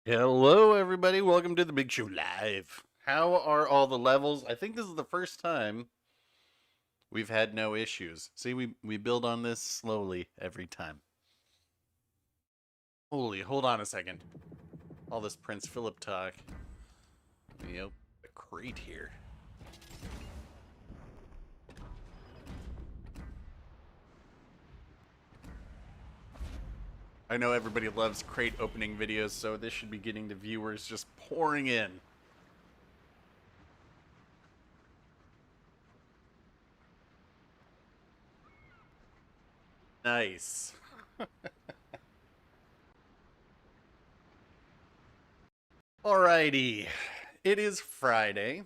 Hello, everybody. Welcome to the Big Show Live. How are all the levels? I think this is the first time we've had no issues. See, we build on this slowly every time. Holy, hold on a second. All this Prince Philip talk. Let me open the crate here. I know everybody loves crate opening videos, so this should be getting the viewers just pouring in. Nice. Alrighty. It is Friday,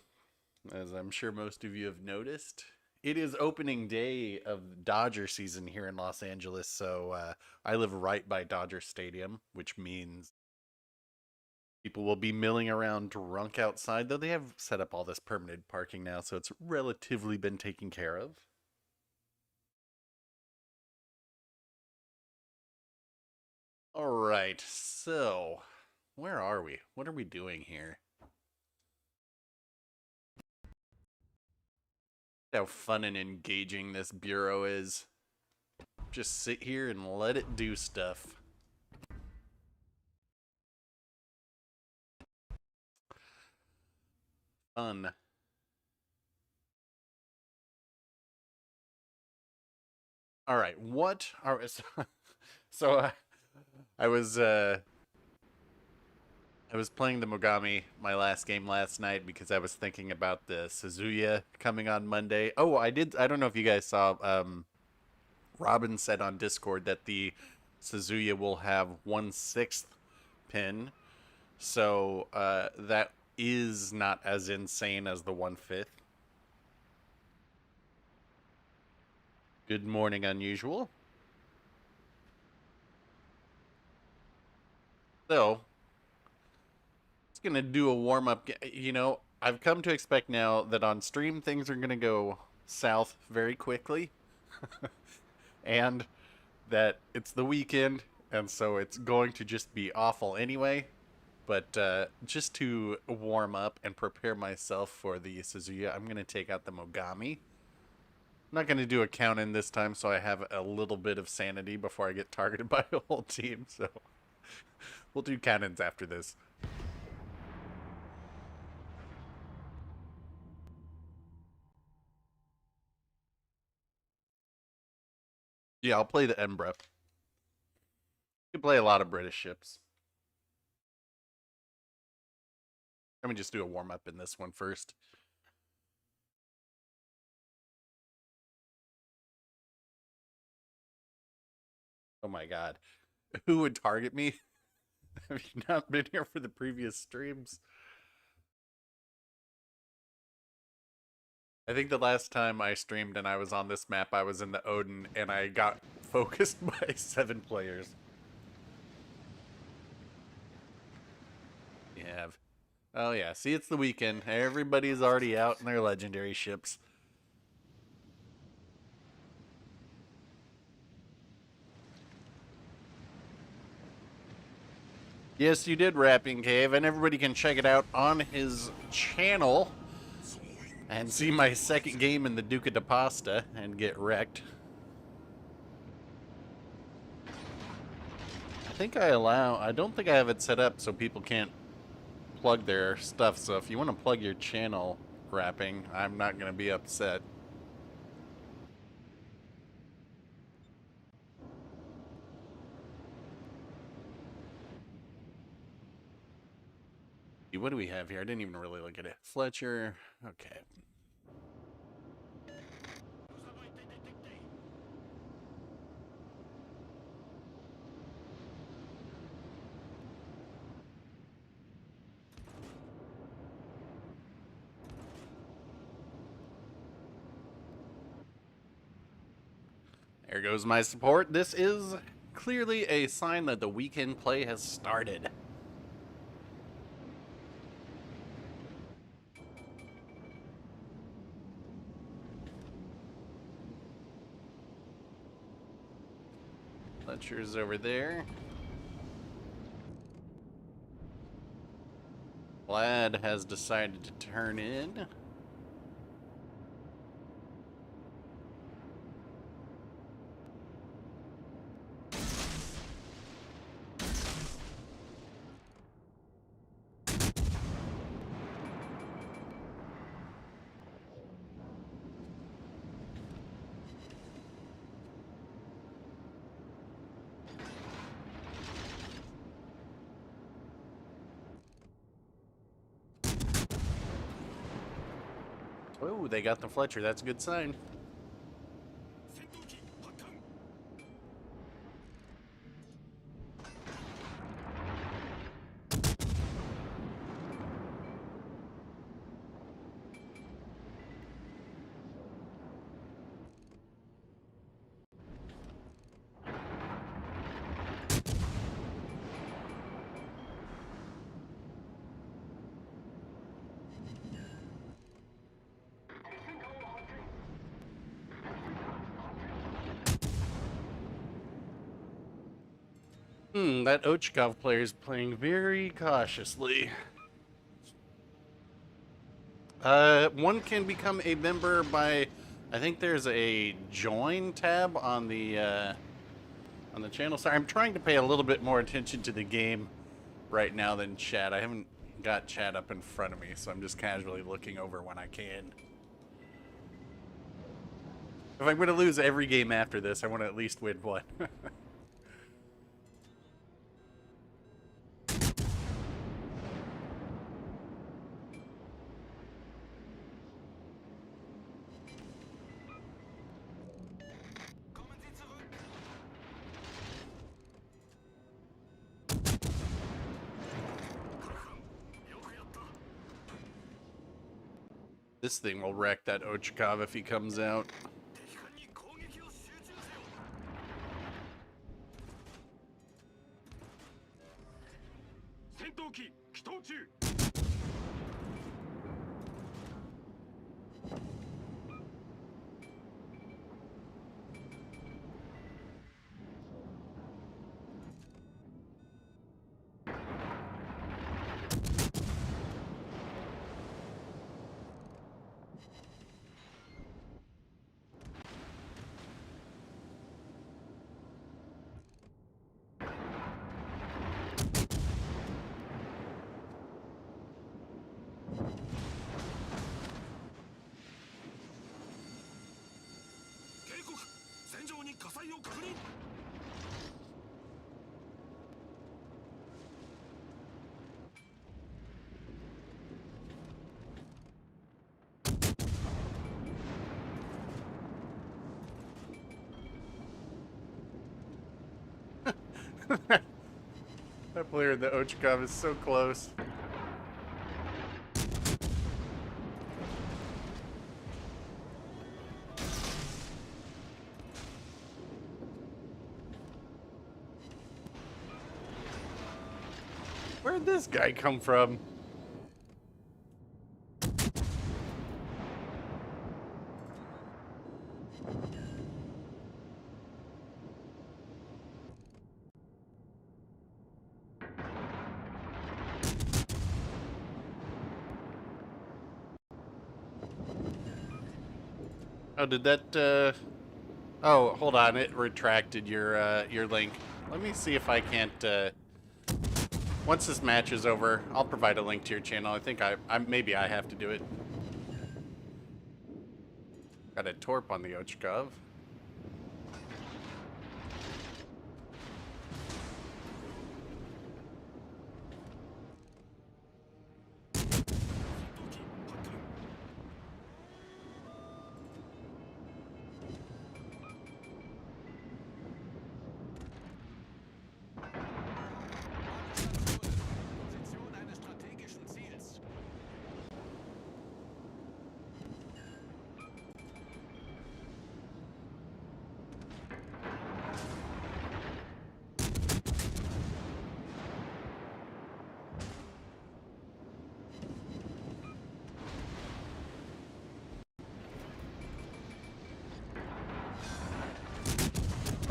as I'm sure most of you have noticed. It is opening day of Dodger season here in Los Angeles, so I live right by Dodger Stadium, which means people will be milling around drunk outside, though they have set up all this permanent parking now, so it's relatively been taken care of. All right, so where are we? What are we doing here? How fun and engaging this bureau is. Just sit here and let it do stuff. Fun. All right, what are so I was I was playing the Mogami my last game last night because I was thinking about the Suzuya coming on Monday. Oh, I don't know if you guys saw Robin said on Discord that the Suzuya will have 1/6 pin. So that is not as insane as the 1/5. Good morning, Unusual. So, it's going to do a warm up. I've come to expect now that on stream things are going to go south very quickly. And that it's the weekend, and so it's going to just be awful anyway. But just to warm up and prepare myself for the Suzuya, I'm going to take out the Mogami. I'm not going to do a count in this time, so I have a little bit of sanity before I get targeted by a whole team. So we'll do cannons after this. Yeah, I'll play the Ambra. You can play a lot of British ships. Let me just do a warm up in this one first. Oh my god. Who would target me? Have you not been here for the previous streams? I think the last time I streamed and I was on this map, I was in the Odin and I got focused by 7 players. You have. Oh yeah, see, it's the weekend. Everybody's already out in their legendary ships. Yes, you did, Rapping Cave, and everybody can check it out on his channel and see my second game in the Duca de Pasta and get wrecked. I don't think I have it set up so people can't plug their stuff, so if you want to plug your channel, Rapping, I'm not going to be upset. What do we have here? I didn't even really look at it. Fletcher. Okay. There goes my support. This is clearly a sign that the weekend play has started. Fletcher's over there. Lad has decided to turn in. Oh, they got the Fletcher. That's a good sign. That Ochkov player is playing very cautiously. One can become a member by, I think there's a join tab on the channel. Sorry, I'm trying to pay a little bit more attention to the game right now than chat. I haven't got chat up in front of me, so I'm just casually looking over when I can. If I'm going to lose every game after this, I want to at least win one. This thing will wreck that Ochkov if he comes out. That player in the Ochkov is so close. Where'd this guy come from? Oh, did that, oh, hold on, it retracted your link. Let me see if I can't, once this match is over, I'll provide a link to your channel. I think maybe I have to do it. Got a torp on the Ochkov.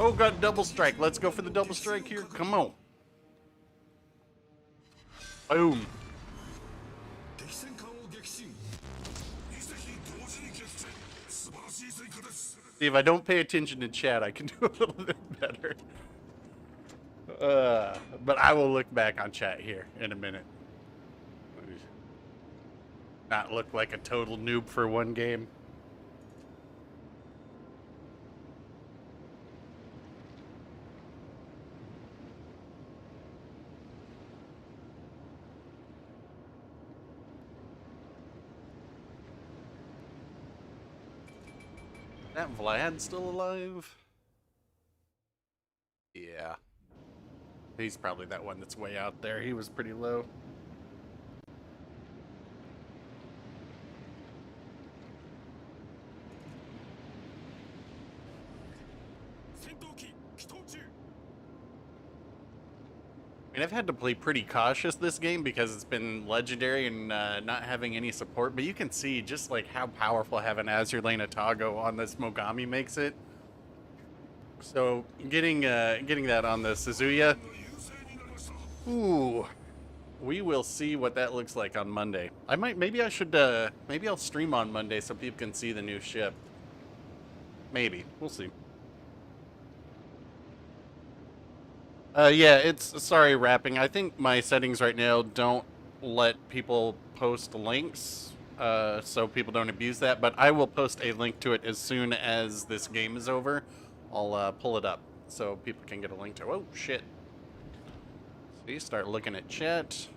Oh, got double strike. Let's go for the double strike here. Come on. Boom. See, if I don't pay attention to chat, I can do a little bit better. But I will look back on chat here in a minute. Not look like a total noob for one game. Is that Vlad still alive? Yeah. He's probably that one that's way out there. He was pretty low. I mean, I've had to play pretty cautious this game because it's been legendary and not having any support, but you can see just like how powerful having Azurlane Atago on this Mogami makes it. So getting that on the Suzuya, ooh, we will see what that looks like on Monday. Maybe I'll stream on Monday so people can see the new ship. Maybe, we'll see. Yeah, sorry, wrapping. I think my settings right now don't let people post links, so people don't abuse that, but I will post a link to it as soon as this game is over. I'll pull it up so people can get a link to it. Oh, shit. See, start looking at chat.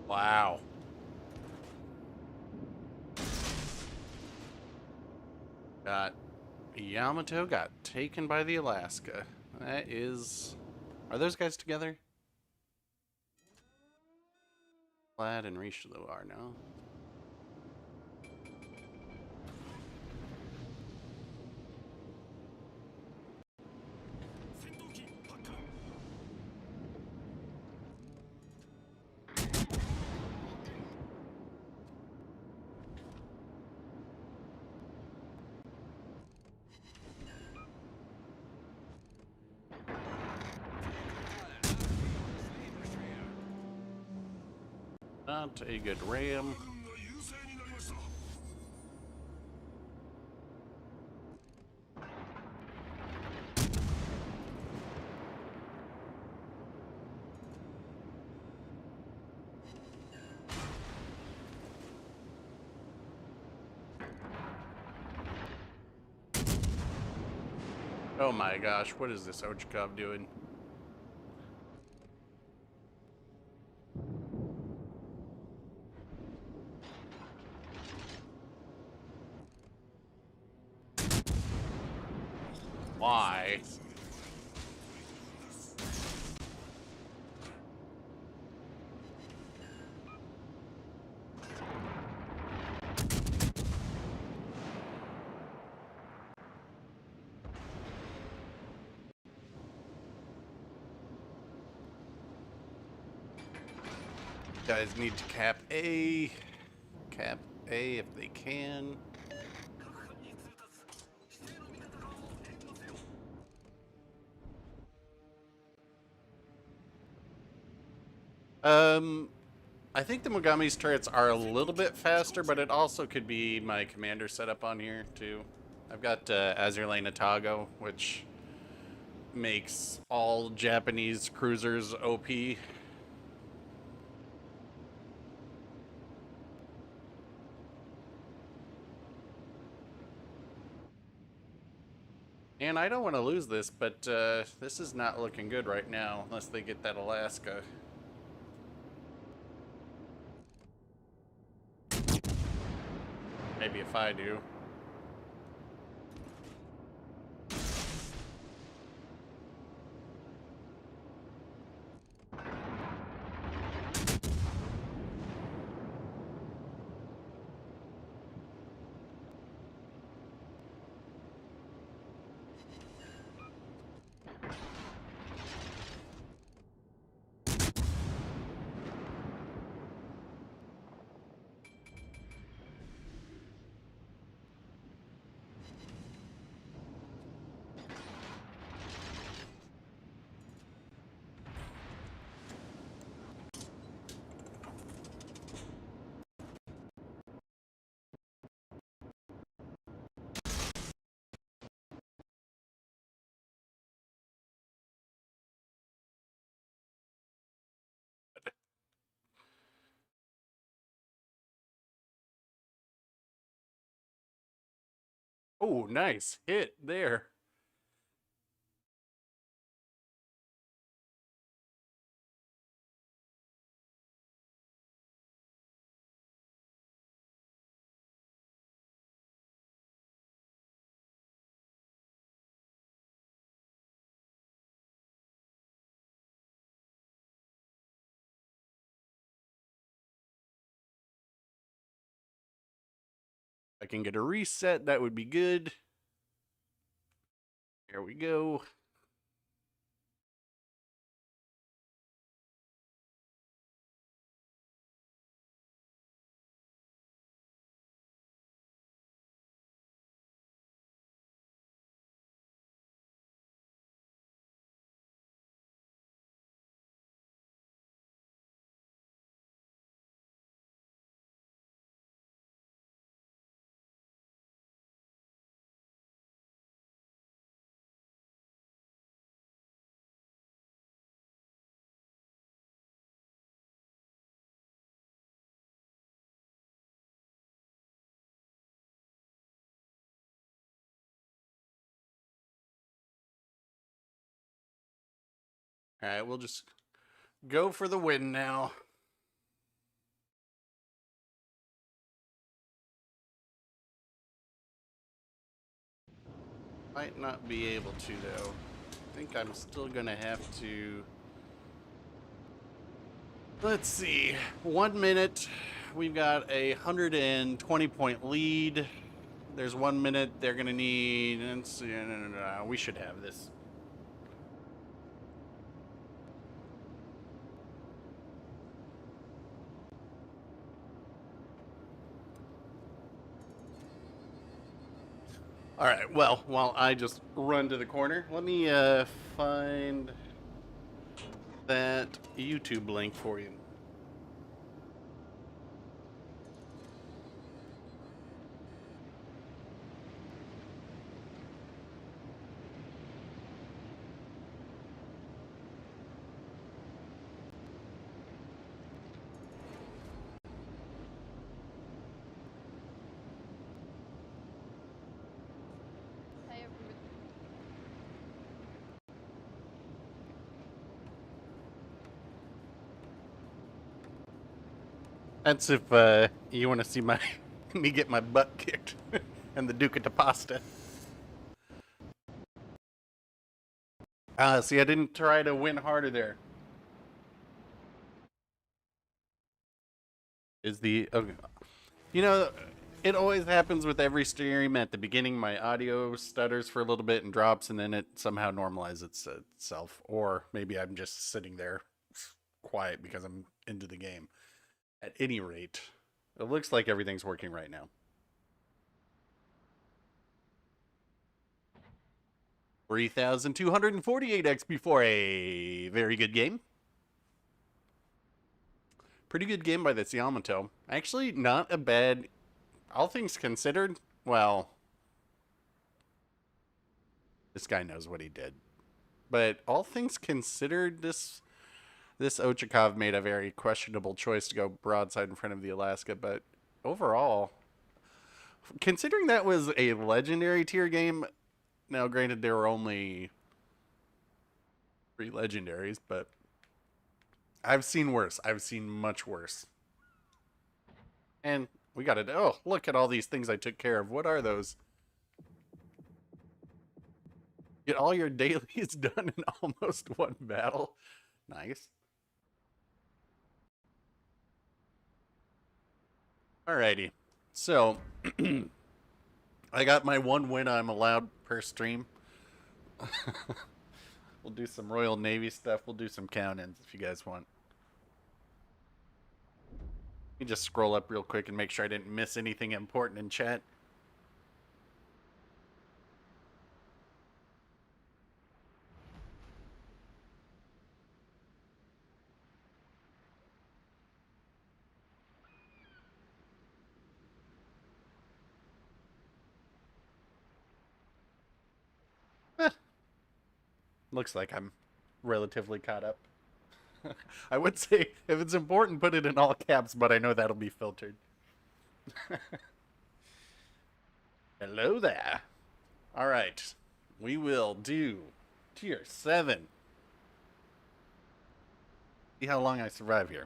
Wow. Yamato got taken by the Alaska. That is... Are those guys together? Vlad and Richelieu are, no? Not a good ram. Oh my gosh, what is this Ochikov doing? Why? Guys need to cap A if they can. I think the Mogami's turrets are a little bit faster, but it also could be my commander setup on here too. I've got Azurlane Atago, which makes all Japanese cruisers OP. And I don't want to lose this, but this is not looking good right now, unless they get that Alaska. Maybe if I do. Oh, nice hit there. I can get a reset. That would be good. There we go. All right, we'll just go for the win now. Might not be able to, though. I think I'm still going to have to... Let's see. 1 minute. We've got a 120-point lead. There's 1 minute. They're going to need... Let's see. No. We should have this. All right, well, while I just run to the corner, let me find that YouTube link for you. That's if you want to see my me get my butt kicked and the Duca de Pasta. See, I didn't try to win harder there. Is the okay. You know, it always happens with every stream. At the beginning, my audio stutters for a little bit and drops, and then it somehow normalizes itself. Or maybe I'm just sitting there quiet because I'm into the game. At any rate, it looks like everything's working right now. 3,248 XP for a very good game. Pretty good game by this Yamato. Actually, not a bad, all things considered. Well, this guy knows what he did. But all things considered, this Ochakov made a very questionable choice to go broadside in front of the Alaska. But overall, considering that was a legendary tier game, now granted there were only 3 legendaries, but I've seen worse. I've seen much worse. And we got it. Oh, look at all these things I took care of. What are those? Get all your dailies done in almost one battle. Nice. Alrighty. So, I got my 1 win I'm allowed per stream. We'll do some Royal Navy stuff. We'll do some count-ins if you guys want. Let me just scroll up real quick and make sure I didn't miss anything important in chat. Eh, looks like I'm relatively caught up. I would say if it's important, put it in all caps, but I know that'll be filtered. Hello there. All right. We will do tier 7. See how long I survive here.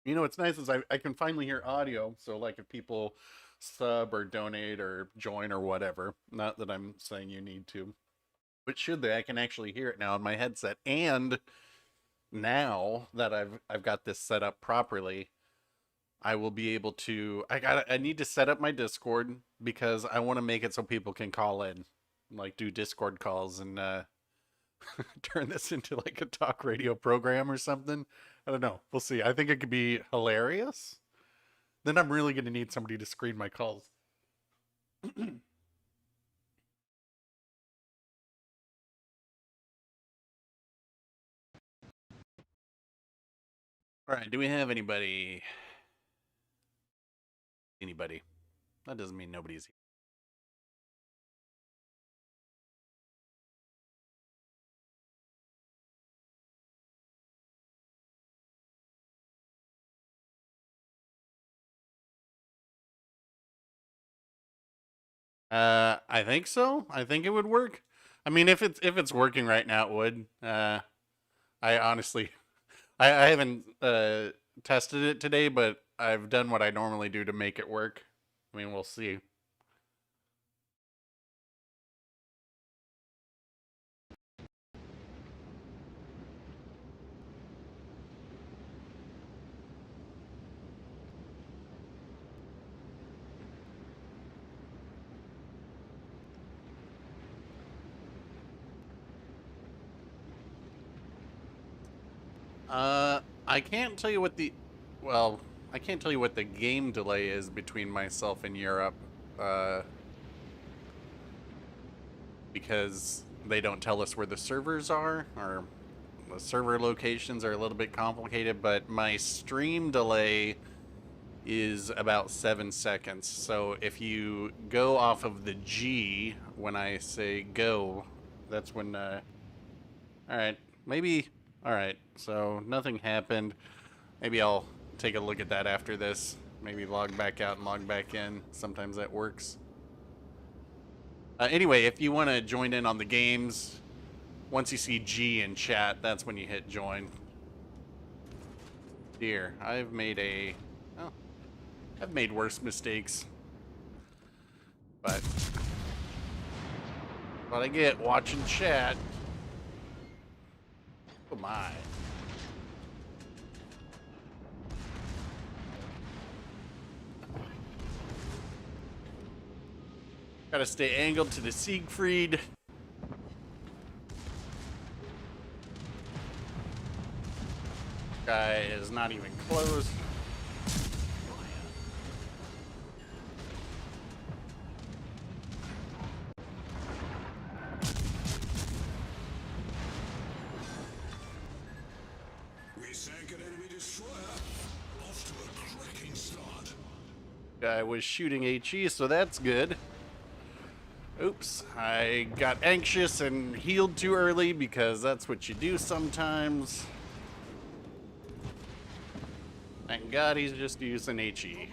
You know what's nice is I can finally hear audio. So, like, if people sub or donate or join or whatever, not that I'm saying you need to, but should they, I can actually hear it now on my headset. And now that I've got this set up properly, I will be able to. I need to set up my Discord because I want to make it so people can call in, like do Discord calls and turn this into like a talk radio program or something. I don't know. We'll see. I think it could be hilarious. Then I'm really going to need somebody to screen my calls. All right. Do we have anybody? Anybody? That doesn't mean nobody's here. I think so. I think it would work. I mean, if it's working right now, it would. I honestly, I haven't tested it today, but I've done what I normally do to make it work. I mean, we'll see. I can't tell you what the, well, I can't tell you what the game delay is between myself and Europe, uh, because they don't tell us where the servers are, or the server locations are a little bit complicated. But my stream delay is about 7 seconds. So if you go off of the G when I say go, that's when. All right, maybe. All right, so nothing happened. Maybe I'll take a look at that after this. Maybe log back out and log back in. Sometimes that works. Anyway, if you want to join in on the games, once you see G in chat, that's when you hit join. Dear, I've made a. Oh, I've made worse mistakes. But what I get watching chat. Oh my. Gotta stay angled to the Siegfried. Guy is not even close. We sank an enemy destroyer. Off to a cracking start. Guy was shooting HE, so that's good. Oops, I got anxious and healed too early because that's what you do sometimes. Thank God he's just using HE,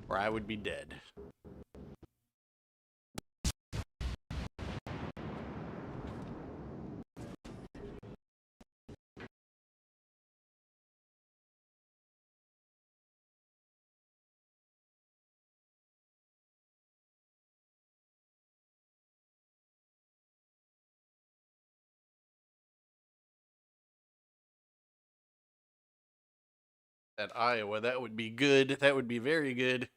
or I would be dead. At Iowa, that would be good. That would be very good.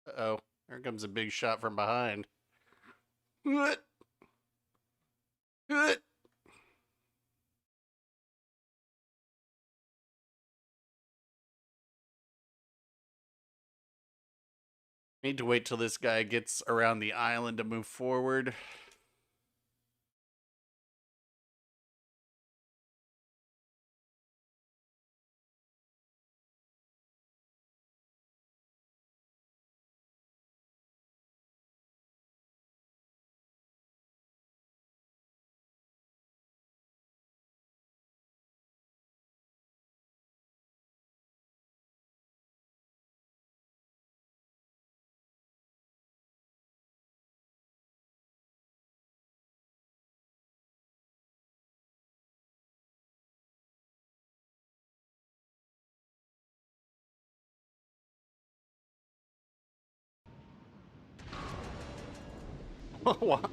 Uh-oh, here comes a big shot from behind. Need to wait till this guy gets around the island to move forward.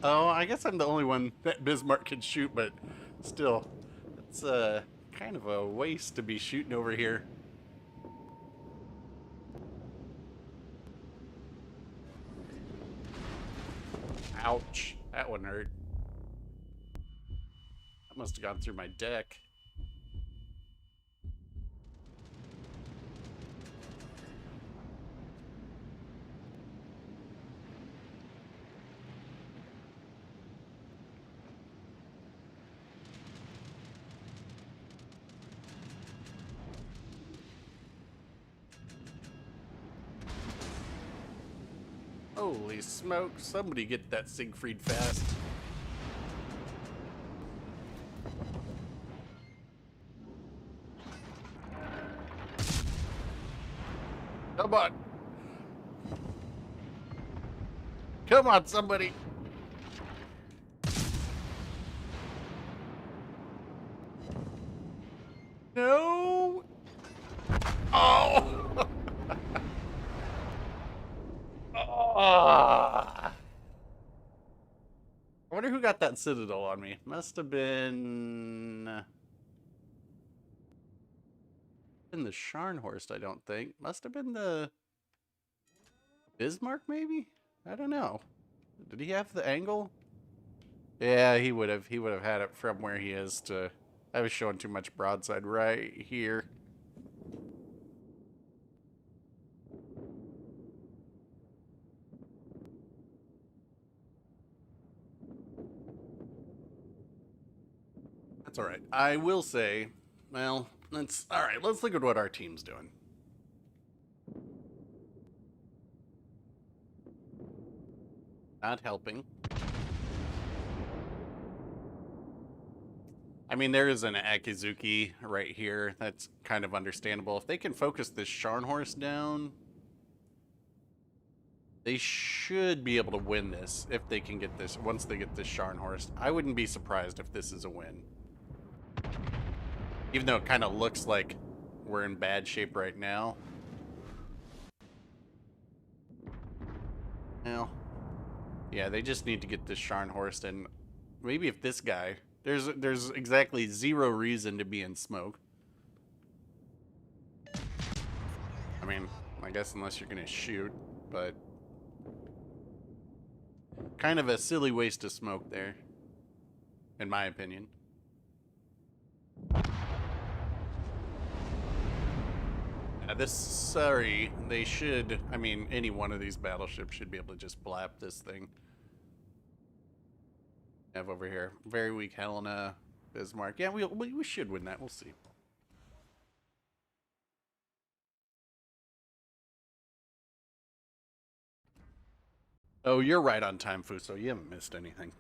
Oh, I guess I'm the only one that Bismarck can shoot, but still, it's kind of a waste to be shooting over here. Ouch, that one hurt. That must have gone through my deck. Holy smoke, somebody get that Siegfried fast. Come on. Come on, somebody. No. Oh. Ah. I wonder who got that citadel on me. Must have been the Scharnhorst, I don't think. Must have been the Bismarck, maybe? I don't know. Did he have the angle? Yeah, he would have. He would have had it from where he is to... I was showing too much broadside right here. That's all right. I will say, well, let's... All right, let's look at what our team's doing. Not helping. I mean, there is an Akizuki right here. That's kind of understandable. If they can focus this Scharnhorst down, they should be able to win this if they can get this. Once they get this Scharnhorst, I wouldn't be surprised if this is a win. Even though it kind of looks like we're in bad shape right now. Well, yeah, they just need to get this Scharnhorst, and maybe if this guy... There's exactly zero reason to be in smoke. I mean, I guess unless you're gonna shoot, but kind of a silly waste of smoke there, in my opinion. Sorry, they should, I mean, any one of these battleships should be able to just blap this thing. Have over here. Very weak Helena, Bismarck. Yeah, we should win that. We'll see. Oh, you're right on time, Fuso. You haven't missed anything.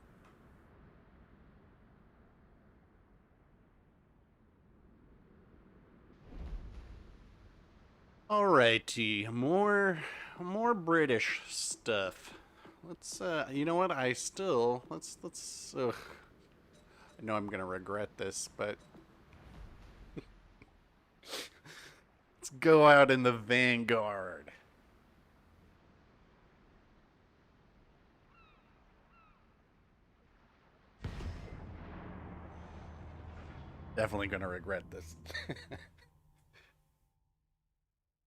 Alrighty, more British stuff. Let's you know what? Let's ugh. I know I'm gonna regret this, but let's go out in the Vanguard. Definitely gonna regret this.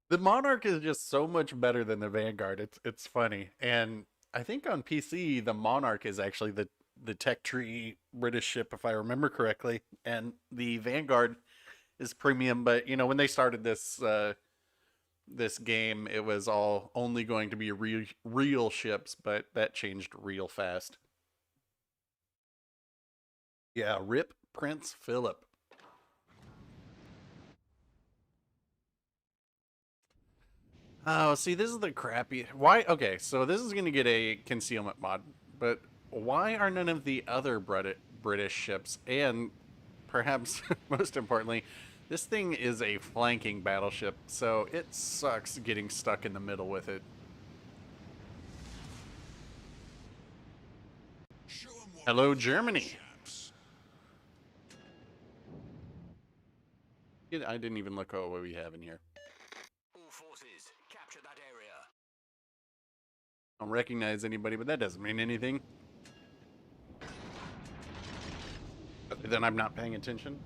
The Monarch is just so much better than the Vanguard. It's funny. And I think on PC the Monarch is actually the tech tree British ship if I remember correctly, and the Vanguard is premium, but you know when they started this this game, it was all only going to be real ships, but that changed real fast. Yeah, rip Prince Philip. Oh, see, this is the crappy. Why? Okay, so this is going to get a concealment mod, but why are none of the other British ships, and perhaps most importantly, this thing is a flanking battleship, so it sucks getting stuck in the middle with it. Show 'em what Hello, we've got, Germany. chaps. I didn't even look at what we have in here. All forces, capture that area. I don't recognize anybody, but that doesn't mean anything. Then I'm not paying attention.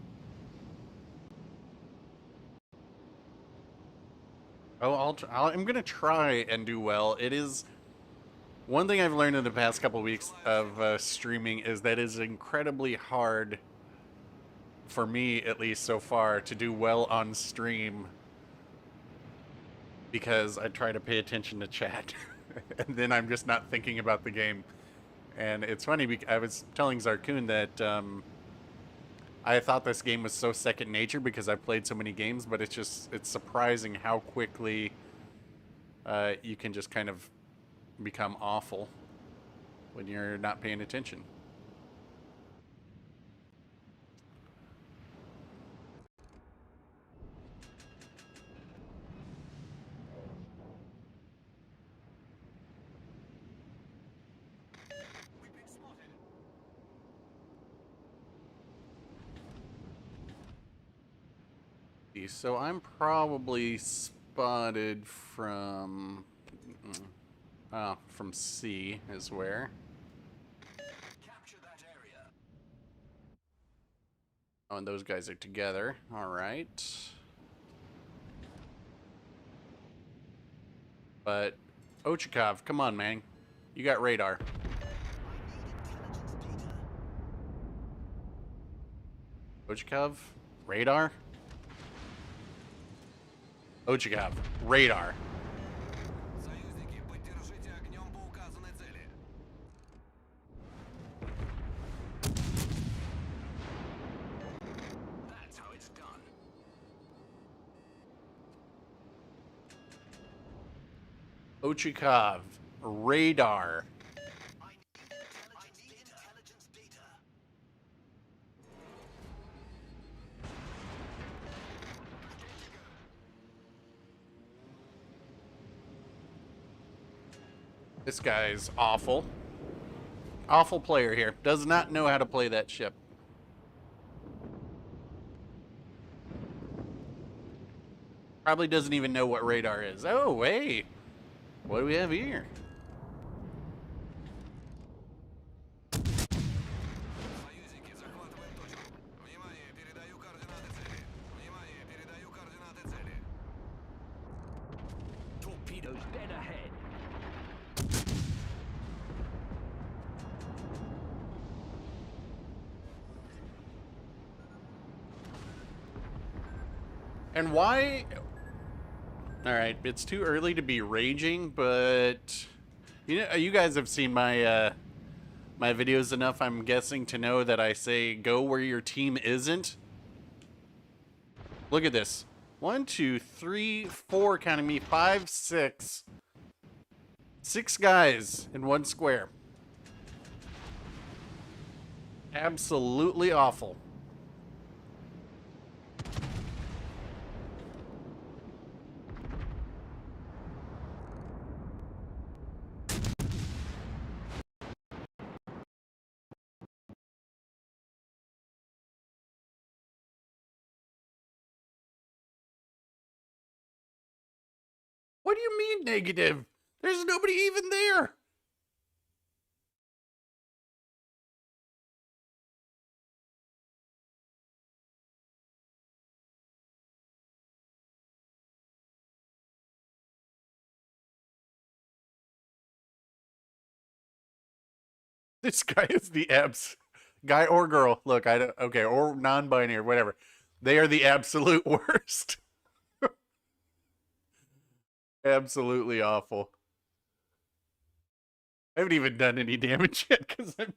Oh, I'm gonna try and do well. It is one thing I've learned in the past couple of weeks of streaming is that it is incredibly hard for me, at least so far, to do well on stream because I try to pay attention to chat, and then I'm just not thinking about the game. And it's funny because I was telling Zarkun that I thought this game was so second nature because I've played so many games, but it's surprising how quickly you can just kind of become awful when you're not paying attention. We've been spotted. So I'm probably spotted from from C is where. Capture that area. Oh, and those guys are together. All right. But Ochakov, come on, man. You got radar. Ochakov, radar. Ochakov, radar. Союзники, поддержите огнем по указанной цели. That's how it's done. Ochakov, radar. I need intelligence data. This guy's awful. Awful player here. Does not know how to play that ship. Probably doesn't even know what radar is. Oh, wait. What do we have here? Союзники, захватываем точку. Внимание, передаю координаты цели. Внимание, передаю координаты цели. Torpedoes dead ahead. And why? All right, it's too early to be raging, but you guys have seen my my videos enough, I'm guessing, to know that I say go where your team isn't. Look at this. 1, 2, 3, 4, counting me, 5, 6. 6 guys in one square. Absolutely awful. What do you mean negative? There's nobody even there. This guy is the abs. Guy or girl. Look, I don't. Okay, or non-binary, whatever. They are the absolute worst. Absolutely awful. I haven't even done any damage yet because I'm.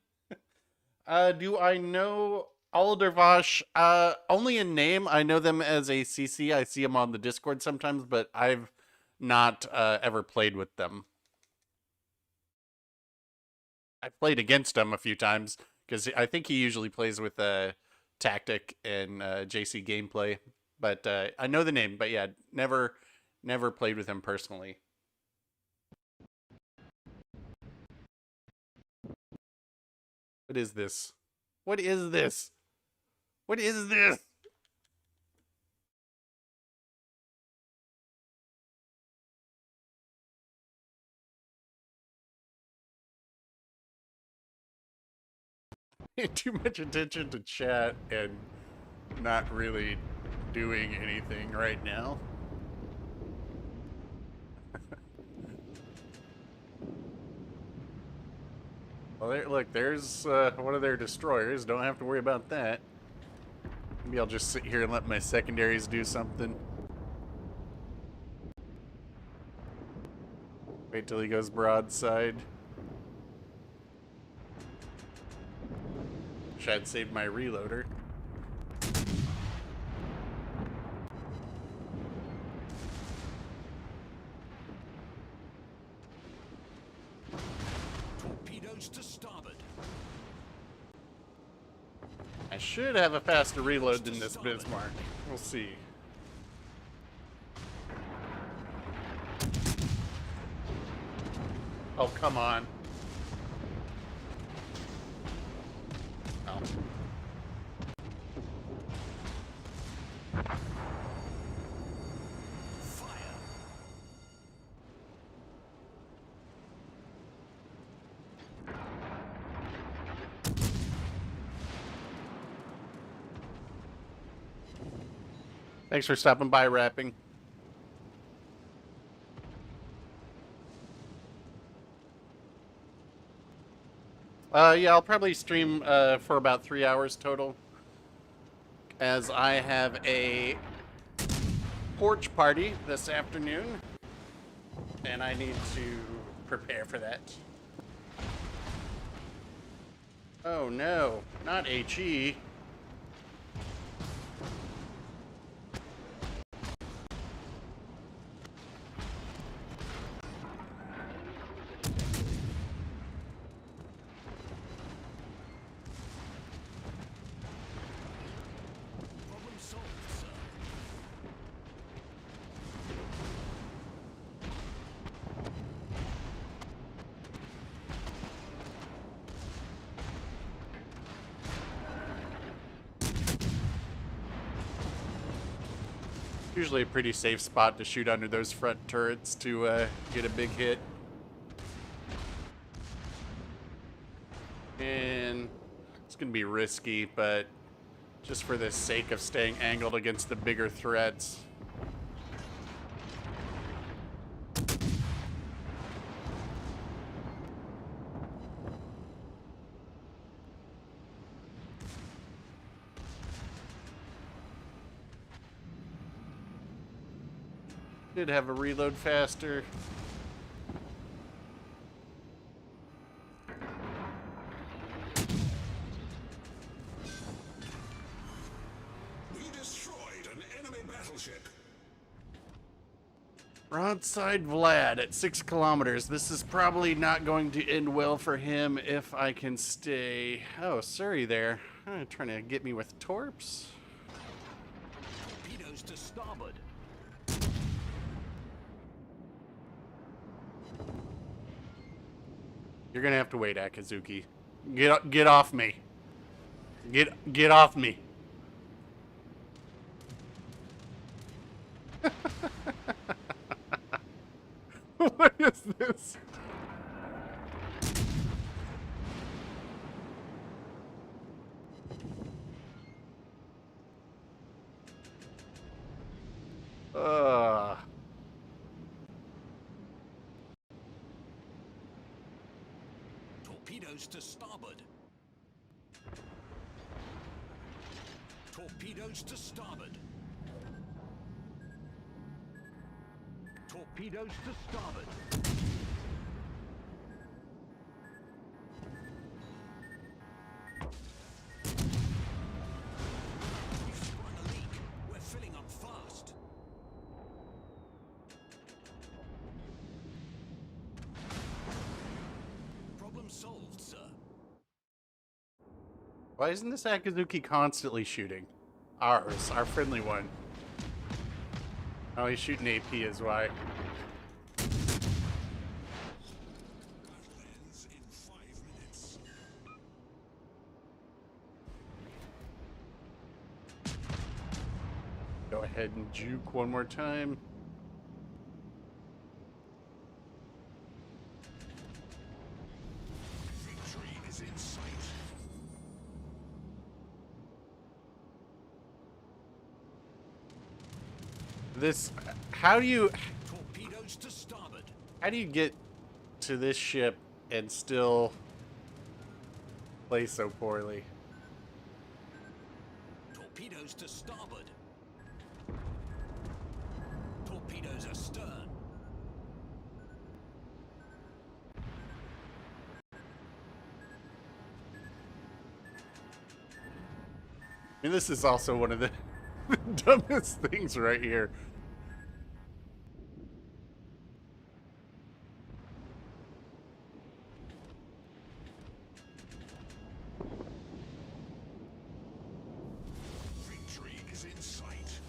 Do I know Aldervosh? Only in name. I know them as a CC. I see them on the Discord sometimes, but I've not ever played with them. I've played against him a few times because I think he usually plays with Tactic and JC Gameplay. But I know the name. But yeah, never played with him personally. What is this? What is this? What is this? Too much attention to chat and not really doing anything right now. Well, look, there's one of their destroyers. Don't have to worry about that. Maybe I'll just sit here and let my secondaries do something. Wait till he goes broadside. Wish I'd saved my reloader. Torpedoes to starboard. I should have a faster reload than this Bismarck. We'll see. Oh, come on. Oh. Fire. Thanks for stopping by, rapping. Yeah, I'll probably stream for about 3 hours total, as I have a porch party this afternoon, and I need to prepare for that. Oh no, not HE. Problem solved, sir. Usually a pretty safe spot to shoot under those front turrets to get a big hit. And it's going to be risky, but just for the sake of staying angled against the bigger threats. Did have a reload faster. We destroyed an enemy battleship. Broadside Vlad at 6 kilometers. This is probably not going to end well for him if I can stay. Oh, Surrey there. Trying to get me with torps. Torpedoes to starboard. You're gonna have to wait, Akazuki. Get off me. Get off me. What is this? Torpedoes to starboard. Torpedoes to starboard. Torpedoes to starboard. We've sprung a leak. We're filling up fast. Problem solved, sir. Why isn't this Akazuki constantly shooting? Ours, our friendly one. Oh, he's shooting AP is why. Battle ends in 5 minutes. Go ahead and juke one more time. Victory is in sight. This, how do you Torpedoes to starboard. get to this ship and still play so poorly? Torpedoes to starboard. Torpedoes astern. I mean, this is also one of the dumbest things right here. Victory is in sight.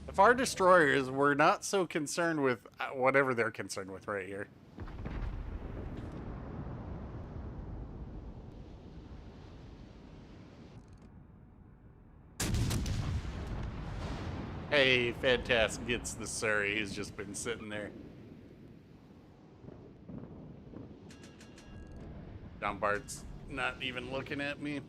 If our destroyers were not so concerned with whatever they're concerned with right here. Hey, Fantastic gets the Surrey. He's just been sitting there. John Bart's not even looking at me.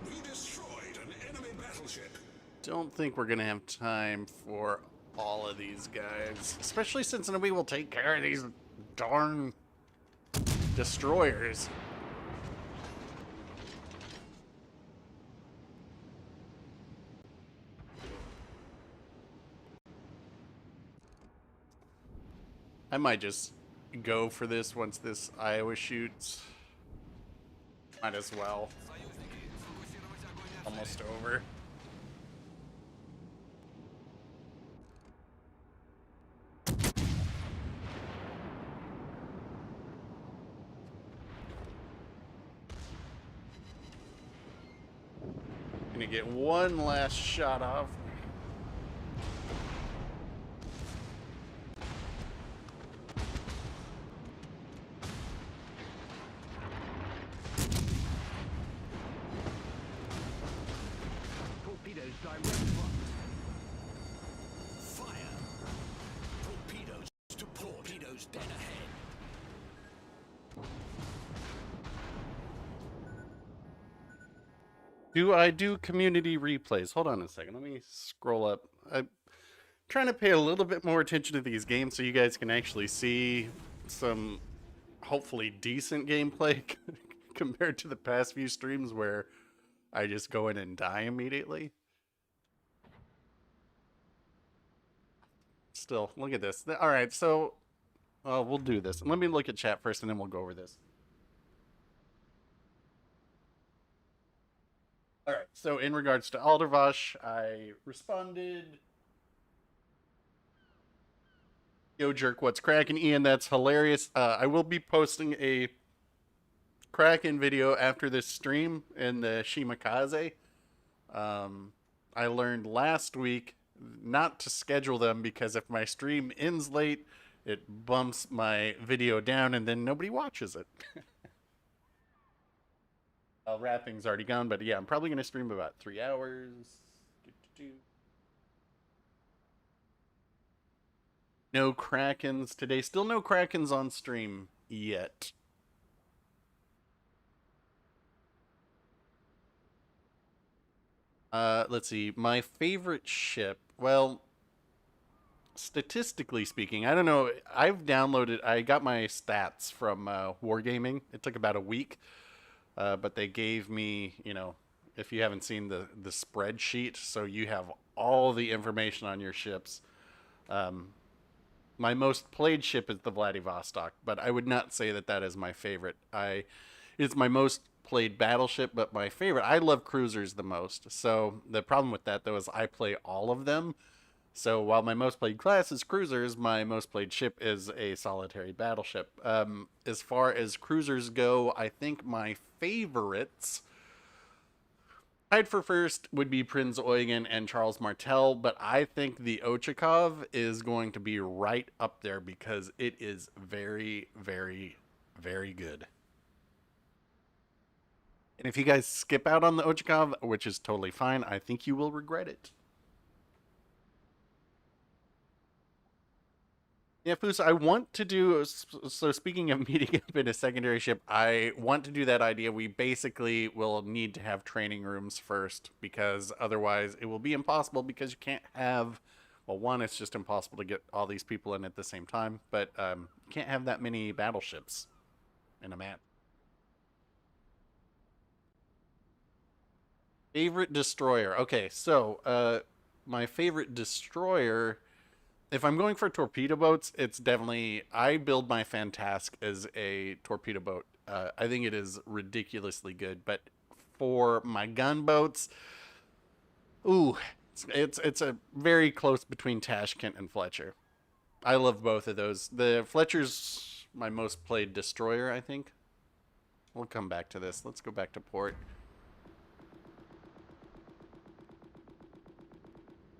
We destroyed an enemy battleship. Don't think we're gonna have time for all of these guys, especially since nobody will take care of these darn destroyers. I might just go for this once this Iowa shoots. Might as well. Союзники, сфокусировать огонь на цели. Almost over. Gonna get one last shot off. Torpedoes direct front. Fire. Torpedoes to port. Torpedoes dead ahead. Do I do community replays? Hold on a second. Let me scroll up. I'm trying to pay a little bit more attention to these games so you guys can actually see some hopefully decent gameplay compared to the past few streams where I just go in and die immediately. Still, look at this. All right, so we'll do this. Let me look at chat first and then we'll go over this. All right, so in regards to Aldervosh, I responded, "Yo, jerk, what's cracking, Ian? That's hilarious. I will be posting a Kraken video after this stream in the Shimakaze. I learned last week not to schedule them because if my stream ends late, it bumps my video down and then nobody watches it." Wrapping's already gone, but yeah, I'm probably going to stream about 3 hours. No Krakens today. Still no Krakens on stream yet. Let's see. My favorite ship. Well, statistically speaking, I don't know. I got my stats from Wargaming. It took about a week, but they gave me, if you haven't seen the spreadsheet, so you have all the information on your ships. Um, my most played ship is the Vladivostok, but I would not say that that is my favorite. It's my most played battleship, but my favorite. I love cruisers the most. So the problem with that though is I play all of them. So while my most played class is cruisers, my most played ship is a solitary battleship. As far as cruisers go, I think my favorites tied for first would be Prince Eugen and Charles Martel, but I think the Ochakov is going to be right up there because it is very, very, very good. And if you guys skip out on the Ochakov, which is totally fine, I think you will regret it. Yeah, Foos, I want to do. So, speaking of meeting up in a secondary ship, I want to do that idea. We basically will need to have training rooms first because otherwise it will be impossible because you can't have. Well, one, it's just impossible to get all these people in at the same time, but you can't have that many battleships in a map. Favorite destroyer. Okay, so my favorite destroyer, if I'm going for torpedo boats, it's definitely I build my Fantask as a torpedo boat. I think it is ridiculously good. But for my gunboats, ooh, it's a very close between Tashkent and Fletcher. I love both of those. The Fletcher's my most played destroyer, I think. We'll come back to this. Let's go back to port.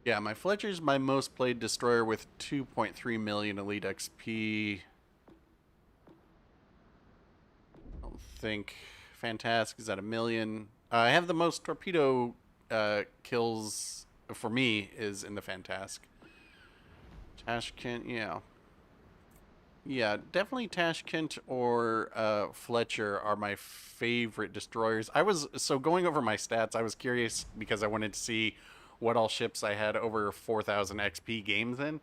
Yeah, my Fletcher's my most played destroyer with 2.3 million elite XP. I don't think Fantastic is at a million. I have the most torpedo kills for me is in the Fantastic. Tashkent, yeah. Yeah, definitely Tashkent or Fletcher are my favorite destroyers. So going over my stats, I was curious because I wanted to see what all ships I had over 4,000 XP games in.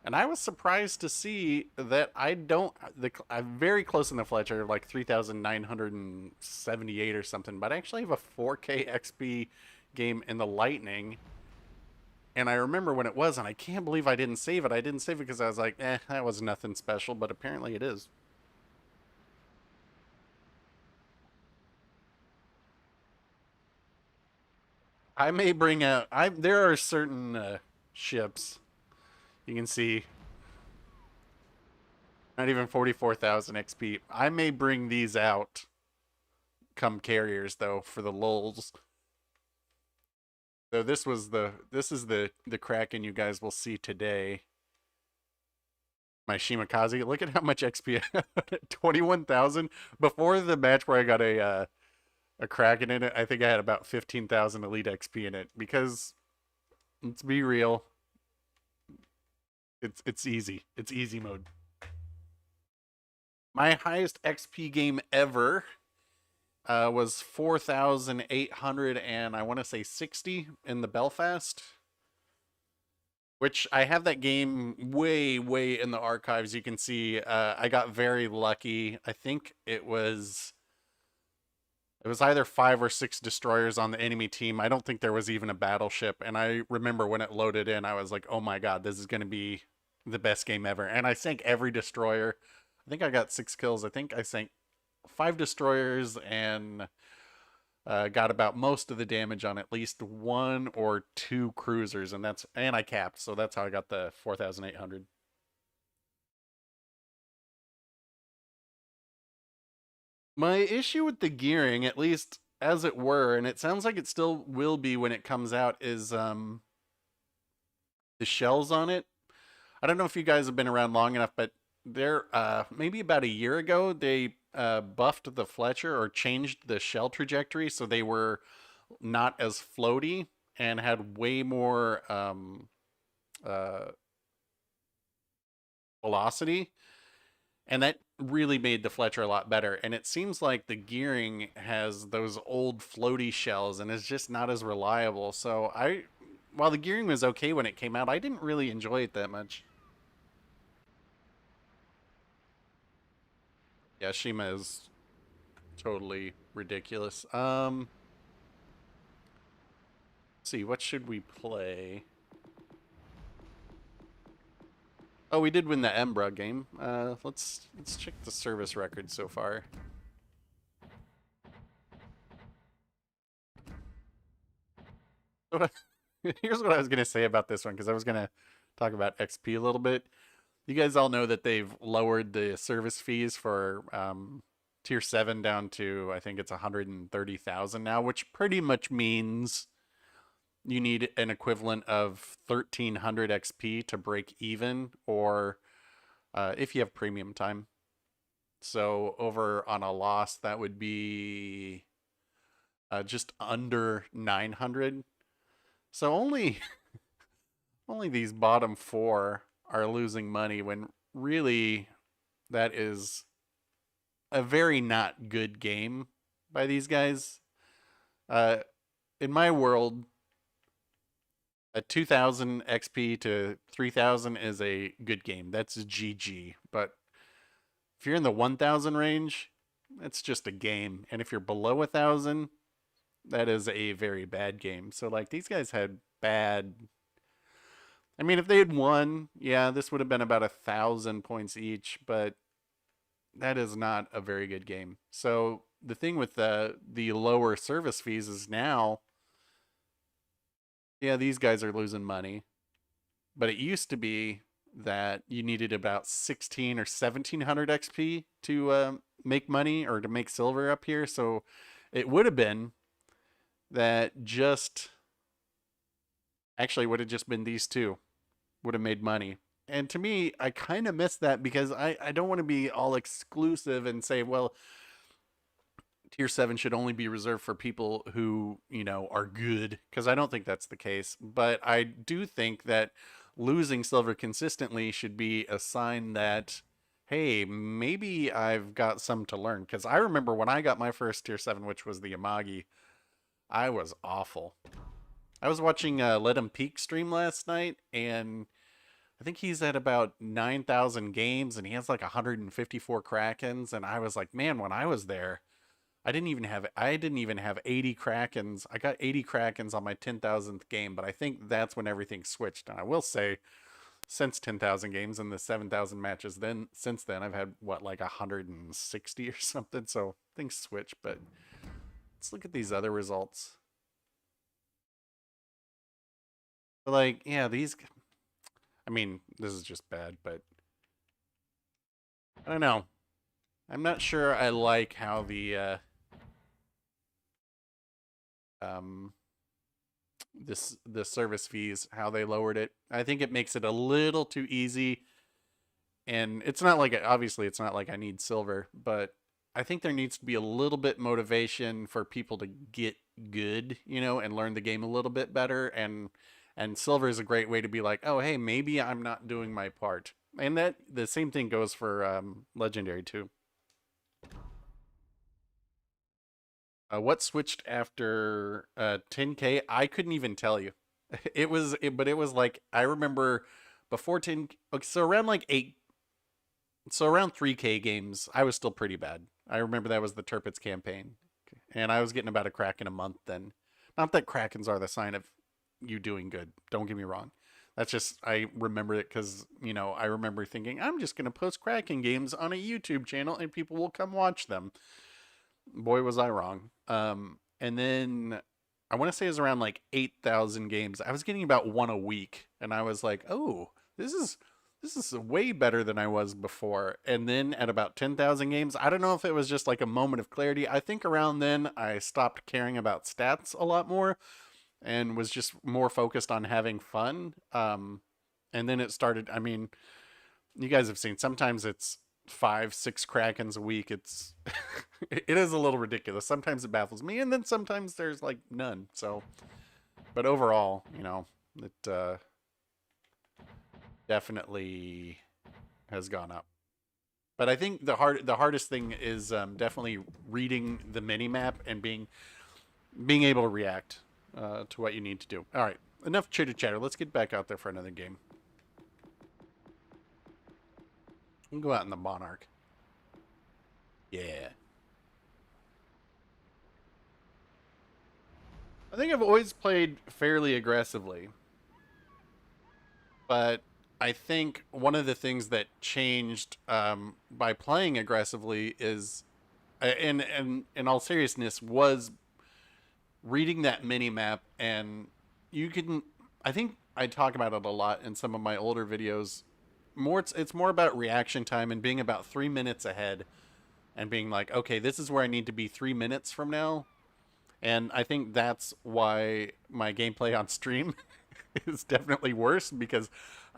And I was surprised to see that I'm very close in the Fletcher, like 3,978 or something, but I actually have a 4K XP game in the Lightning. And I remember when it was, and I can't believe I didn't save it. I didn't save it because I was like, that was nothing special, but apparently it is. I may bring out, there are certain ships, you can see, not even 44,000 XP. I may bring these out come carriers, though, for the lulz. So this is the Kraken you guys will see today. My Shimakaze. Look at how much XP. 21,000. Before the match where I got a Kraken in it, I think I had about 15,000 elite XP in it because let's be real, it's easy. It's easy mode. My highest XP game ever was 4,800 and I want to say 60 in the Belfast, which I have that game way, way in the archives. You can see I got very lucky. I think it was either 5 or 6 destroyers on the enemy team. I don't think there was even a battleship. And I remember when it loaded in, I was like, oh my god, this is going to be the best game ever. And I sank every destroyer. I think I got 6 kills. I think I sank 5 destroyers and got about most of the damage on at least 1 or 2 cruisers. And I capped. So that's how I got the 4,800. My issue with the gearing, at least as it were, and it sounds like it still will be when it comes out, is the shells on it. I don't know if you guys have been around long enough, but they're maybe about a year ago they buffed the Fletcher or changed the shell trajectory so they were not as floaty and had way more uh, velocity. And that really made the Fletcher a lot better. And it seems like the gearing has those old floaty shells and is just not as reliable. So while the gearing was okay when it came out, I didn't really enjoy it that much. Yeah, Shima is totally ridiculous. Let's see, what should we play? Oh, we did win the Ambra game. Let's check the service record so far. Here's what I was gonna say about this one, because I was gonna talk about XP a little bit. You guys all know that they've lowered the service fees for tier 7 down to, I think it's 130,000 now, which pretty much means you need an equivalent of 1300 XP to break even, or if you have premium time. So over on a loss, that would be just under 900. So only these bottom 4 are losing money, when really that is a very not good game by these guys. In my world, a 2000 XP to 3000 is a good game. That's GG. But if you're in the 1000 range, it's just a game. And if you're below 1000, that is a very bad game. So like these guys had bad. I mean, if they had won, yeah, this would have been about 1000 points each, but that is not a very good game. So the thing with the lower service fees is now, yeah, these guys are losing money, but it used to be that you needed about 16 or 1700 XP to make money or to make silver up here. So it would have been that just actually would have just been these two would have made money. And to me, I kind of miss that, because I don't want to be all exclusive and say, well, tier 7 should only be reserved for people who, are good, because I don't think that's the case. But I do think that losing silver consistently should be a sign that, hey, maybe I've got some to learn. Because I remember when I got my first tier 7, which was the Yamagi, I was awful. I was watching Let Him Peak stream last night, and I think he's at about 9,000 games, and he has like 154 Krakens. And I was like, man, when I was there, I didn't even have 80 Krakens. I got 80 Krakens on my 10,000th game, but I think that's when everything switched. And I will say, since 10,000 games and the 7,000 matches, since then I've had what, like 160 or something. So things switch. But let's look at these other results. Like, yeah, these. I mean, this is just bad, but I don't know. I'm not sure I like how the the service fees, how they lowered it. I think it makes it a little too easy, and it's not like, obviously it's not like I need silver, but I think there needs to be a little bit motivation for people to get good, and learn the game a little bit better. And silver is a great way to be like, oh, hey, maybe I'm not doing my part. And that the same thing goes for legendary too. What switched after 10K? I couldn't even tell you. But it was like, I remember before 10. Okay, so around like 8. So around 3K games, I was still pretty bad. I remember that was the Turpitz campaign, and I was getting about a Kraken a month then. Not that Krakens are the sign of you doing good. Don't get me wrong. That's just, I remember it because, I remember thinking, I'm just going to post Kraken games on a YouTube channel and people will come watch them. Boy, was I wrong. And then I want to say it was around like 8,000 games. I was getting about one a week, and I was like, oh, this is way better than I was before. And then at about 10,000 games, I don't know if it was just like a moment of clarity. I think around then I stopped caring about stats a lot more and was just more focused on having fun. And then it started, I mean, you guys have seen, sometimes it's 5-6 Krakens a week. It's it is a little ridiculous. Sometimes it baffles me, and then sometimes there's like none. So, but overall, it definitely has gone up. But I think the hardest thing is definitely reading the mini map and being able to react to what you need to do. All right, enough chitter chatter. Let's get back out there for another game. We'll go out in the Monarch. Yeah. I think I've always played fairly aggressively, but I think one of the things that changed by playing aggressively is, in all seriousness, was reading that mini map. And you can, I think I talk about it a lot in some of my older videos. It's more about reaction time and being about 3 minutes ahead, and being like, okay, this is where I need to be 3 minutes from now. And I think that's why my gameplay on stream is definitely worse, because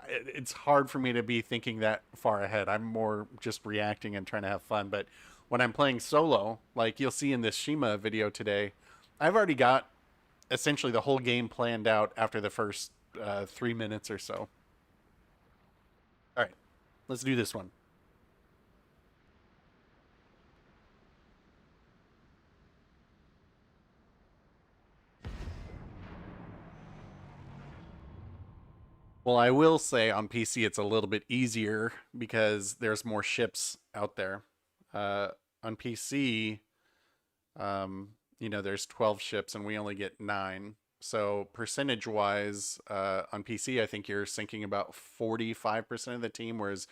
it's hard for me to be thinking that far ahead. I'm more just reacting and trying to have fun. But when I'm playing solo, like you'll see in this Shima video today, I've already got essentially the whole game planned out after the first 3 minutes or so. All right, let's do this one. Well, I will say on PC it's a little bit easier because there's more ships out there. On PC, there's 12 ships and we only get 9. So percentage-wise, on PC, I think you're sinking about 45% of the team, whereas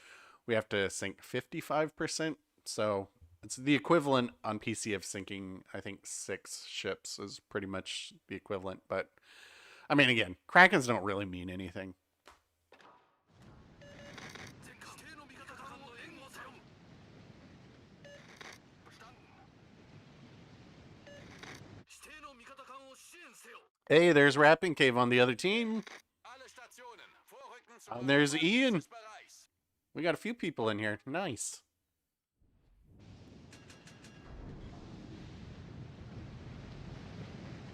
we have to sink 55%. So it's the equivalent on PC of sinking, I think, 6 ships is pretty much the equivalent. But, I mean, again, Krakens don't really mean anything. Hey, there's Rapping Cave on the other team. And there's Ian. We got a few people in here. Nice.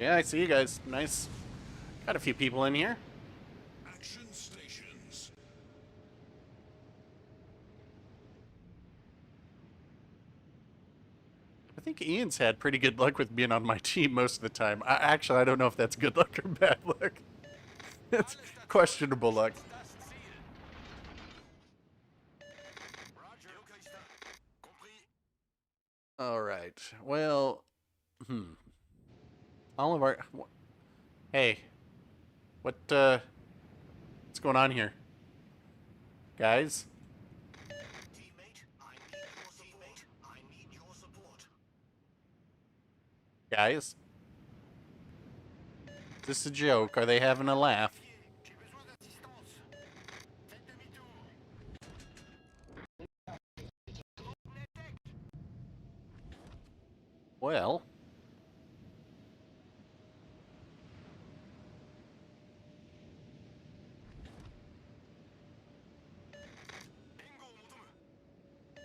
Yeah, I see you guys. Nice. Got a few people in here. Action stations. I think Ian's had pretty good luck with being on my team most of the time. I don't know if that's good luck or bad luck. It's questionable luck. All right. Well, all of our... Hey. What's going on here? Guys? Guys? Is this a joke? Are they having a laugh? Well...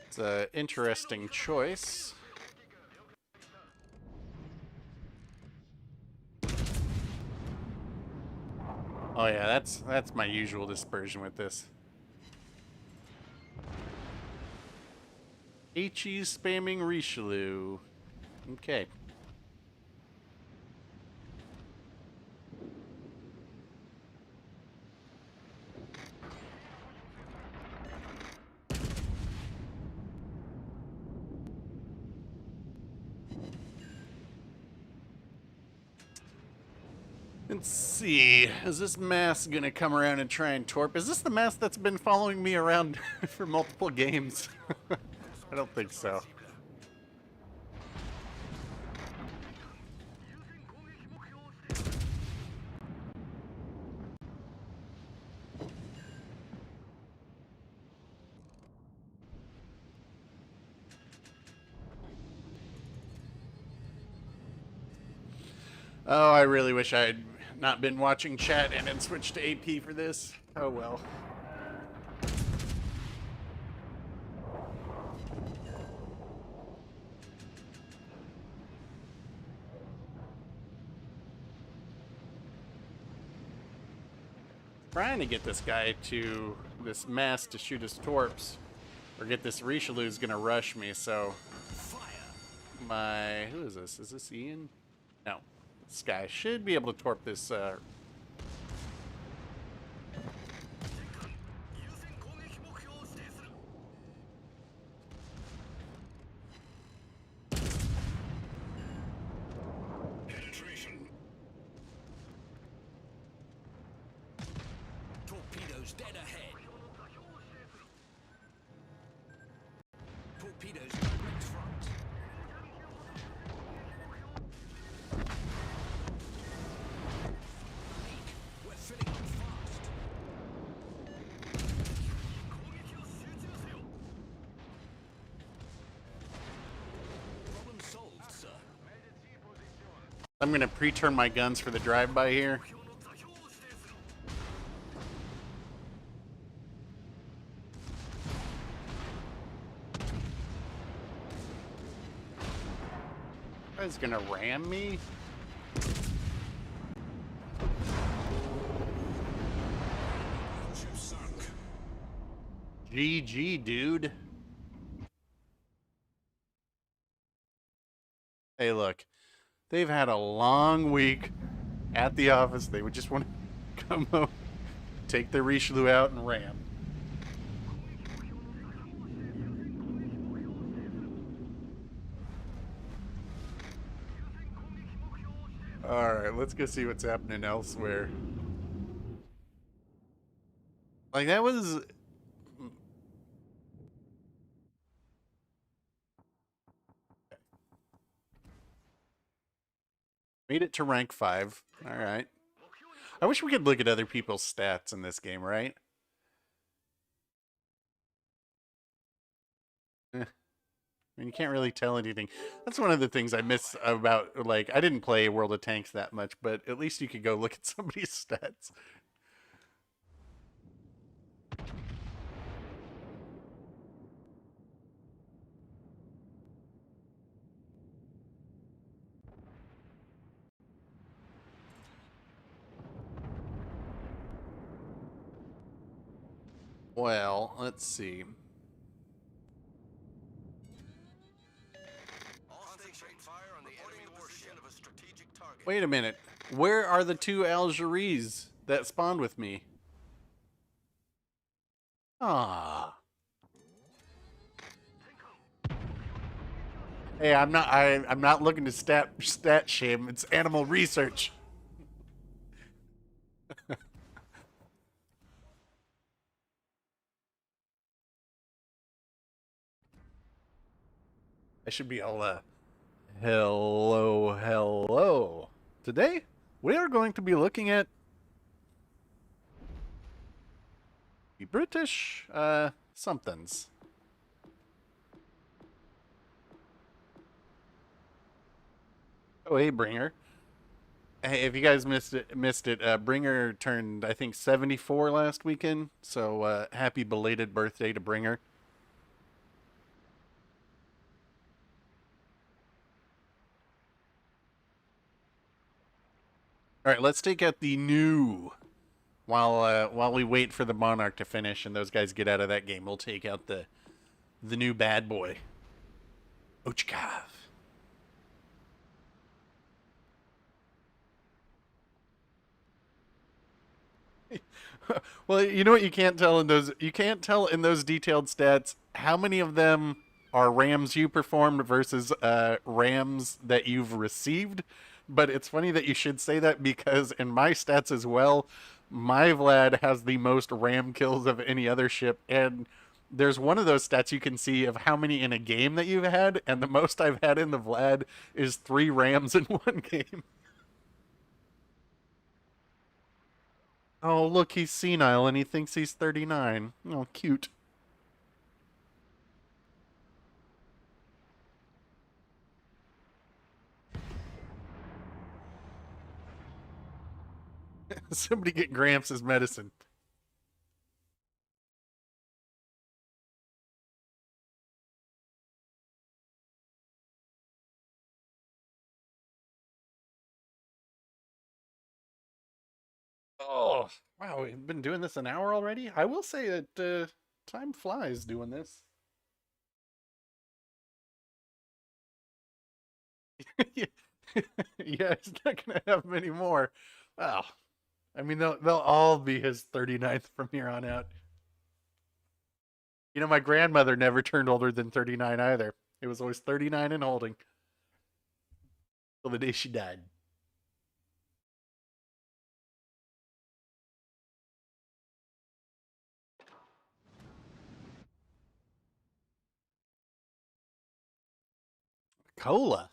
It's an interesting choice. Oh yeah, that's my usual dispersion with this. HE's spamming Richelieu. Okay. Let's see. Is this mask gonna come around and try and torp? Is this the mask that's been following me around for multiple games? I don't think so. Oh, I really wish I had not been watching chat and then switched to AP for this. Oh well. Trying to get this guy to this mast to shoot his torps. Forget this Richelieu's gonna rush me, so my who is this? Is this Ian? No. This guy should be able to torp this Penetration. Torpedoes dead ahead. Torpedoes direct front. Leak. We're filling up fast. Problem solved, sir. I'm gonna pre-turn my guns for the drive-by here. Guy's gonna ram me. Ship sunk. GG, dude. Hey, look. They've had a long week at the office. They would just want to come home, take their Richelieu out and ram. Alright, let's go see what's happening elsewhere. Like, that was... Made it to rank 5. Alright. I wish we could look at other people's stats in this game, right? I mean, you can't really tell anything. That's one of the things I miss about, like, I didn't play World of Tanks that much, but at least you could go look at somebody's stats. Well, let's see. Concentrate fire on the enemy warship of a strategic target. Wait a minute. Where are the 2 Algeries that spawned with me? Ah. Hey, I'm not looking to stat shame. It's animal research. I should be all hello, hello. Today we are going to be looking at the British somethings. Oh, hey, Bringer. Hey, if you guys missed it. Bringer turned, I think, 74 last weekend. So happy belated birthday to Bringer. All right, let's take out the new. While we wait for the Monarch to finish and those guys get out of that game, we'll take out the new bad boy. Ochkav. Well, you know what you can't tell in those detailed stats how many of them are rams you performed versus rams that you've received. But it's funny that you should say that because in my stats as well, my Vlad has the most ram kills of any other ship, and there's one of those stats you can see of how many in a game that you've had, and the most I've had in the Vlad is 3 rams in one game. Oh, look, he's senile and he thinks he's 39. Oh, cute. Somebody get Gramps' medicine. Oh, wow, we've been doing this an hour already? I will say that time flies doing this. Yeah, he's not gonna have many more. Well, I mean, they'll all be his 39th from here on out. You know, my grandmother never turned older than 39 either. It was always 39 and holding till the day she died. Cola.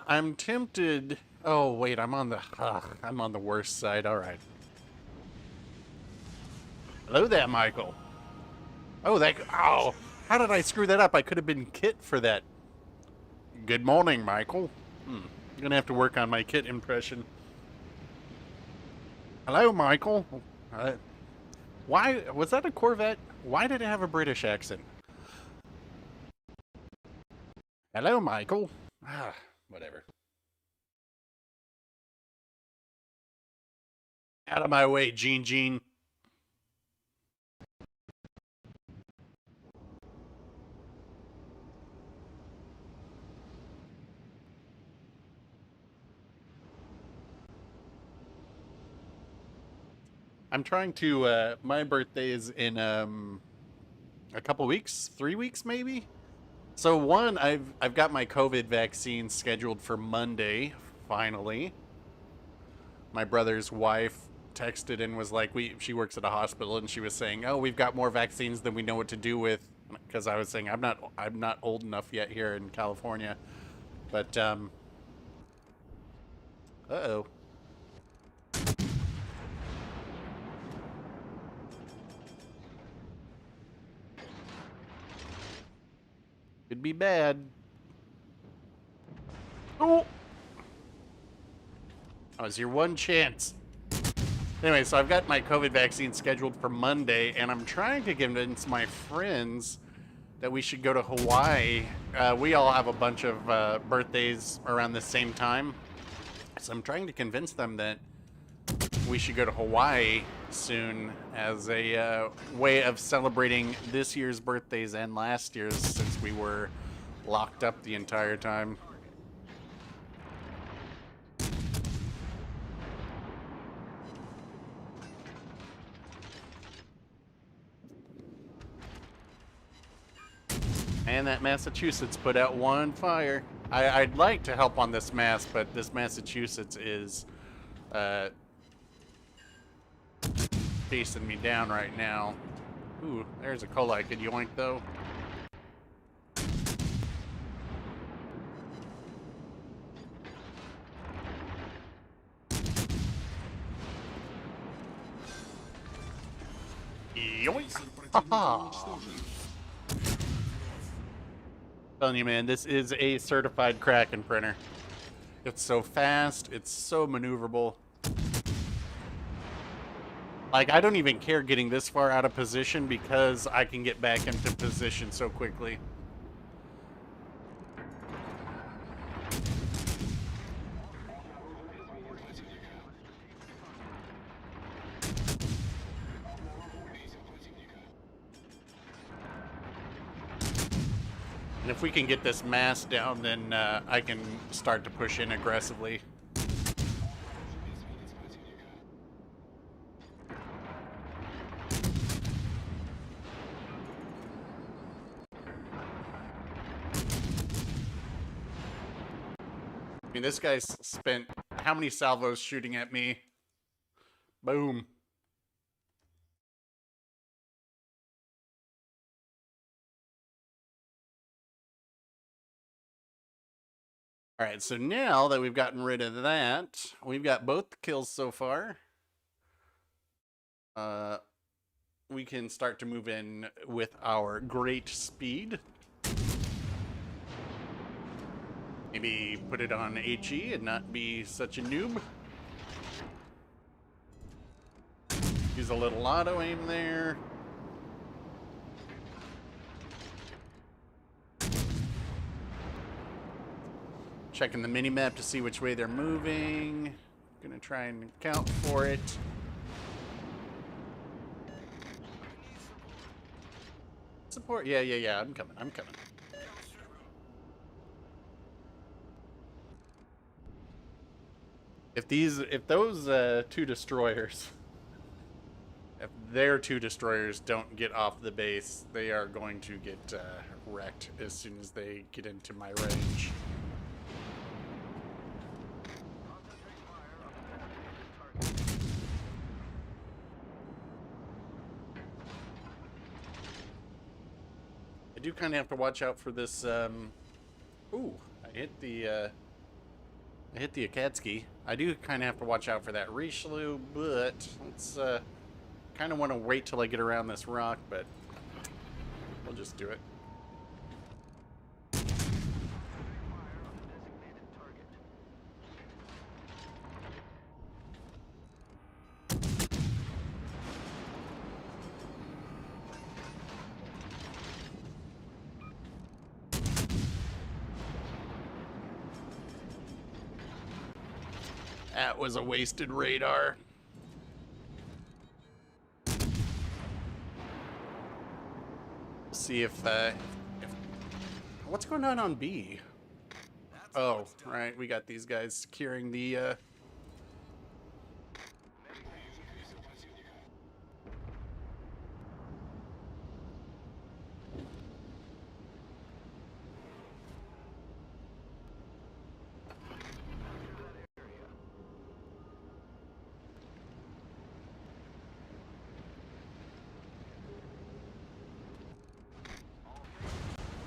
I'm tempted. Oh wait, I'm on the worst side. All right. Hello there, Michael. Oh, oh, how did I screw that up? I could have been Kit for that. Good morning, Michael. I'm gonna have to work on my Kit impression. Hello, Michael. Why was that a Corvette? Why did it have a British accent? Hello, Michael. Whatever. Out of my way, Gene. I'm trying to. My birthday is in a couple weeks, 3 weeks maybe. So one, I've got my COVID vaccine scheduled for Monday. Finally, my brother's wife texted and was like, she works at a hospital and she was saying, oh, we've got more vaccines than we know what to do with. Because I was saying I'm not old enough yet here in California, but uh-oh. Could be bad. Oh! That was your one chance. Anyway, so I've got my COVID vaccine scheduled for Monday, and I'm trying to convince my friends that we should go to Hawaii. We all have a bunch of birthdays around the same time. So I'm trying to convince them that we should go to Hawaii soon as a way of celebrating this year's birthdays and last year's, since we were locked up the entire time. And that Massachusetts put out one fire. I'd like to help on this mass, but this Massachusetts is chasing me down right now. Ooh, there's a cola I could yoink though. Yoink! Haha! Telling you, man, this is a certified Kraken printer. It's so fast, it's so maneuverable. Like, I don't even care getting this far out of position because I can get back into position so quickly. And if we can get this mass down, then I can start to push in aggressively. I mean, this guy's spent how many salvos shooting at me? Boom. All right, so now that we've gotten rid of that, we've got both the kills so far. We can start to move in with our great speed. Maybe put it on HE and not be such a noob. Use a little auto aim there. Checking the mini-map to see which way they're moving. Gonna try and account for it. Support. Yeah, yeah, yeah. I'm coming. I'm coming. If those two destroyers, if their two destroyers don't get off the base, they are going to get wrecked as soon as they get into my range. Concentrate fire on the designated target. I do kind of have to watch out for this. Ooh, I hit the Akatsuki. I do kind of have to watch out for that Richelieu, but let's kind of want to wait till I get around this rock, but we'll just do it. Fire on the designated target. That was a wasted radar. See if what's going on B? Oh, right, we got these guys securing the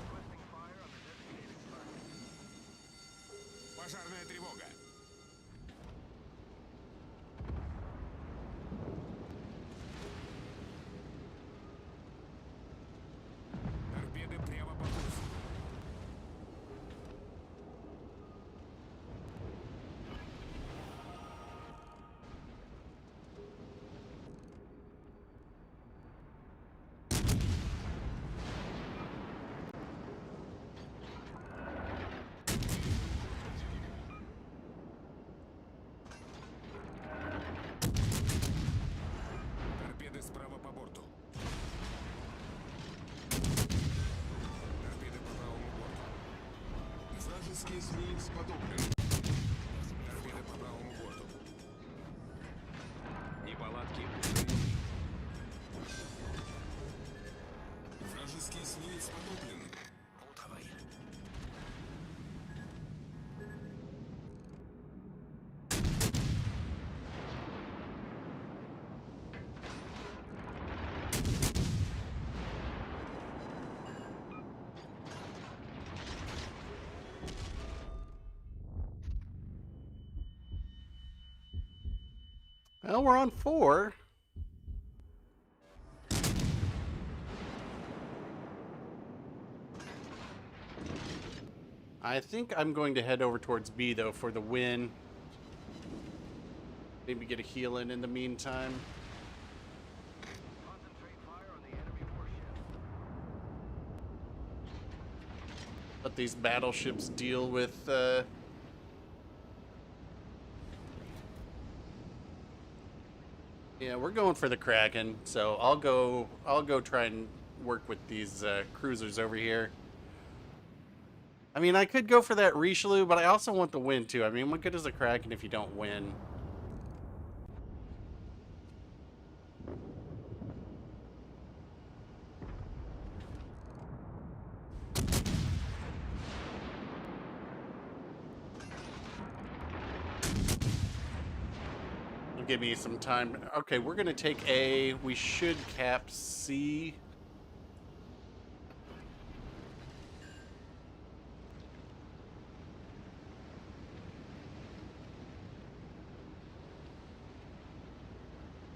Requesting fire on the designated target. Пожарная тревога. Торпеды прямо по курсу. Торпеды справа по борту. Торпеды по правому борту. Вражеский эсминец потоплен. Торпеды по правому борту. Неполадки. Вражеский эсминец потоплен. Давай. well, we're on 4. I think I'm going to head over towards B though for the win. Maybe get a heal in the meantime. Concentrate fire on the enemy warship. Let these battleships deal with yeah, we're going for the Kraken, so I'll go try and work with these cruisers over here. I mean, I could go for that Richelieu, but I also want the win too. I mean, what good is a Kraken if you don't win? Give me some time. Okay, we're gonna take A. We should cap C.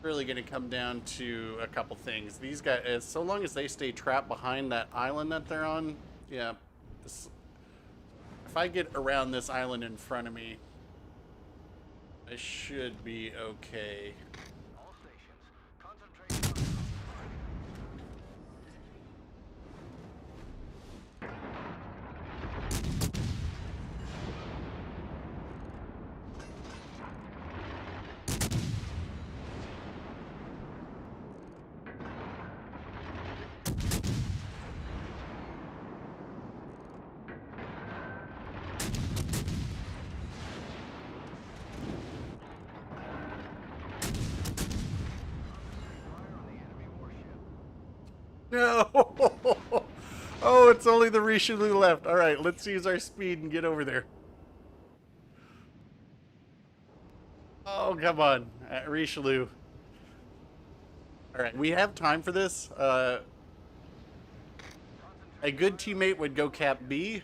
Really gonna come down to a couple things. These guys, so long as they stay trapped behind that island that they're on, yeah. If I get around this island in front of me, I should be okay. All stations, concentrate fire. No! Oh, it's only the Richelieu left. All right, let's use our speed and get over there. Oh, come on, Richelieu. All right, we have time for this. A good teammate would go cap B.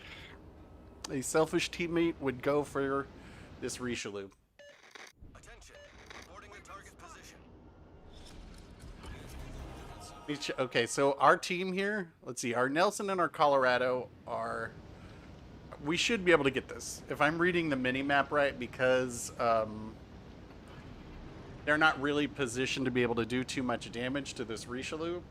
A selfish teammate would go for this Richelieu. Attention. Reporting the target position. Okay, so our team here, let's see, our Nelson and our Colorado are. We should be able to get this. If I'm reading the mini map right, because they're not really positioned to be able to do too much damage to this Richelieu.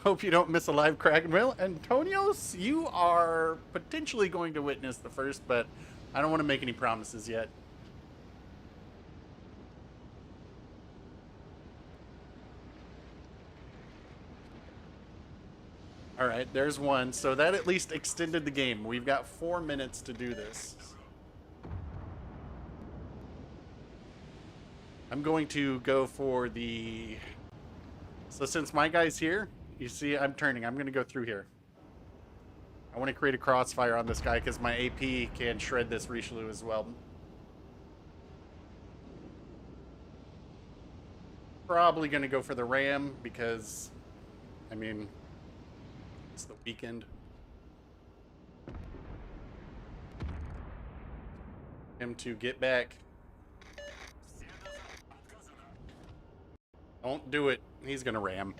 Hope you don't miss a live Kraken. Well, Antonios, you are potentially going to witness the first, but I don't want to make any promises yet. All right, there's one. So that at least extended the game. We've got 4 minutes to do this. I'm going to go for the... So since my guy's here, you see I'm turning. I'm going to go through here. I want to create a crossfire on this guy because my AP can shred this Richelieu as well. Probably going to go for the Ram because, I mean, it's the weekend. Him to get back. Don't do it. He's going to ram.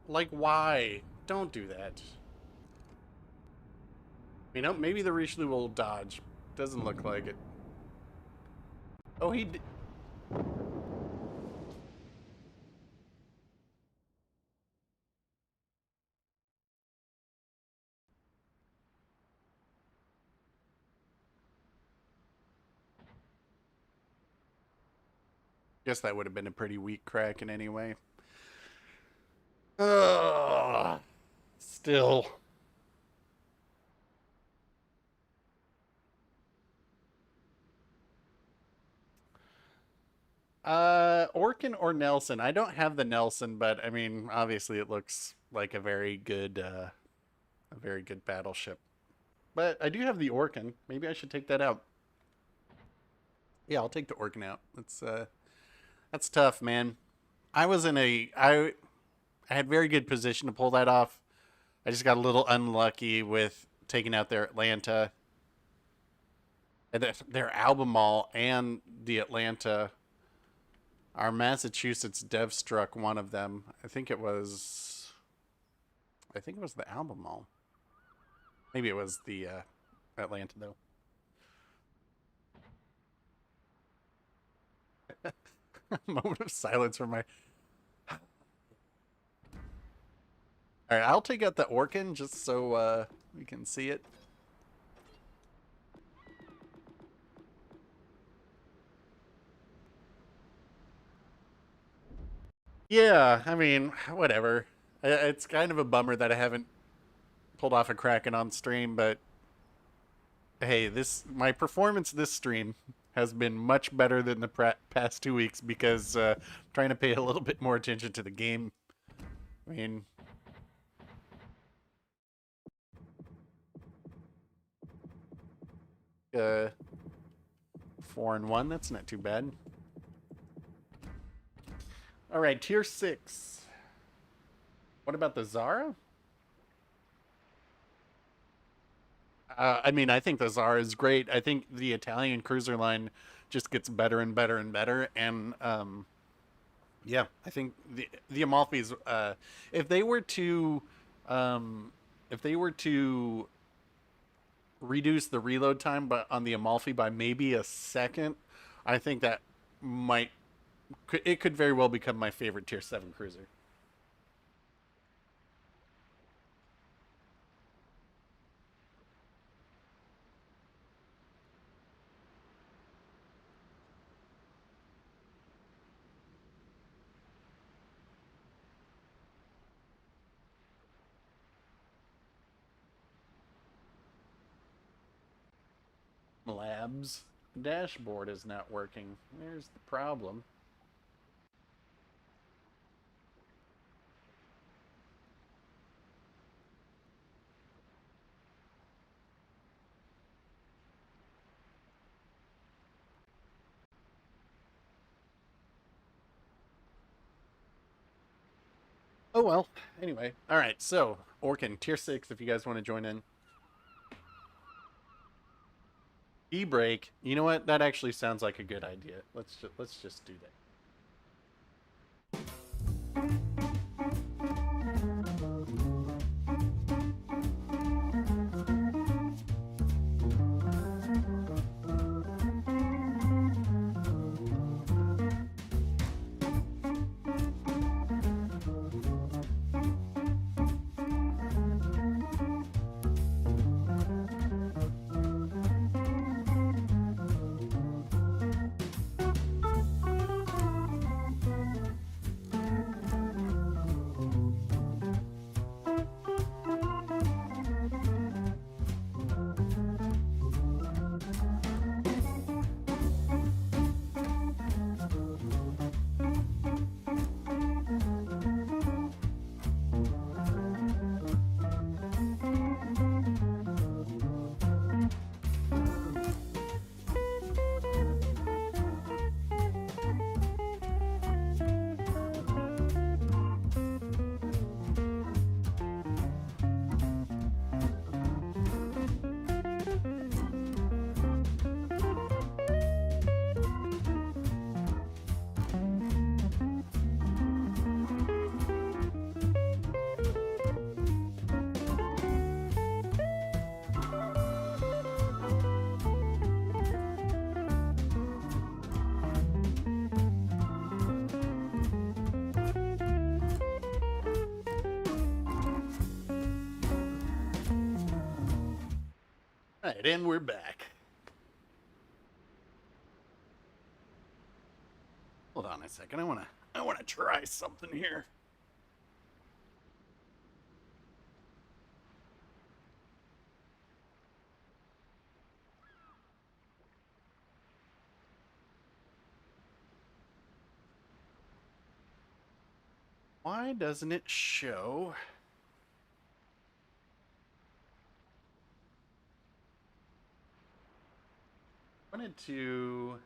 Like, why? Don't do that. You know, maybe the Richelieu will dodge. Doesn't look like it. Oh, he did. Guess that would have been a pretty weak Kraken anyway. Still. Orkan or Nelson? I don't have the Nelson, but I mean, obviously it looks like a very good battleship. But I do have the Orkan. Maybe I should take that out. Yeah, I'll take the Orkan out. That's tough, man. I had very good position to pull that off. I just got a little unlucky with taking out their Atlanta, their Albemarle, and the Atlanta. Our Massachusetts dev struck one of them. I think it was the Albemarle. Maybe it was the Atlanta though. Moment of silence for my. All right, I'll take out the Orkan just so we can see it. Yeah, I mean, whatever. It's kind of a bummer that I haven't pulled off a Kraken on stream, but hey, my performance this stream has been much better than the past 2 weeks because I'm trying to pay a little bit more attention to the game. I mean, 4-1. That's not too bad. All right, tier 6. What about the Zara? I mean, I think the Zara is great. I think the Italian cruiser line just gets better and better and better. And yeah, I think the Amalfis, if they were to reduce the reload time on the Amalfi by maybe a second, I think that it could very well become my favorite tier 7 cruiser. Labs dashboard is not working. There's the problem. Oh well. Anyway, all right. So Orkan tier 6. If you guys want to join in, e-break. You know what? That actually sounds like a good idea. Let's just do that. All right, and we're back. Hold on a second. I wanna try something here. Why doesn't it show? I wanted to.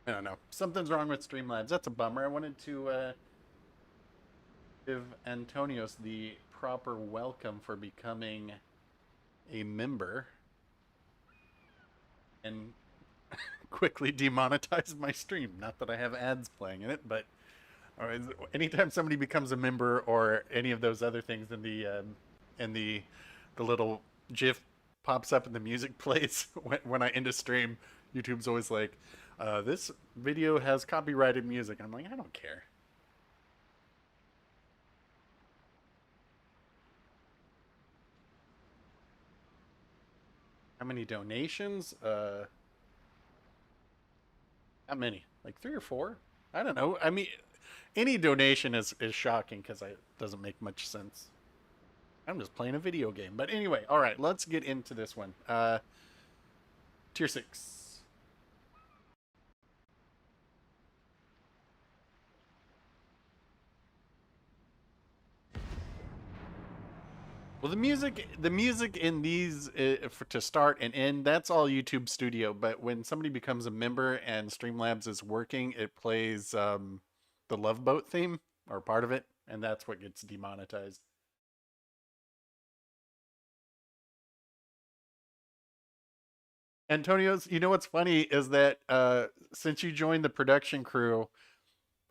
I don't know. Something's wrong with Streamlabs. That's a bummer. I wanted to give Antonios the proper welcome for becoming a member and quickly demonetize my stream. Not that I have ads playing in it, but anytime somebody becomes a member or any of those other things in the little GIF pops up and the music plays when I end a stream, YouTube's always like, "This video has copyrighted music." I'm like, I don't care. How many donations? How many? Like 3 or 4? I don't know. I mean, any donation is shocking because it doesn't make much sense. I'm just playing a video game. But anyway, all right, let's get into this one. Tier 6. Well, the music in these to start and end, that's all YouTube Studio. But when somebody becomes a member and Streamlabs is working, it plays the Love Boat theme or part of it, and that's what gets demonetized. Antonio's, you know what's funny is that since you joined the production crew,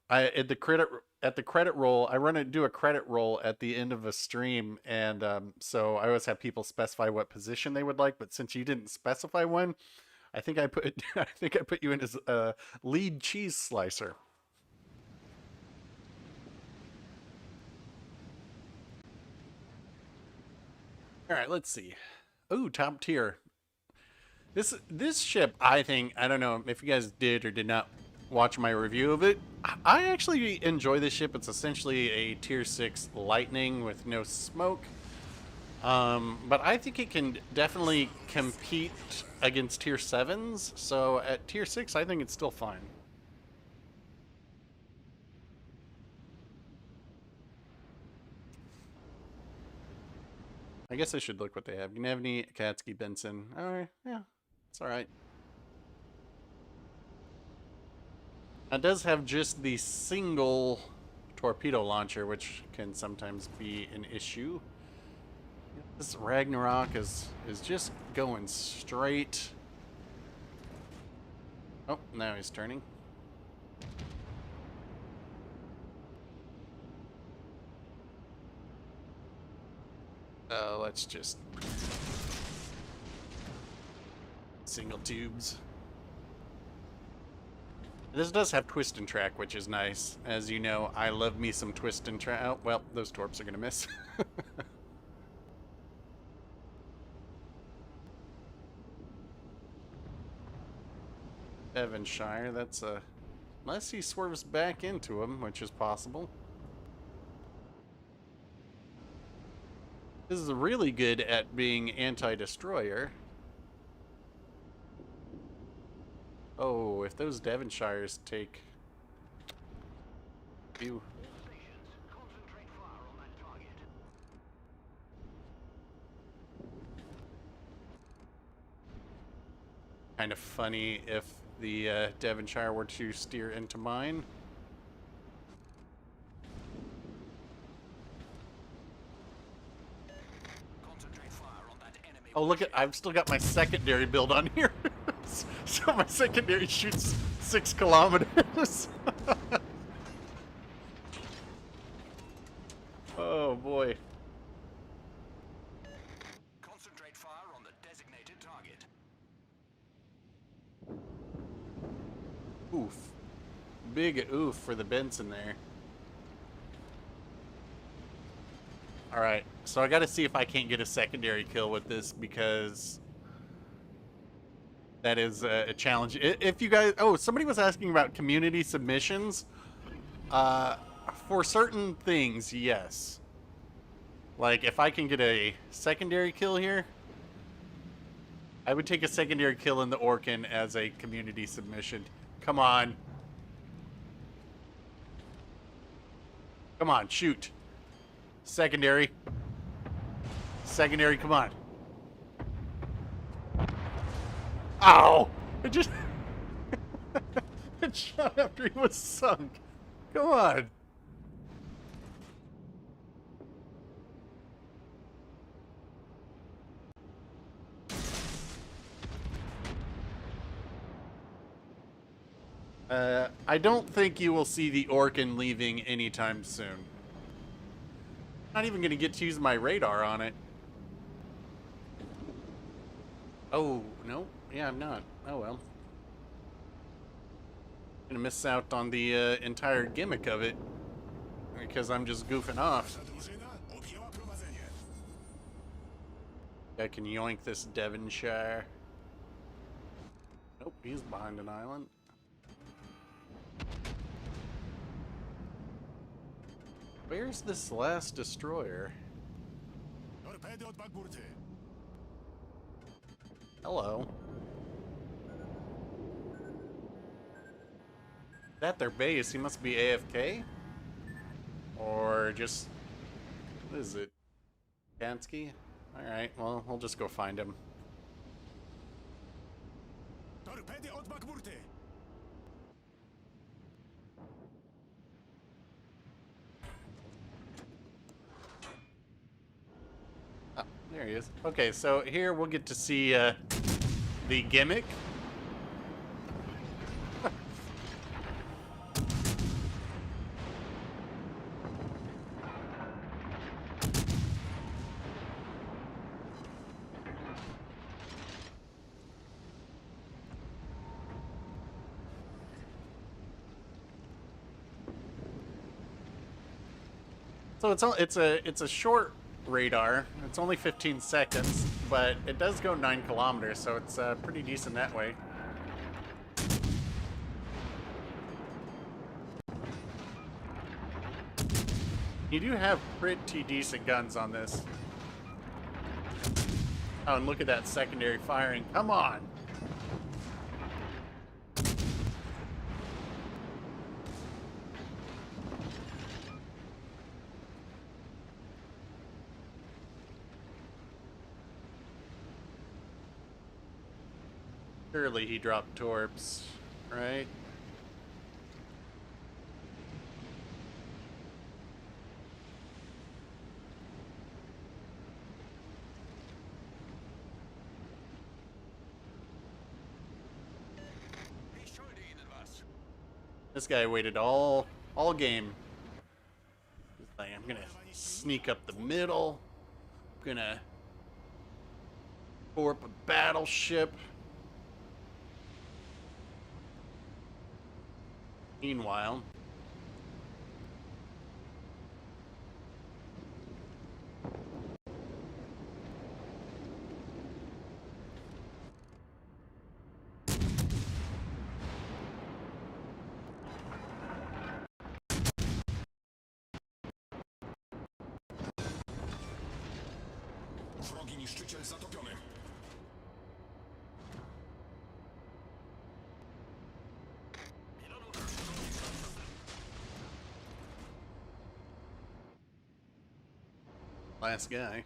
I at the credit roll, I do a credit roll at the end of a stream, and so I always have people specify what position they would like. But since you didn't specify one, I think I put I think I put you in as a lead cheese slicer. All right, let's see. Ooh, top tier. This ship, I think, I don't know if you guys did or did not watch my review of it. I actually enjoy this ship. It's essentially a tier 6 Lightning with no smoke. But I think it can definitely compete against tier 7s. So at tier 6, I think it's still fine. I guess I should look what they have. Gnevny, Akatsuki, Benson. Alright, yeah, it's alright. It does have just the single torpedo launcher, which can sometimes be an issue. This Ragnarok is just going straight. Oh, now he's turning. Let's just single tubes. This does have twist and track, which is nice. As you know, I love me some twist and track. Oh, well, those torps are gonna miss. Devonshire, that's a... Unless he swerves back into him, which is possible. This is really good at being anti-destroyer. Oh, if those Devonshires take... Ew. All stations, concentrate fire on that target. Kind of funny if the Devonshire were to steer into mine. Concentrate fire on that enemy. Oh, look at... I've still got my secondary build on here. So my secondary shoots 6 kilometers. Oh, boy. Concentrate fire on the designated target. Oof. Big oof for the Benson there. Alright, so I gotta see if I can't get a secondary kill with this, because that is a challenge. If you guys... Oh, somebody was asking about community submissions. For certain things, yes. Like, if I can get a secondary kill here, I would take a secondary kill in the Orkan as a community submission. Come on. Come on, shoot. Secondary. Secondary, come on. Ow! It just... it shot after he was sunk. Come on. I don't think you will see the Orkan leaving anytime soon. Not even gonna get to use my radar on it. Oh, no. Yeah, I'm not. Oh, well. Gonna miss out on the entire gimmick of it. Because I'm just goofing off. Drużyna objęła prowadzenie. I can yoink this Devonshire. Nope, he's behind an island. Where's this last destroyer? Torpedy od bagburty. Hello. Is that their base? He must be AFK? Or just... What is it? Kansky? Alright, well, we'll just go find him. Torpedy od bagburty. Oh, there he is. Okay, so here we'll get to see the gimmick. So it's a short radar. It's only 15 seconds, but it does go 9 kilometers, so it's pretty decent that way. You do have pretty decent guns on this. Oh, and look at that secondary firing. Come on! Surely he dropped torps, right? Ich schulde Ihnen was. This guy waited all game. He's like, I'm gonna sneak up the middle. I'm gonna torp a battleship. Meanwhile, Wrogi niszczyciel zatopiony. last guy.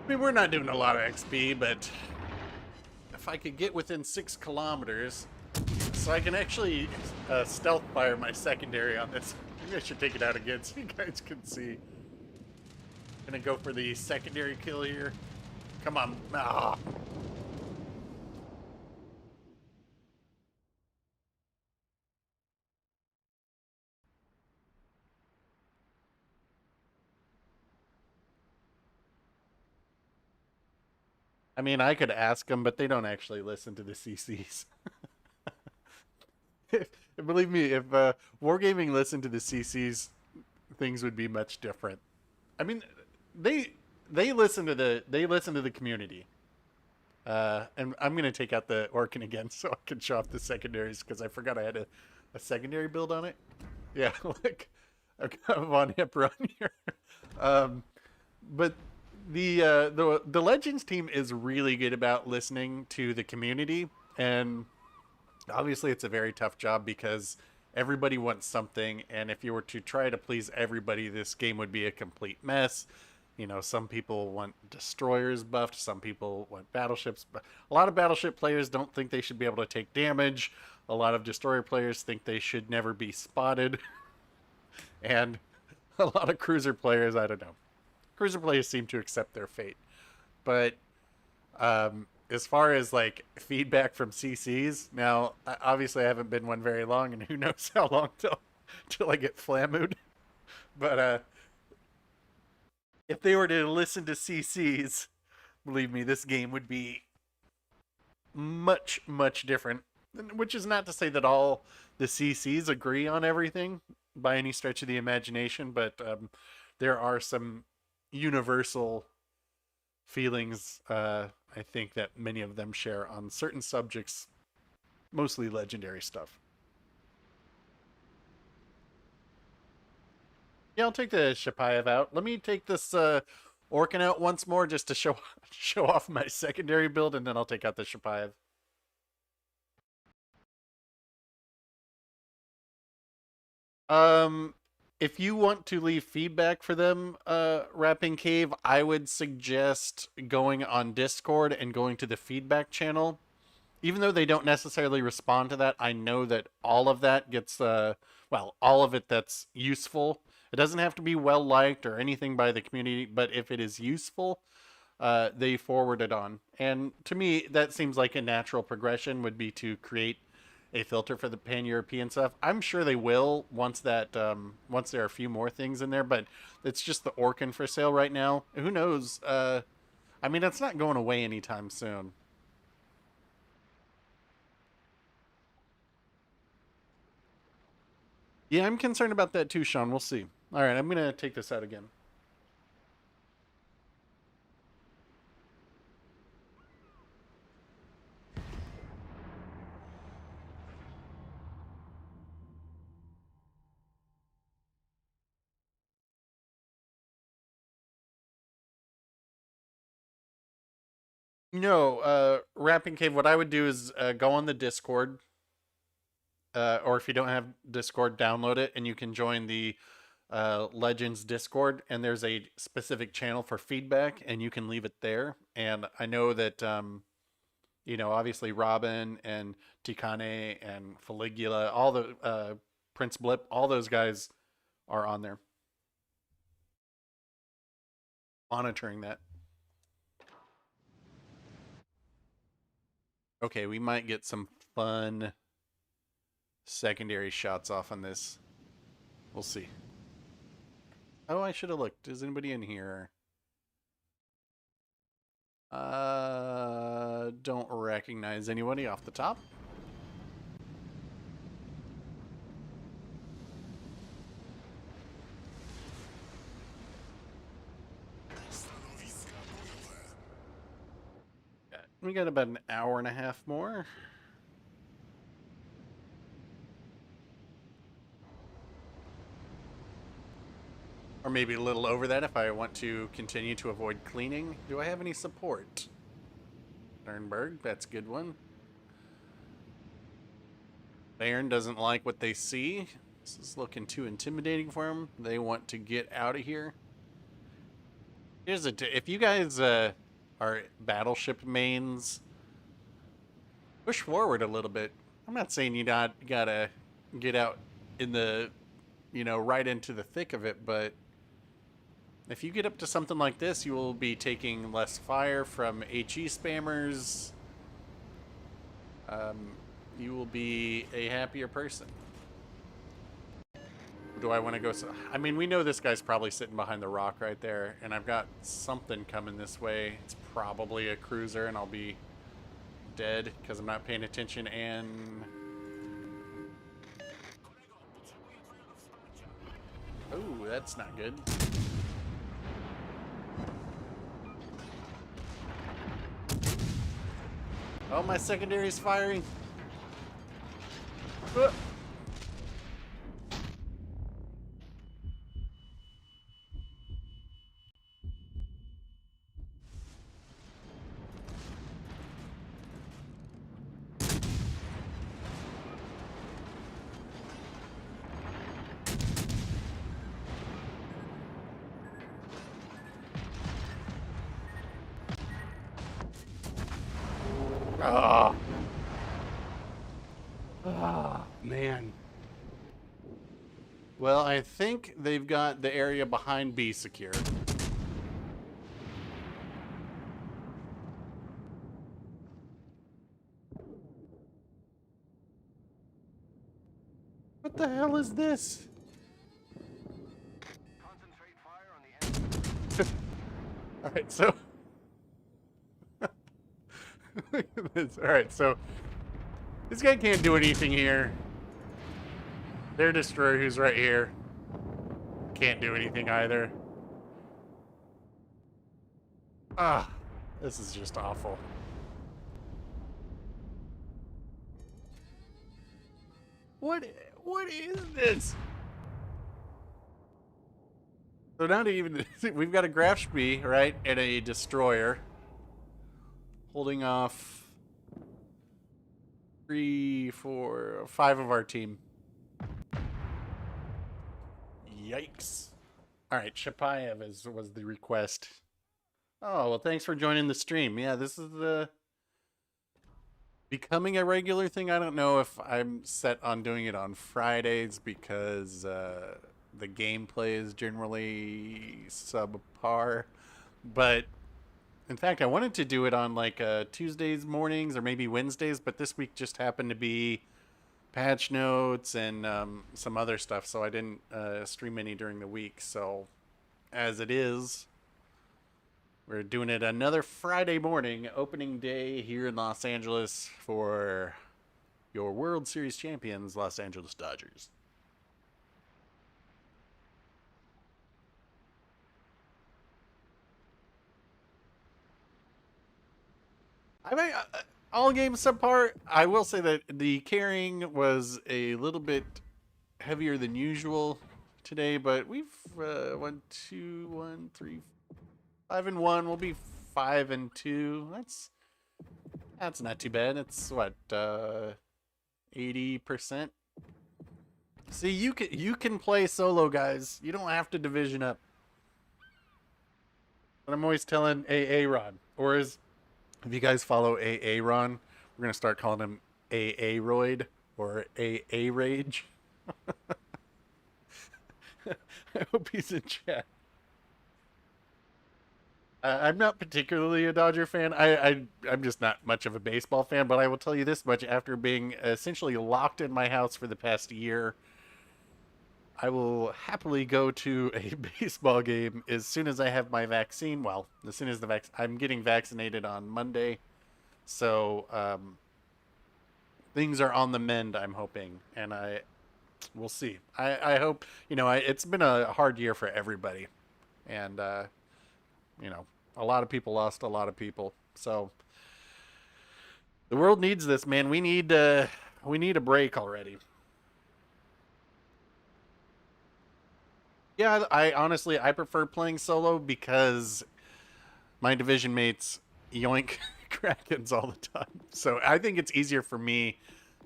I mean, we're not doing a lot of XP, but if I could get within 6 kilometers, so I can actually stealth fire my secondary on this. Maybe I should take it out again so you guys can see. Gonna go for the secondary kill here. Come on. Ah. I mean, I could ask them, but they don't actually listen to the CCs. Believe me, if Wargaming listened to the CCs, things would be much different. I mean, they listen to the community. And I'm gonna take out the Orkan again so I can show off the secondaries because I forgot I had a secondary build on it. Yeah, look, I've got Von Hipper on here. But the Legends team is really good about listening to the community, and obviously it's a very tough job because everybody wants something, and if you were to try to please everybody, this game would be a complete mess. You know, some people want destroyers buffed, some people want battleships. But a lot of battleship players don't think they should be able to take damage. A lot of destroyer players think they should never be spotted. And a lot of cruiser players, I don't know. Cruiser players seem to accept their fate. But as far as like feedback from CCs, now obviously I haven't been one very long, and who knows how long till I get flammooed. But if they were to listen to CCs, believe me, this game would be much, much different. Which is not to say that all the CCs agree on everything by any stretch of the imagination, but there are some universal feelings I think that many of them share on certain subjects, mostly legendary stuff. Yeah, I'll take the Shapayev out. Let me take this Orkan out once more just to show off my secondary build, and then I'll take out the Shapayev. If you want to leave feedback for them, Rapping Cave, I would suggest going on Discord and going to the feedback channel. Even though they don't necessarily respond to that, I know that all of that gets, well, all of it that's useful. It doesn't have to be well liked or anything by the community, but if it is useful, they forward it on. And to me, that seems like a natural progression would be to create a filter for the pan-European stuff. I'm sure they will once that once there are a few more things in there, but it's just the Orkan for sale right now. Who knows? I mean, it's not going away anytime soon. Yeah, I'm concerned about that too, Sean. We'll see. All right, I'm gonna take this out again. No, Rapping Cave. What I would do is go on the Discord, or if you don't have Discord, download it, and you can join the Legends Discord. And there's a specific channel for feedback, and you can leave it there. And I know that obviously Robin and Tikane and Feligula, all the Prince Blip, all those guys are on there monitoring that. Okay, we might get some fun secondary shots off on this. We'll see. Oh, I should have looked. Is anybody in here? Don't recognize anybody off the top. We got about an hour and a half more. Or maybe a little over that if I want to continue to avoid cleaning. Do I have any support? Nurnberg, that's a good one. Baron doesn't like what they see. This is looking too intimidating for them. They want to get out of here. Here's if you guys are Battleship mains, push forward a little bit. I'm not saying you not gotta get out in the, right into the thick of it, but if you get up to something like this, you will be taking less fire from HE spammers. You will be a happier person. Do I want to go? I mean, we know this guy's probably sitting behind the rock right there, and I've got something coming this way. It's probably a cruiser, and I'll be dead because I'm not paying attention. And oh, that's not good. Oh, my secondary's firing. Ah. Ah, man. Well, I think they've got the area behind B secure. What the hell is this? Concentrate fire on the enemy. All right, so look at this. All right, so this guy can't do anything here. Their destroyer, who's right here, can't do anything either. Ah, this is just awful. What is this? So now to even we've got a Grafspee, right, and a destroyer holding off 3, 4, 5 of our team. Yikes. All right, Shapayev was the request. Oh, well, thanks for joining the stream. Yeah, this is becoming a regular thing. I don't know if I'm set on doing it on Fridays because the gameplay is generally subpar. But in fact, I wanted to do it on like Tuesdays mornings or maybe Wednesdays, but this week just happened to be patch notes and some other stuff, so I didn't stream any during the week. So as it is, we're doing it another Friday morning, opening day here in Los Angeles for your World Series champions, Los Angeles Dodgers. I mean, all games subpar. I will say that the carrying was a little bit heavier than usual today, but we've 1, 2, 1, 3, 5 and 1. We'll be 5 and 2. That's not too bad. It's what 80%. See, you can play solo, guys. You don't have to division up. But I'm always telling AA Ron, or as if you guys follow AA Ron, we're gonna start calling him AA Roid or AA Rage. I hope he's in chat. I'm not particularly a Dodger fan. I'm just not much of a baseball fan, but I will tell you this much: after being essentially locked in my house for the past year, I will happily go to a baseball game as soon as I have my vaccine. Well, as soon as I'm getting vaccinated on Monday, so things are on the mend. I'm hoping, and we'll see. I hope it's been a hard year for everybody, and a lot of people lost a lot of people. So the world needs this, man. We need a break already. Yeah, I honestly I prefer playing solo because my division mates yoink krakens all the time. So I think it's easier for me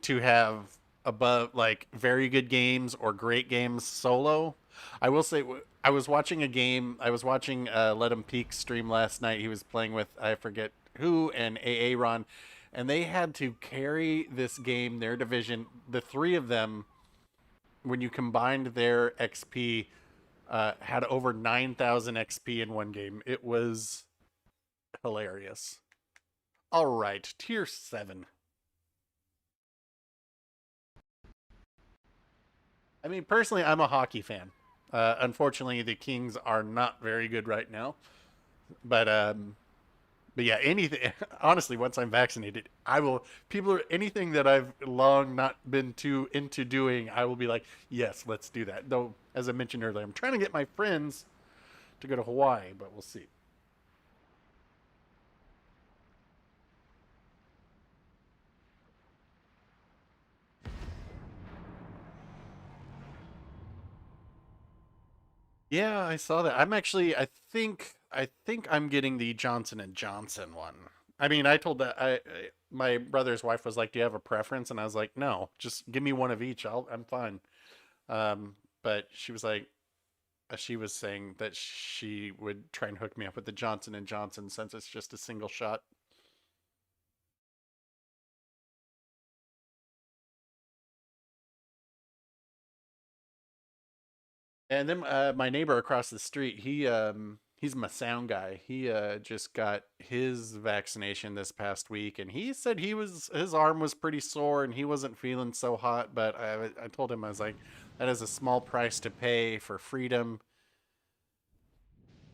to have above like very good games or great games solo. I will say I was watching a game. I was watching Let 'em Peak stream last night. He was playing with I forget who and AA Ron, and they had to carry this game, their division. The three of them, when you combined their XP, had over 9,000 XP in one game. It was hilarious. All right, tier 7. I mean, personally, I'm a hockey fan. Unfortunately, the Kings are not very good right now. But yeah, anything. Honestly, once I'm vaccinated, I will. Anything that I've long not been too into doing, I will be like, yes, let's do that. Though, as I mentioned earlier, I'm trying to get my friends to go to Hawaii, but we'll see. Yeah, I saw that. I think I'm getting the Johnson and Johnson one. I mean, I told that my brother's wife was like, "Do you have a preference?" And I was like, "No, just give me one of each. I'm fine." But she was like, she was saying that she would try and hook me up with the Johnson and Johnson since it's just a single shot. And then my neighbor across the street, he's my sound guy. He just got his vaccination this past week, and he said his arm was pretty sore and he wasn't feeling so hot. But I told him I was like, that is a small price to pay for freedom.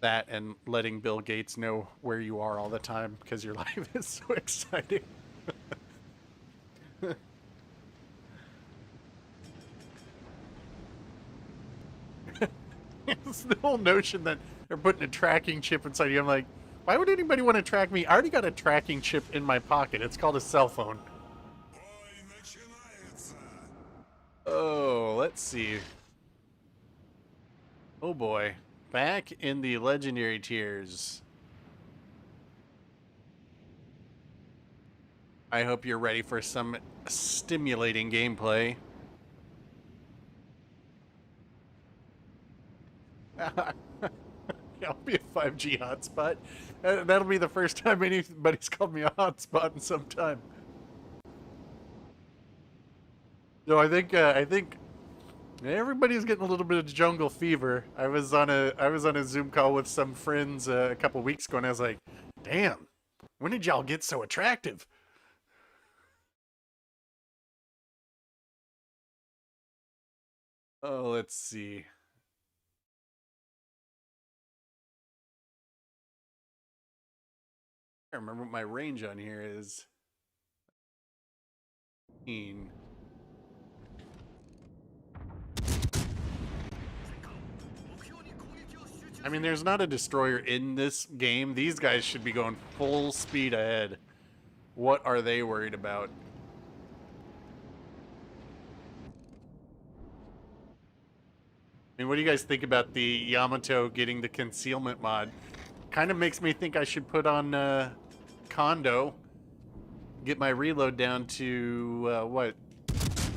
That and letting Bill Gates know where you are all the time because your life is so exciting. It's the whole notion that they're putting a tracking chip inside you. I'm like, why would anybody want to track me? I already got a tracking chip in my pocket. It's called a cell phone. Бой начинается! Oh, let's see. Oh boy. Back in the legendary tiers. I hope you're ready for some stimulating gameplay. I'll be a 5G hotspot. That'll be the first time anybody's called me a hotspot in some time. No, I think everybody's getting a little bit of jungle fever. I was on a Zoom call with some friends a couple weeks ago, and I was like, "Damn, when did y'all get so attractive?" Oh, let's see. I remember what my range on here is. 15. I mean, there's not a destroyer in this game. These guys should be going full speed ahead. What are they worried about? I mean, what do you guys think about the Yamato getting the concealment mod? Kind of makes me think I should put on Kondo, get my reload down to, what,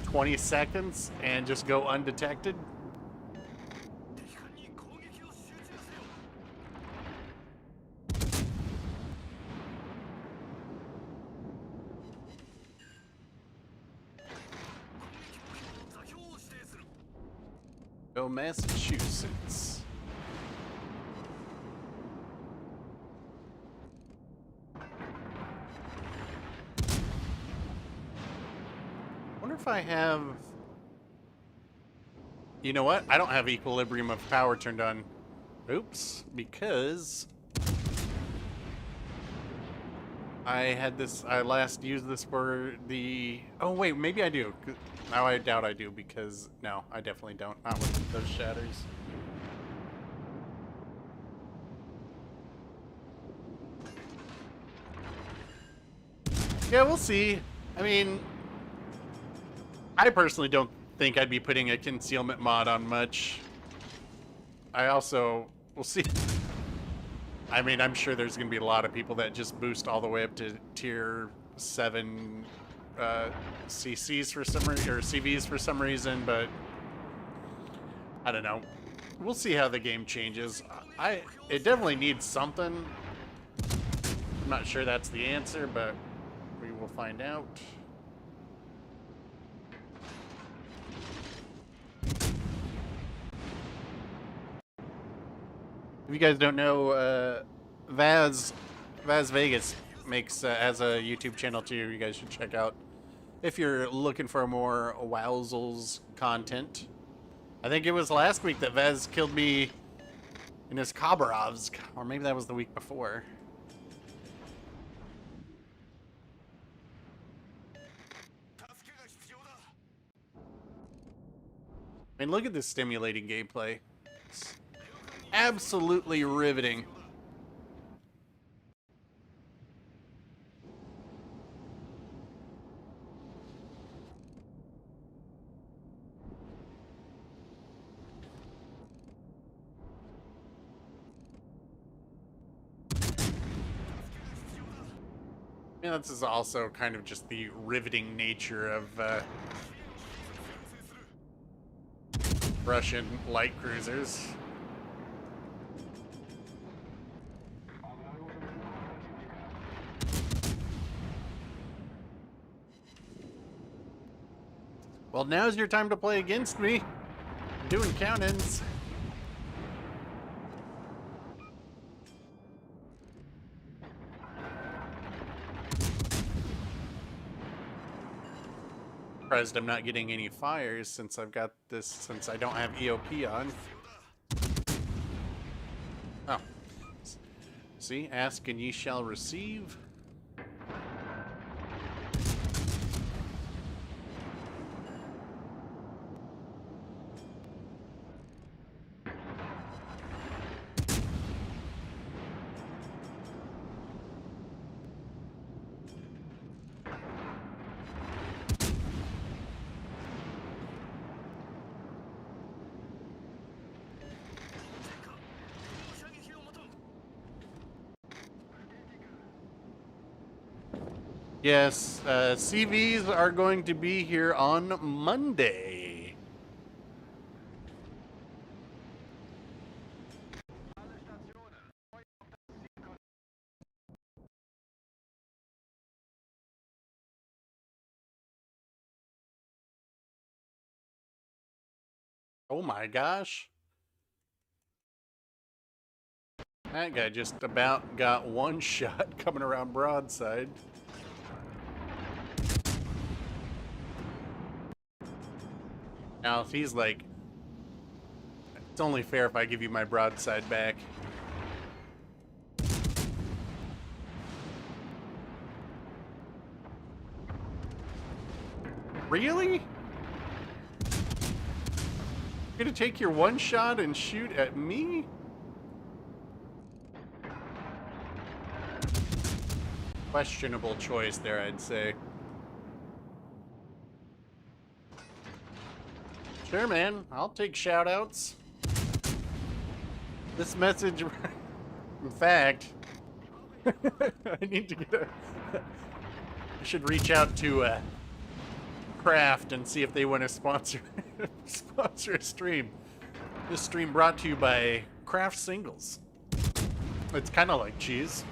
20 seconds, and just go undetected? Go Massachusetts. Wonder if I have... You know what? I don't have equilibrium of power turned on. Oops, because I had this, I last used this for the, oh wait, maybe I do. Now I doubt I do because, no, I definitely don't. Not with those shatters. Yeah, we'll see. I mean, I personally don't think I'd be putting a concealment mod on much. I also, we'll see. I mean, I'm sure there's going to be a lot of people that just boost all the way up to tier 7 CCs for some reason, or CVs for some reason, but I don't know. We'll see how the game changes. It definitely needs something. I'm not sure that's the answer, but we will find out. If you guys don't know, Vaz Vegas makes has a YouTube channel too. You guys should check out if you're looking for more Wowzels content. I think it was last week that Vaz killed me in his Khabarovsk, or maybe that was the week before. I mean, look at this stimulating gameplay. It's absolutely riveting. Yeah, this is also kind of just the riveting nature of Russian light cruisers. Well, now's your time to play against me. I'm doing count-ins. Surprised I'm not getting any fires since I've got this, since I don't have EOP on. Oh. See, ask and ye shall receive. Yes, CVs are going to be here on Monday. Oh my gosh. That guy just about got one shot coming around broadside. Now, if he's like, it's only fair if I give you my broadside back. Really? You're gonna take your one shot and shoot at me? Questionable choice there, I'd say. Sure, man. I'll take shoutouts. This message, in fact, I need to get a. I should reach out to Craft and see if they want to sponsor sponsor a stream. This stream brought to you by Craft Singles. It's kind of like cheese.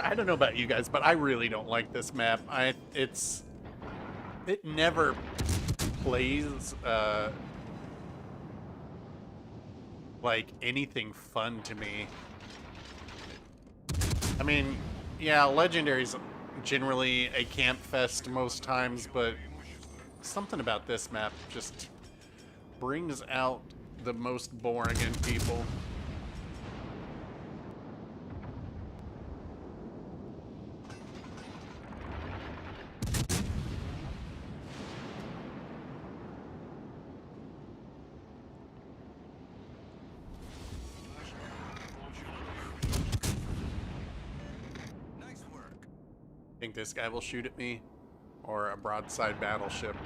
I don't know about you guys, but I really don't like this map. It never plays like anything fun to me. I mean, yeah, Legendary's generally a camp fest most times, but something about this map just brings out the most boring in people. Nice work. Think this guy will shoot at me? Or a broadside battleship?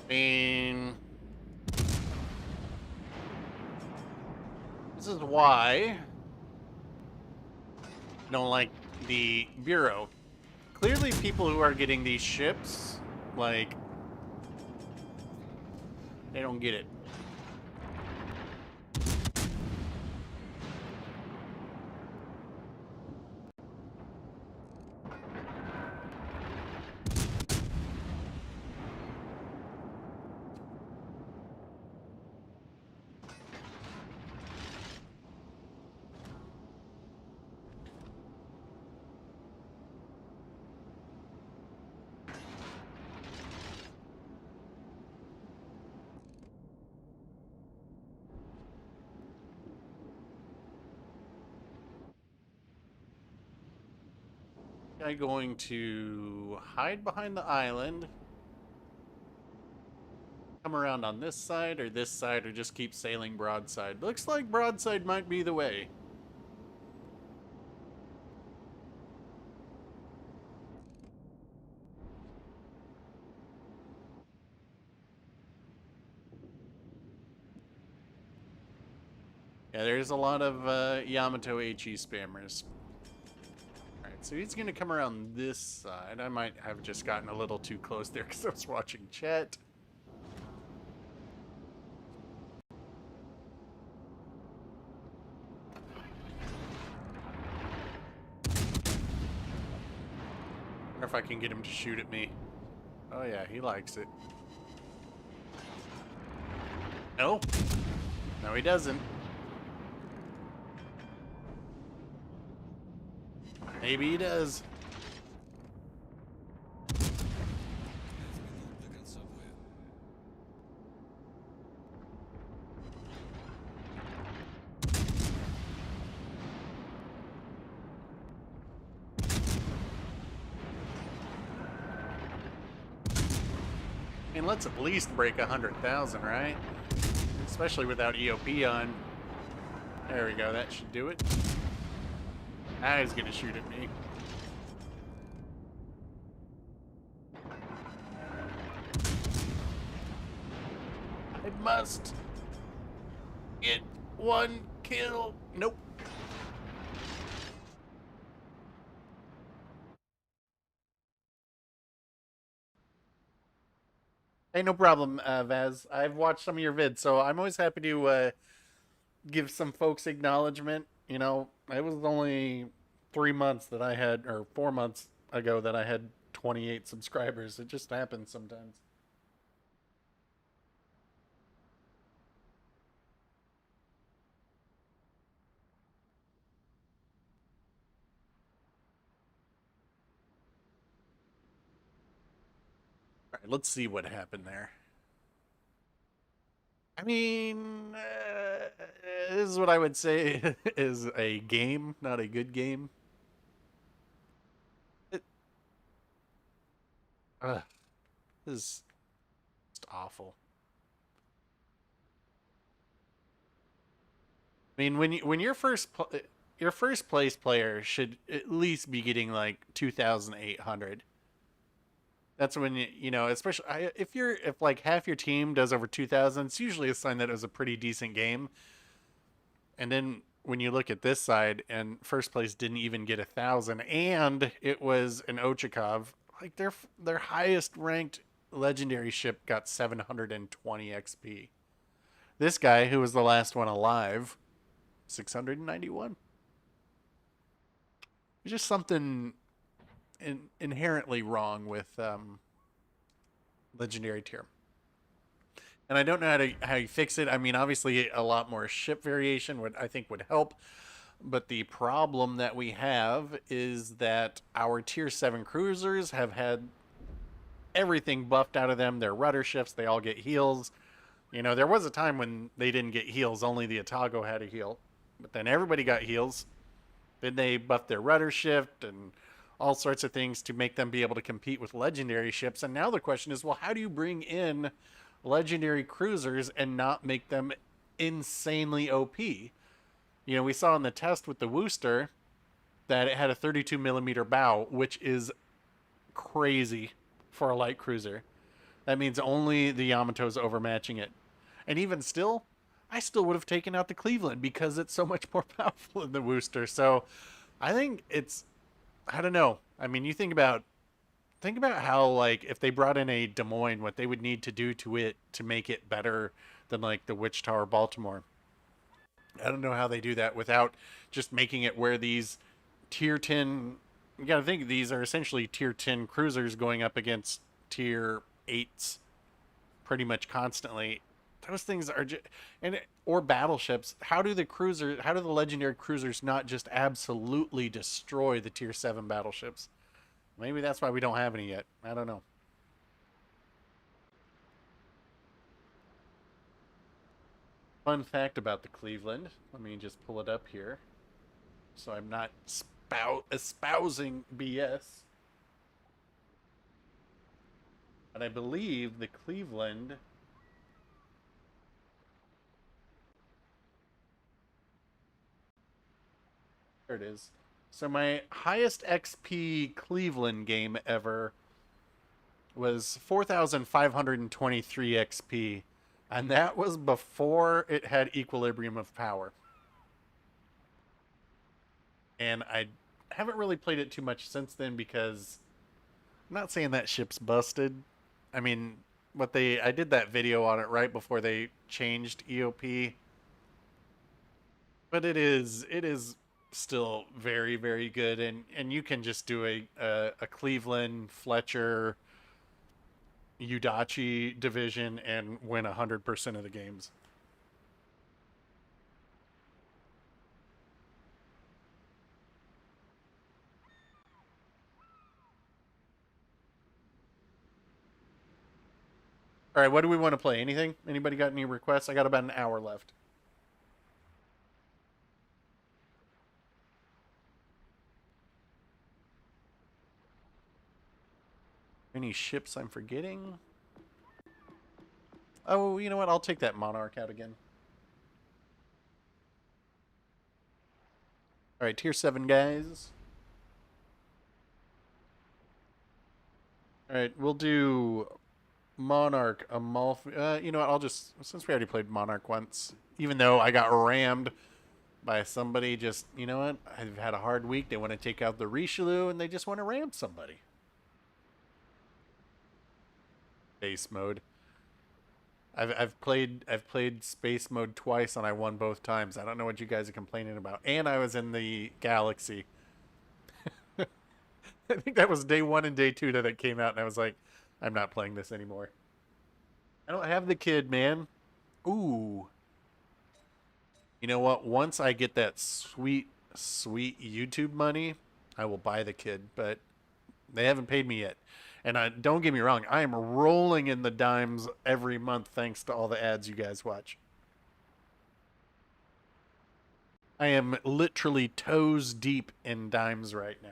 I mean, this is why I don't like the Bureau. Clearly people who are getting these ships, like, they don't get it. I'm going to hide behind the island, come around on this side, or just keep sailing broadside. Looks like broadside might be the way. Yeah, there's a lot of Yamato HE spammers. Alright, so he's gonna come around this side. I might have just gotten a little too close there because I was watching chat. Wonder if I can get him to shoot at me. Oh yeah, he likes it. No? No, he doesn't. Maybe he does. And let's at least break 100,000, right? Especially without EOP on. There we go, that should do it. Now he's gonna shoot at me. I must get one kill. Nope. Hey, no problem, Vaz. I've watched some of your vids, so I'm always happy to give some folks acknowledgement. You know, it was only 3 months that I had, or 4 months ago that I had 28 subscribers. It just happens sometimes. right, let's see what happened there. I mean, this is what I would say is a game, not a good game. It, uh, this is just awful. I mean, when your first place player should at least be getting like 2,800. That's when you know, especially if like half your team does over 2,000, it's usually a sign that it was a pretty decent game. And then when you look at this side, and first place didn't even get 1,000, and it was an Ochakov, like their highest ranked legendary ship got 720 XP. This guy, who was the last one alive, 691. There's just something inherently wrong with legendary tier, and I don't know how you fix it. I mean, obviously, a lot more ship variation would I think would help, but the problem that we have is that our tier 7 cruisers have had everything buffed out of them. Their rudder shifts, they all get heals. You know, there was a time when they didn't get heals; only the Atago had a heal, but then everybody got heals. Then they buffed their rudder shift and all sorts of things to make them be able to compete with legendary ships. And now the question is, well, how do you bring in legendary cruisers and not make them insanely OP? You know, we saw in the test with the Wooster that it had a 32 millimeter bow, which is crazy for a light cruiser. That means only the Yamato's overmatching it. And even still, I still would have taken out the Cleveland because it's so much more powerful than the Wooster. So I think it's, I don't know. I mean, you think about how like if they brought in a Des Moines, what they would need to do to it to make it better than like the Wichita or Baltimore. I don't know how they do that without just making it where these tier 10, you got to think these are essentially tier 10 cruisers going up against tier 8s pretty much constantly. Those things are just, or battleships. How do the legendary cruisers not just absolutely destroy the tier 7 battleships? Maybe that's why we don't have any yet. I don't know. Fun fact about the Cleveland. Let me just pull it up here so I'm not espousing BS. But I believe the Cleveland, there it is. So my highest XP Cleveland game ever was 4,523 XP, and that was before it had Equilibrium of Power. And I haven't really played it too much since then because I'm not saying that ship's busted. I mean, I did that video on it right before they changed EOP, but it is still very very good, and you can just do a Cleveland Fletcher Udachi division and win 100% of the games. All right, what do we want to play? Anything? Anybody got any requests? I got about an hour left. Any ships I'm forgetting? Oh, you know what? I'll take that Monarch out again. All right, tier 7 guys. All right, we'll do Monarch, Amalfi. You know what? I'll just, since we already played Monarch once, even though I got rammed by somebody, just, you know what? I've had a hard week. They want to take out the Richelieu and they just want to ram somebody. Base mode. I've played space mode twice and I won both times. I don't know what you guys are complaining about. And I was in the Galaxy. I think that was day 1 and day 2 that it came out, and I was like, I'm not playing this anymore. I don't have the kid, man. Ooh. You know what? Once I get that sweet, sweet YouTube money, I will buy the kid, but they haven't paid me yet. And don't get me wrong, I am rolling in the dimes every month thanks to all the ads you guys watch. I am literally toes deep in dimes right now.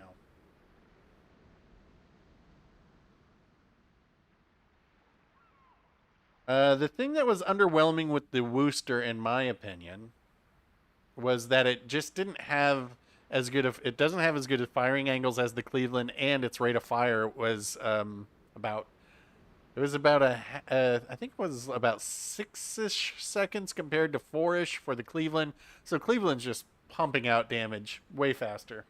The thing that was underwhelming with the Wooster, in my opinion, was that it just didn't have as good of, it doesn't have as good of firing angles as the Cleveland, and its rate of fire was about, it was about I think it was about 6-ish seconds compared to 4-ish for the Cleveland. So Cleveland's just pumping out damage way faster.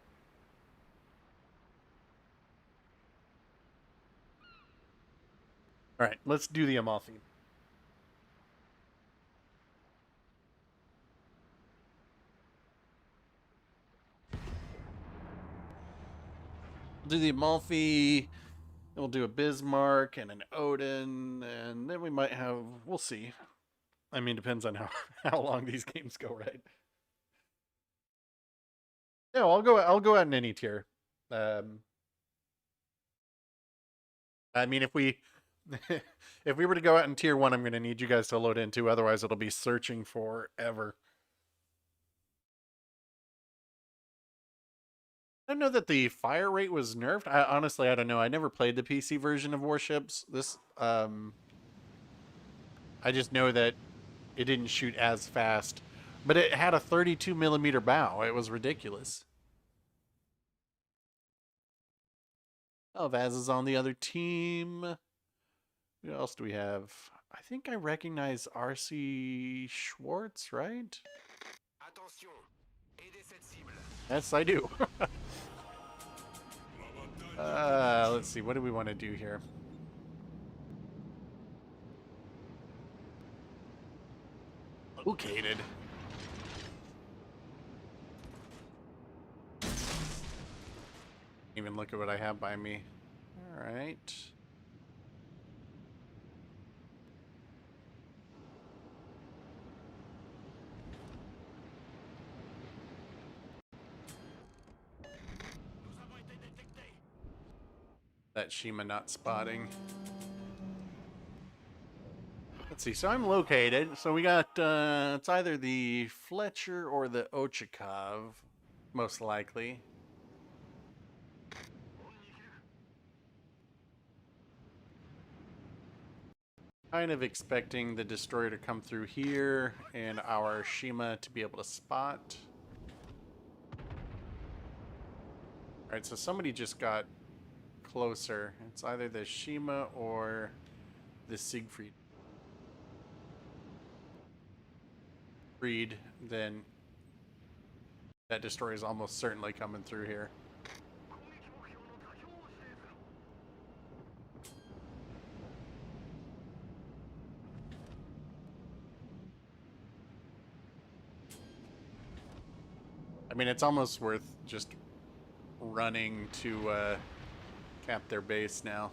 All right, let's do the Amalfi. Do the Amalfi. We'll do a Bismarck and an Odin, and then we might have. We'll see. I mean, depends on how how long these games go, right? No, I'll go. I'll go out in any tier. Um, I mean, if we if we were to go out in tier one, I'm going to need you guys to load into. Otherwise, it'll be searching forever. I don't know that the fire rate was nerfed. Honestly, I don't know. I never played the PC version of Warships. I just know that it didn't shoot as fast, but it had a 32 millimeter bow. It was ridiculous. Oh, Vaz is on the other team. Who else do we have? I think I recognize RC Schwartz, right? Attention, aidez cette cible. Yes, I do. Let's see. What do we want to do here? Located. Even look at what I have by me. All right. That Shima not spotting. Let's see. So I'm located. So we got it's either the Fletcher or the Ochakov, most likely. Kind of expecting the destroyer to come through here and our Shima to be able to spot. All right, so somebody just got closer. It's either the Shima or the Siegfried. Then that destroyer is almost certainly coming through here. I mean, it's almost worth just running to cap their base now.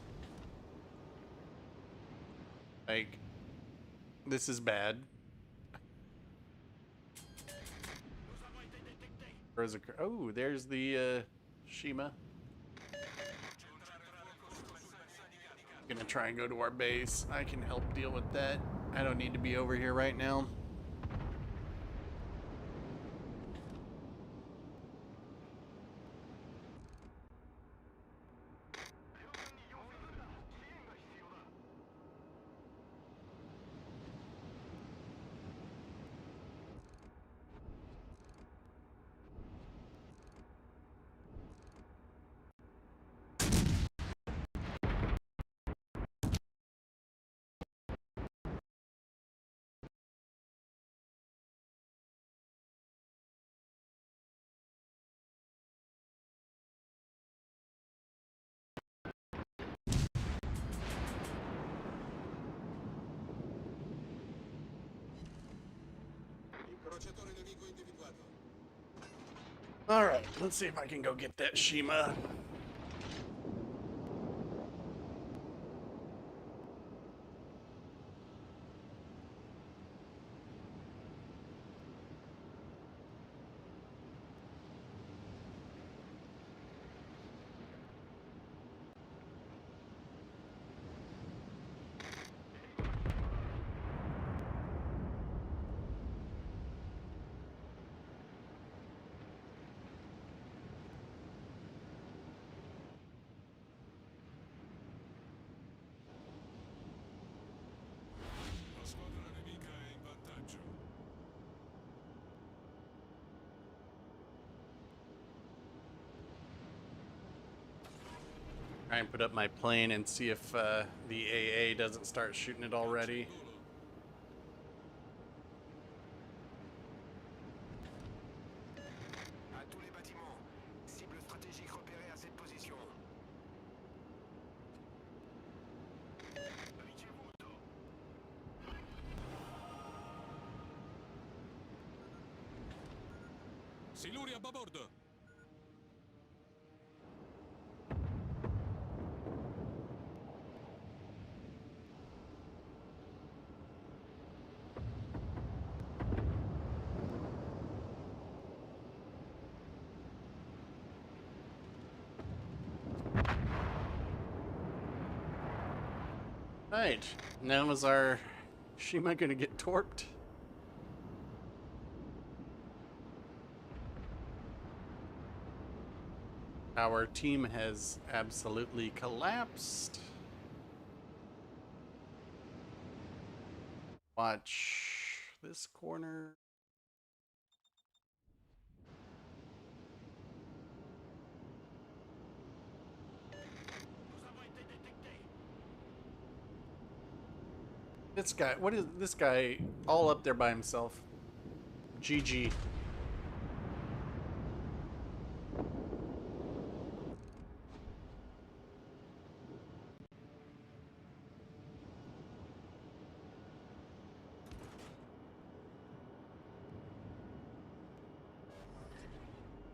Like, this is bad. Oh, there's the Shima. Gonna try and go to our base. I can help deal with that. I don't need to be over here right now. Alright, let's see if I can go get that Shima. Try and put up my plane and see if the AA doesn't start shooting it already. À tous les bâtiments. Cible stratégique repérée à cette position. Siluri a babordo. Right, now is our Shima gonna get torped? Our team has absolutely collapsed. Watch this corner. This guy, what is this guy all up there by himself? GG.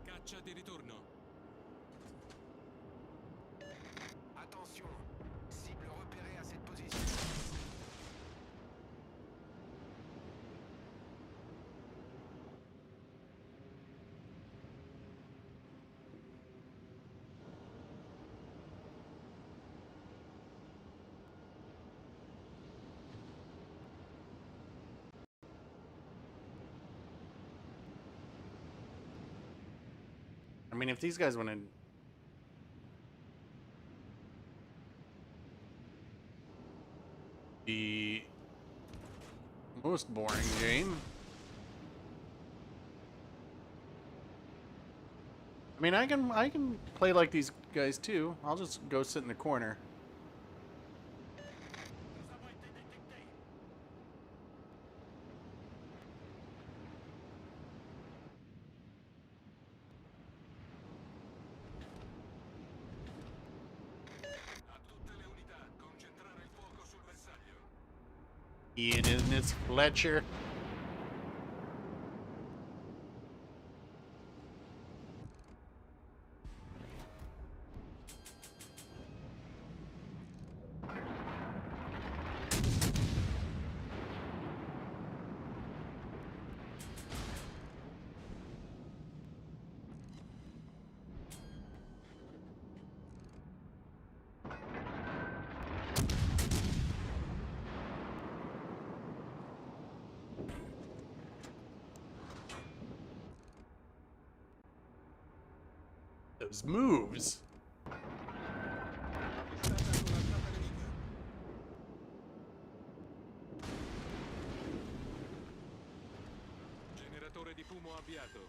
Caccia di ritorno. Attention. Cible repérée à cette position. I mean, if these guys want to the most boring game. I mean, I can play like these guys too. I'll just go sit in the corner. A tutte le unità, concentrare il fuoco sul bersaglio. Ian, isn't it, Fletcher? Those moves. Avvistata corazzata nemica. Generatore di fumo avviato.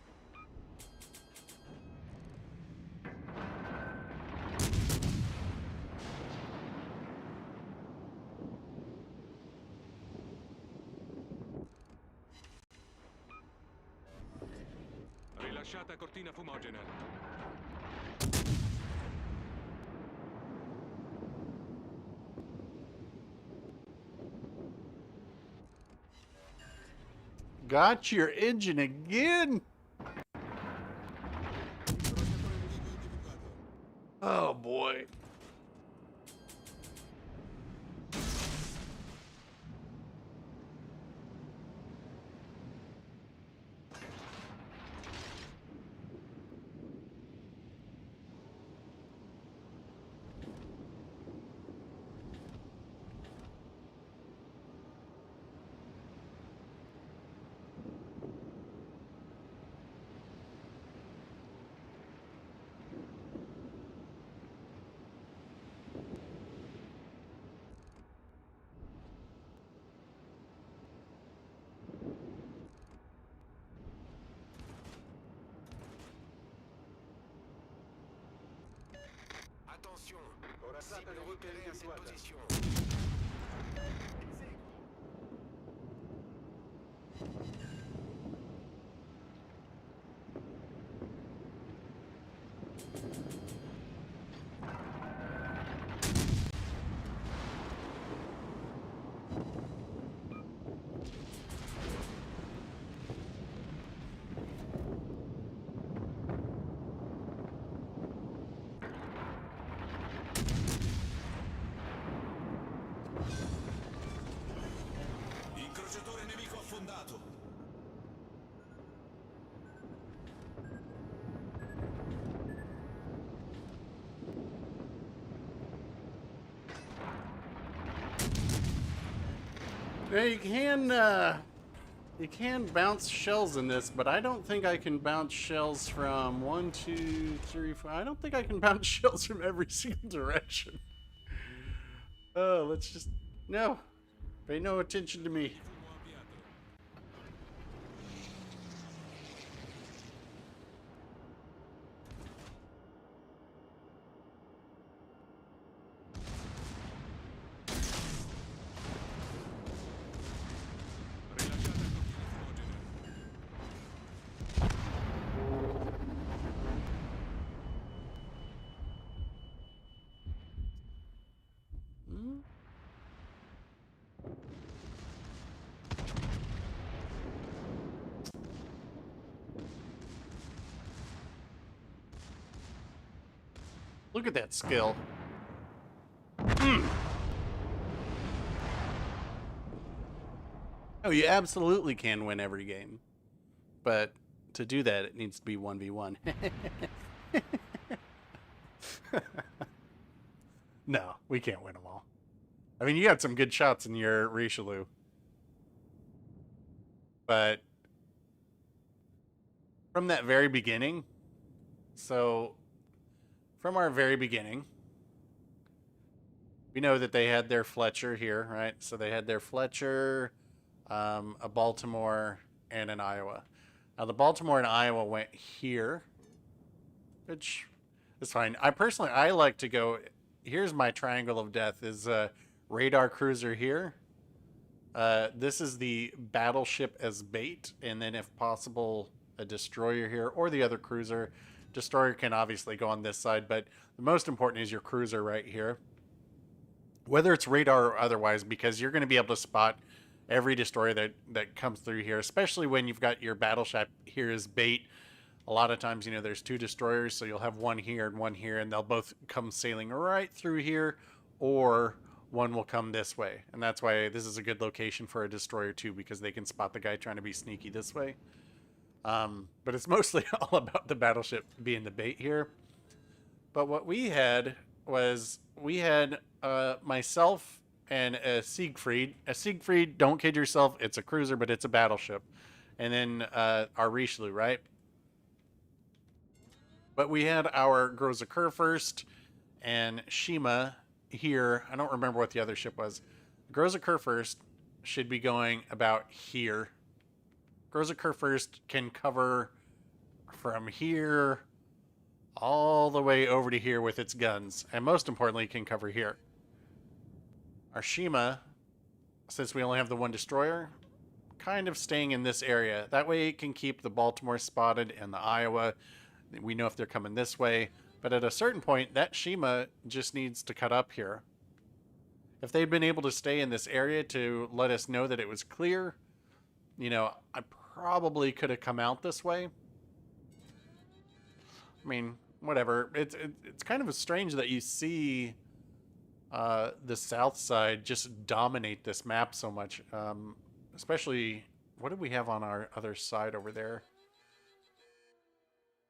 Rilasciata cortina fumogena. Got your engine again. Provocatore nemico individuato. Oh boy. Cible repérée à cette position. Incrociatore nemico affondato. Now you can bounce shells in this, but I don't think I can bounce shells from 1, 2, 3, 4. I don't think I can bounce shells from every single direction. Oh, let's just no. Pay no attention to me. Look at that skill. Oh, you absolutely can win every game. But to do that, it needs to be 1v1. No, we can't win them all. I mean, you had some good shots in your Richelieu. But from that very beginning, from our very beginning, we know that they had their Fletcher here, right? So they had their Fletcher, a Baltimore, and an Iowa. Now the Baltimore and Iowa went here, which is fine. I like to go. Here's my triangle of death: is radar cruiser here. This is the battleship as bait, and then if possible, a destroyer here or the other cruiser. Destroyer can obviously go on this side, but the most important is your cruiser right here. Whether it's radar or otherwise, because you're going to be able to spot every destroyer that comes through here, especially when you've got your battleship here as bait. A lot of times, there's two destroyers, so you'll have one here, and they'll both come sailing right through here, or one will come this way. And that's why this is a good location for a destroyer too, because they can spot the guy trying to be sneaky this way. But it's mostly all about the battleship being the bait here. But what we had was myself and a Siegfried. A Siegfried, don't kid yourself, it's a cruiser, but it's a battleship. And then our Richelieu, right? But we had our Groza Kurfürst and Shima here. I don't remember what the other ship was. Groza Kurfürst should be going about here. Groza Kurfürst can cover from here all the way over to here with its guns. And most importantly, can cover here. Our Shima, since we only have the one destroyer, kind of staying in this area. That way it can keep the Baltimore spotted and the Iowa. We know if they're coming this way. But at a certain point, that Shima just needs to cut up here. If they'd been able to stay in this area to let us know that it was clear, I probably could have come out this way. I mean, whatever. It's kind of strange that you see the south side just dominate this map so much. Especially, what do we have on our other side over there?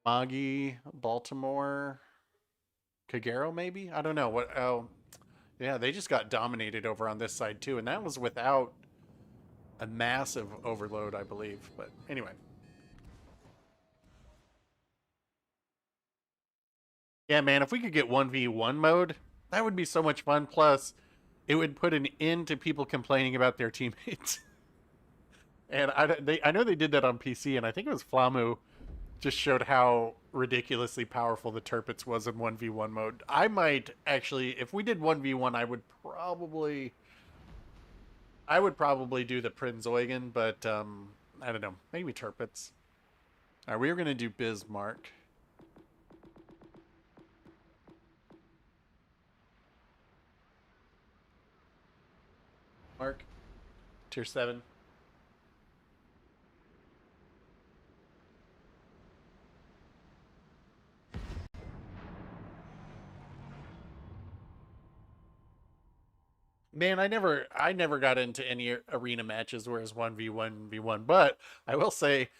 Mogami, Baltimore, Kagero, maybe? I don't know. Oh, yeah, they just got dominated over on this side too, and that was without a massive overload, I believe. But anyway. Yeah, man, if we could get 1v1 mode, that would be so much fun. Plus, it would put an end to people complaining about their teammates. And I know they did that on PC, and I think it was Flamu just showed how ridiculously powerful the Turpitz was in 1v1 mode. I might actually, if we did 1v1, I would probably do the Prinz Eugen, but I don't know, maybe Turpitz. All right, we are going to do Bismarck. Mark, tier 7. Man, I never got into any arena matches where it's 1v1v1, but I will say,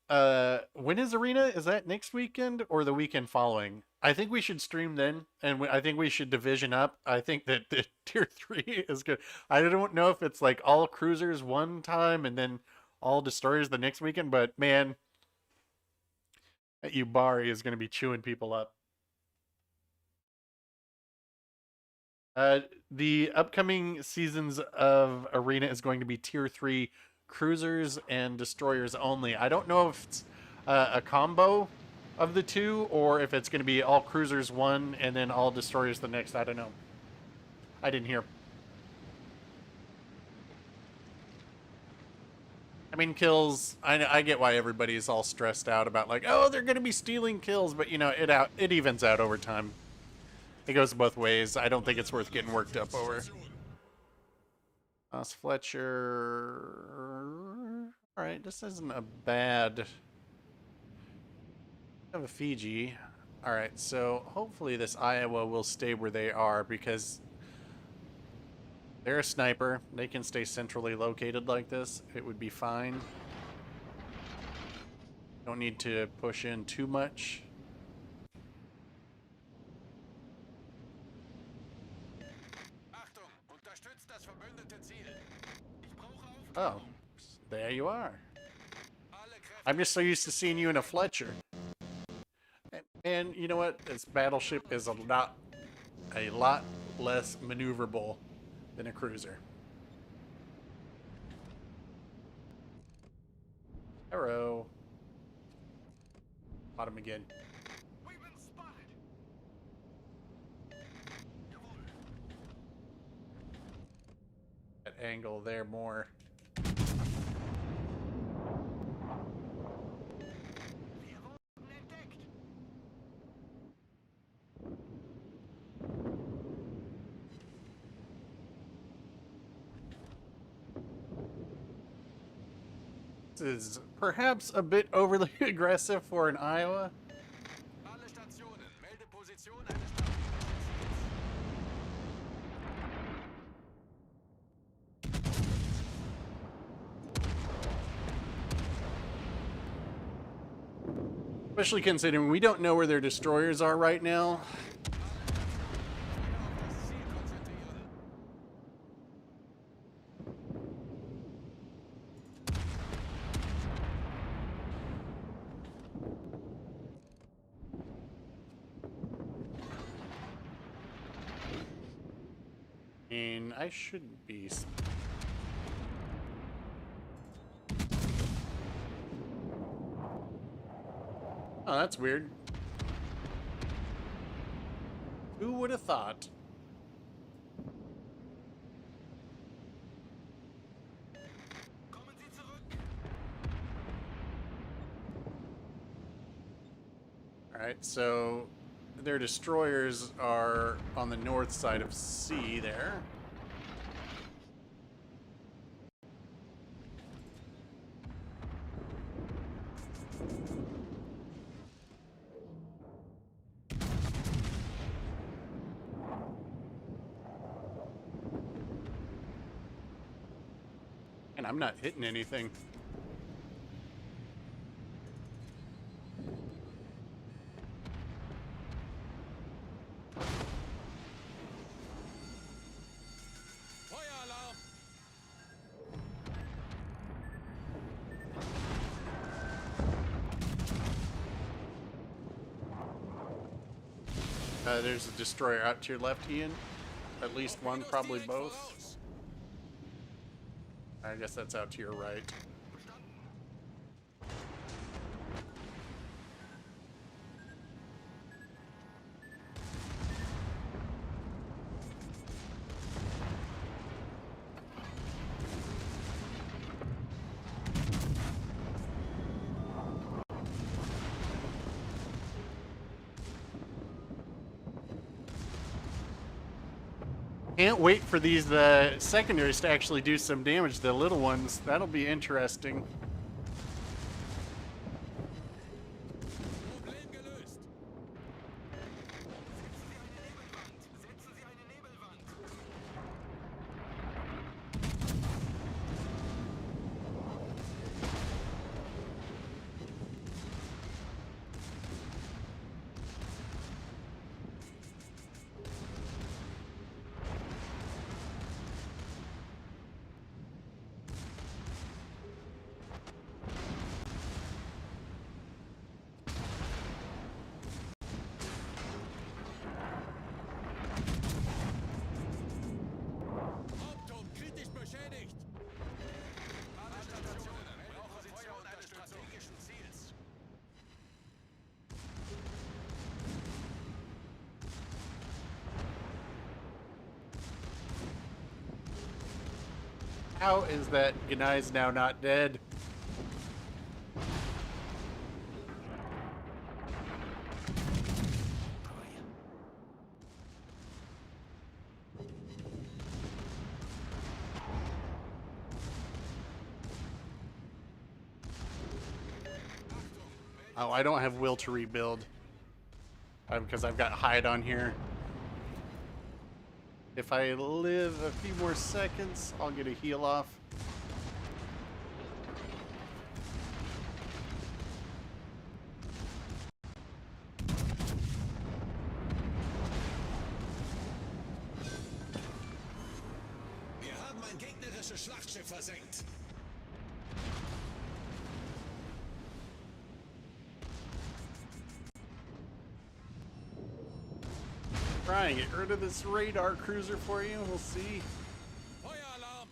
when is arena? Is that next weekend or the weekend following? I think we should stream then, and I think we should division up. I think that the tier 3 is good. I don't know if it's like all cruisers one time and then all destroyers the next weekend, but man, that Yubari is going to be chewing people up. The upcoming seasons of Arena is going to be tier 3 cruisers and destroyers only. I don't know if it's a combo of the two or if it's going to be all cruisers one and then all destroyers the next. I don't know. I didn't hear. I mean, kills, I get why everybody's all stressed out about like, oh, they're going to be stealing kills, but you know, it evens out over time. It goes both ways. I don't think it's worth getting worked up over. Us Fletcher. All right, this isn't a bad. I have a Fiji. All right, so hopefully this Iowa will stay where they are because they're a sniper. They can stay centrally located like this. It would be fine. Don't need to push in too much. Oh, there you are. I'm just so used to seeing you in a Fletcher. And you know what? This battleship is a lot less maneuverable than a cruiser. Hello. Bottom again. We've been spotted. That angle there more. This is perhaps a bit overly aggressive for an Iowa. Alle Stationen, melde Position eines Especially considering we don't know where their destroyers are right now. And I should be. Oh, that's weird. Who would have thought? Kommen Sie zurück. Alright, so their destroyers are on the north side of C there. And I'm not hitting anything. Feueralarm. There's a destroyer out to your left, Ian. At least one, probably both. I guess that's out to your right. Can't wait for these secondaries to actually do some damage. The little ones, that'll be interesting. Problem gelöst. Setzen Sie eine Nebelwand. Hauptturm kritisch beschädigt. Ladestationen. Position eines strategischen Ziels. How is that Ganai's now not dead? Oh, I don't have will to rebuild. Because I've got hide on here. If I live a few more seconds, I'll get a heal off. Wir haben ein gegnerisches Schlachtschiff versenkt. Try and get rid of this radar cruiser for you. We'll see. Feueralarm.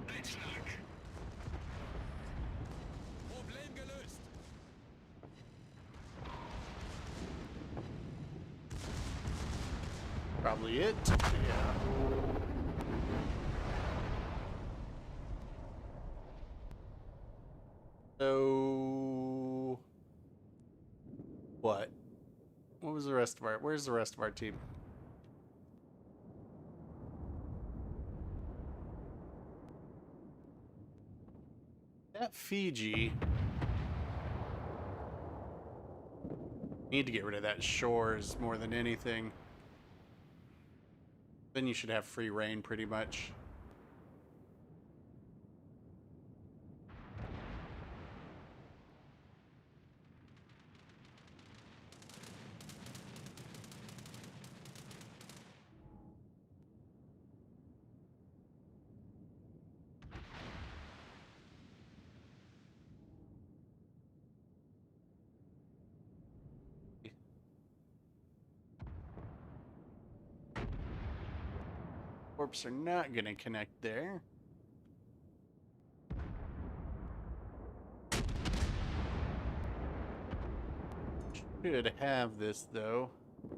Einschlag. Problem gelöst. Probably it. Yeah. So, what? What was the rest of our? Where's the rest of our team? That Fiji. Need to get rid of that shores more than anything. Then you should have free reign pretty much. Corps are not going to connect there. Should have this, though.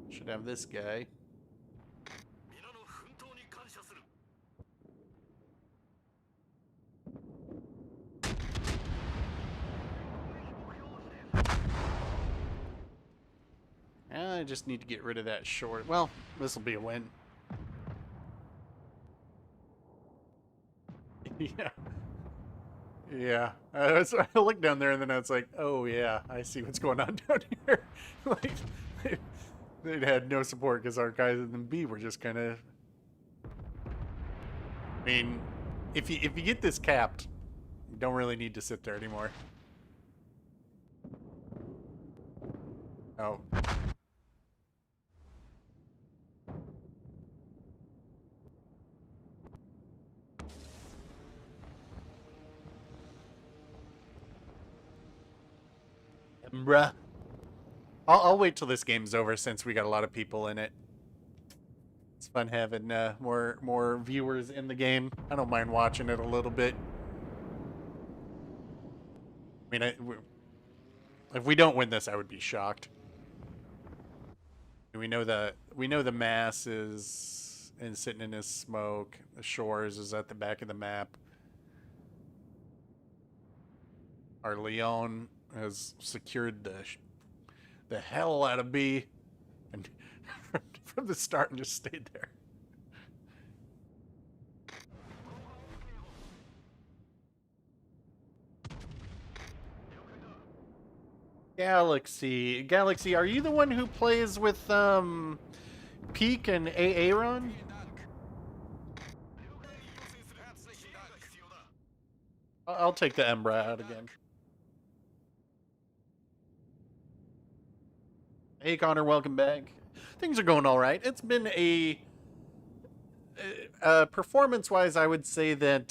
Should have this guy. 皆の奮闘に感謝する。I just need to get rid of that short. Well, this will be a win. Yeah. Yeah. I looked down there and then I was like, oh yeah, I see what's going on down here. Like, they had no support because our guys in the B were just kind of... I mean, if you get this capped, you don't really need to sit there anymore. Oh. Ambra. I'll wait till this game's over since we got a lot of people in it. It's fun having more viewers in the game. I don't mind watching it a little bit. I mean, if we don't win this, I would be shocked. We know the mass is sitting in his smoke. The shores is at the back of the map. Our Leon has secured the hell out of B, and from the start and just stayed there. Galaxy, are you the one who plays with Peak and Aaron? I'll take the Ambra out again. Hey Connor, welcome back. Things are going all right. It's been a performance-wise, I would say that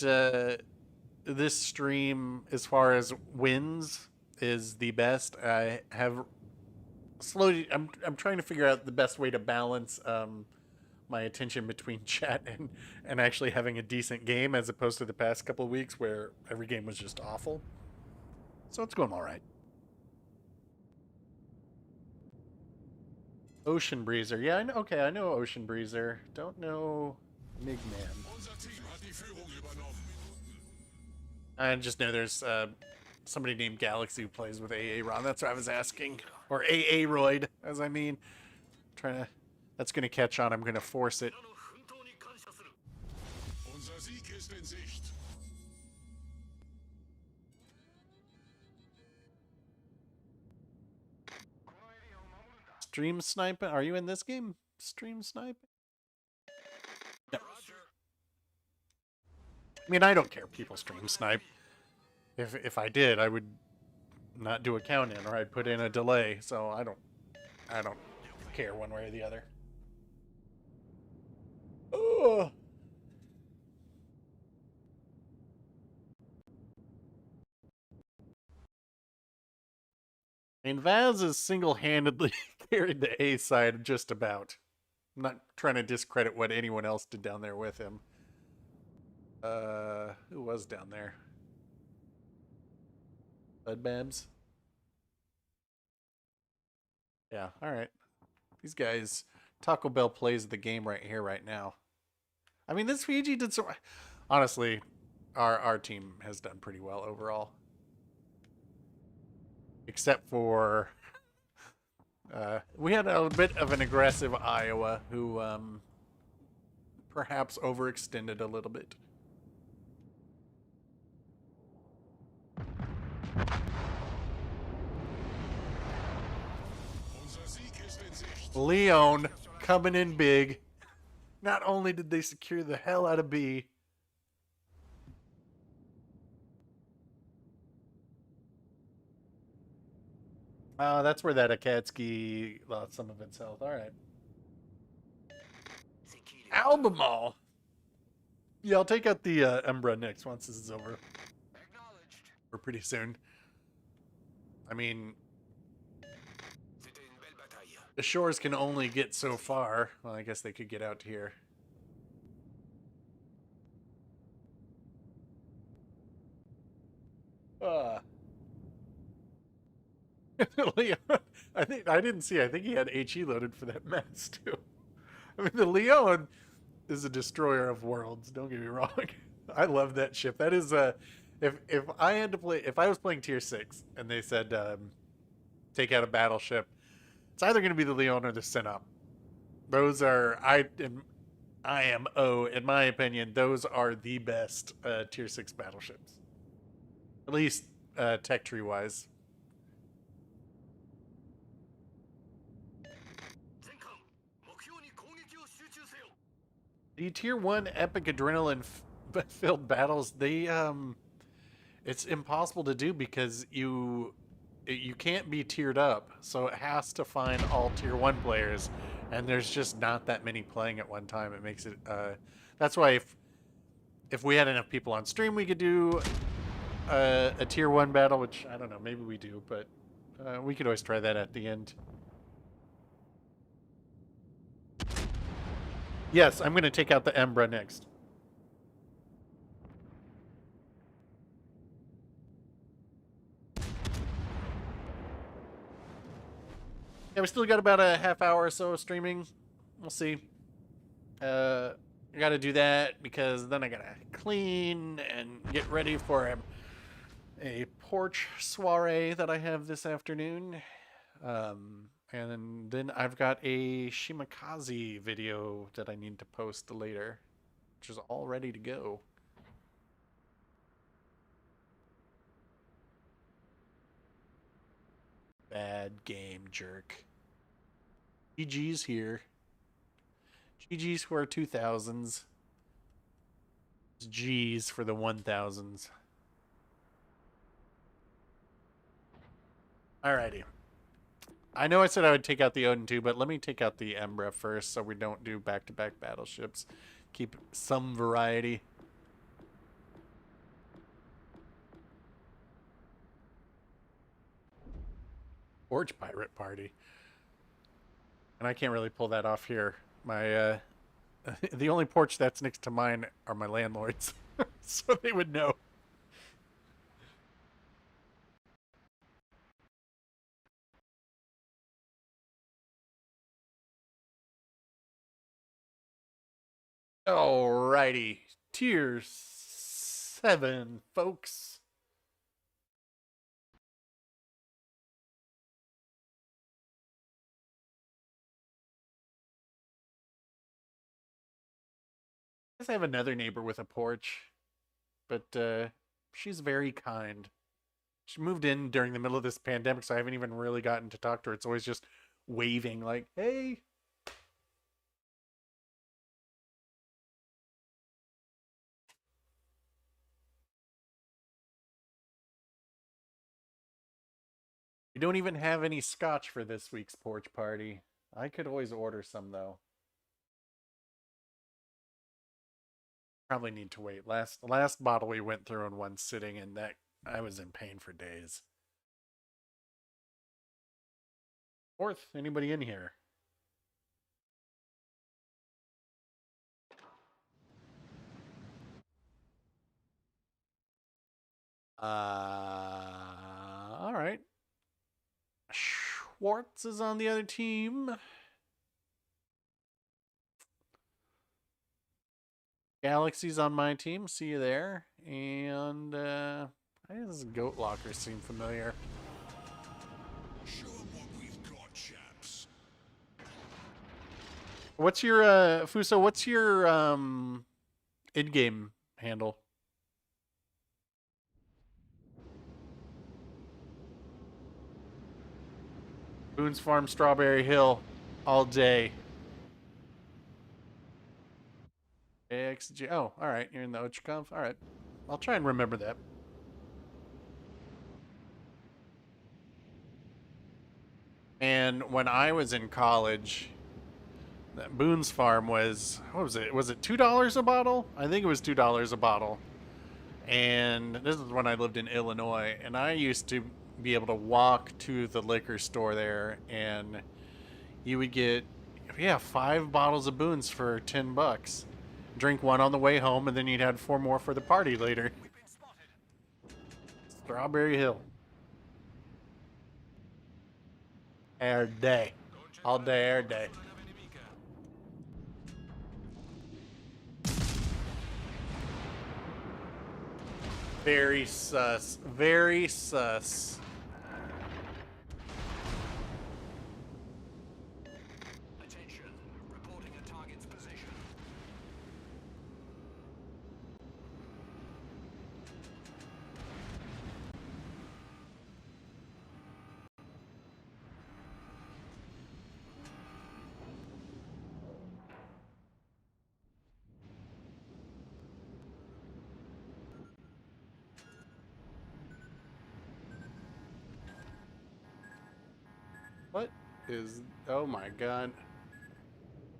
this stream, as far as wins, is the best. I have slowly. I'm trying to figure out the best way to balance my attention between chat and actually having a decent game, as opposed to the past couple of weeks where every game was just awful. So it's going all right. Ocean Breezer, yeah, I know. Okay, I know Ocean Breezer. Don't know Migman. Unser Team hat die Führung übernommen. I just know there's somebody named Galaxy who plays with AA Ron. That's what I was asking. Or AA Royd, as I mean. That's gonna catch on. I'm gonna force it. Unser Sieg ist in Sicht. Stream sniping? Are you in this game? Stream sniping? No. I mean, I don't care if people stream snipe. If I did, I would not do a count in, or I'd put in a delay. So I don't care one way or the other. Oh. I mean, Vaz is single-handedly carried the A side just about. I'm not trying to discredit what anyone else did down there with him. Who was down there? Bud Babs? Yeah, alright. These guys, Taco Bell plays the game right here, right now. I mean, this Fiji did so... Honestly, our team has done pretty well overall. Except for... we had a bit of an aggressive Iowa who perhaps overextended a little bit. Unser Sieg ist in Sicht. Leon coming in big. Not only did they secure the hell out of B, that's where that Akatsuki lost some of its health. All right. Albemarle. Yeah, I'll take out the Ambra next once this is over. Or pretty soon. I mean, the shores can only get so far. Well, I guess they could get out here. Leon, I didn't see. I think he had HE loaded for that mess too. I mean, the Leon is a destroyer of worlds. Don't get me wrong. I love that ship. That is if I had to play, if I was playing tier 6 and they said take out a battleship, it's either going to be the Leon or the Sinop. Those are IMO, in my opinion, those are the best tier 6 battleships. At least tech tree wise. The tier 1 epic adrenaline filled battles, they it's impossible to do because you can't be tiered up, so it has to find all tier 1 players, and there's just not that many playing at one time. It makes it that's why if we had enough people on stream, we could do a tier 1 battle, which I don't know, maybe we do, but we could always try that at the end. Yes, I'm going to take out the Ambra next. Yeah, we still got about a half hour or so of streaming. We'll see. I got to do that because then I got to clean and get ready for him. a porch soiree that I have this afternoon. And then I've got a Shimakaze video that I need to post later, which is all ready to go. Bad game, jerk. GG's here. GG's for our 2000s. G's for the 1000s. Alrighty. I know I said I would take out the Odin 2, but let me take out the Ambra first so we don't do back-to-back battleships. Keep some variety. Forge Pirate Party. And I can't really pull that off here. My, the only porch that's next to mine are my landlords. So they would know. Alrighty. Tier 7, folks. I guess I have another neighbor with a porch, but she's very kind. She moved in during the middle of this pandemic, so I haven't even really gotten to talk to her. It's always just waving like, hey. We don't even have any scotch for this week's porch party. I could always order some, though. Probably need to wait. The last bottle we went through in one sitting, and that I was in pain for days. Fourth, anybody in here? All right. Schwartz is on the other team. Galaxy's on my team. See you there. And this goat locker seem familiar. Show 'em what we've got, chaps. What's your Fuso? What's your in-game handle? Boone's Farm, Strawberry Hill, all day. AXG. Oh, all right. You're in the Ochconf. All right. I'll try and remember that. And when I was in college, that Boone's Farm was, what was it? Was it $2 a bottle? I think it was $2 a bottle. And this is when I lived in Illinois, and I used to be able to walk to the liquor store there, and you would get, 5 bottles of Boone's for $10. Drink one on the way home, and then you'd have 4 more for the party later. Strawberry Hill. Air day. All day, air day. Very sus. Very sus. Attention, reporting a target's position. What is... Oh my god.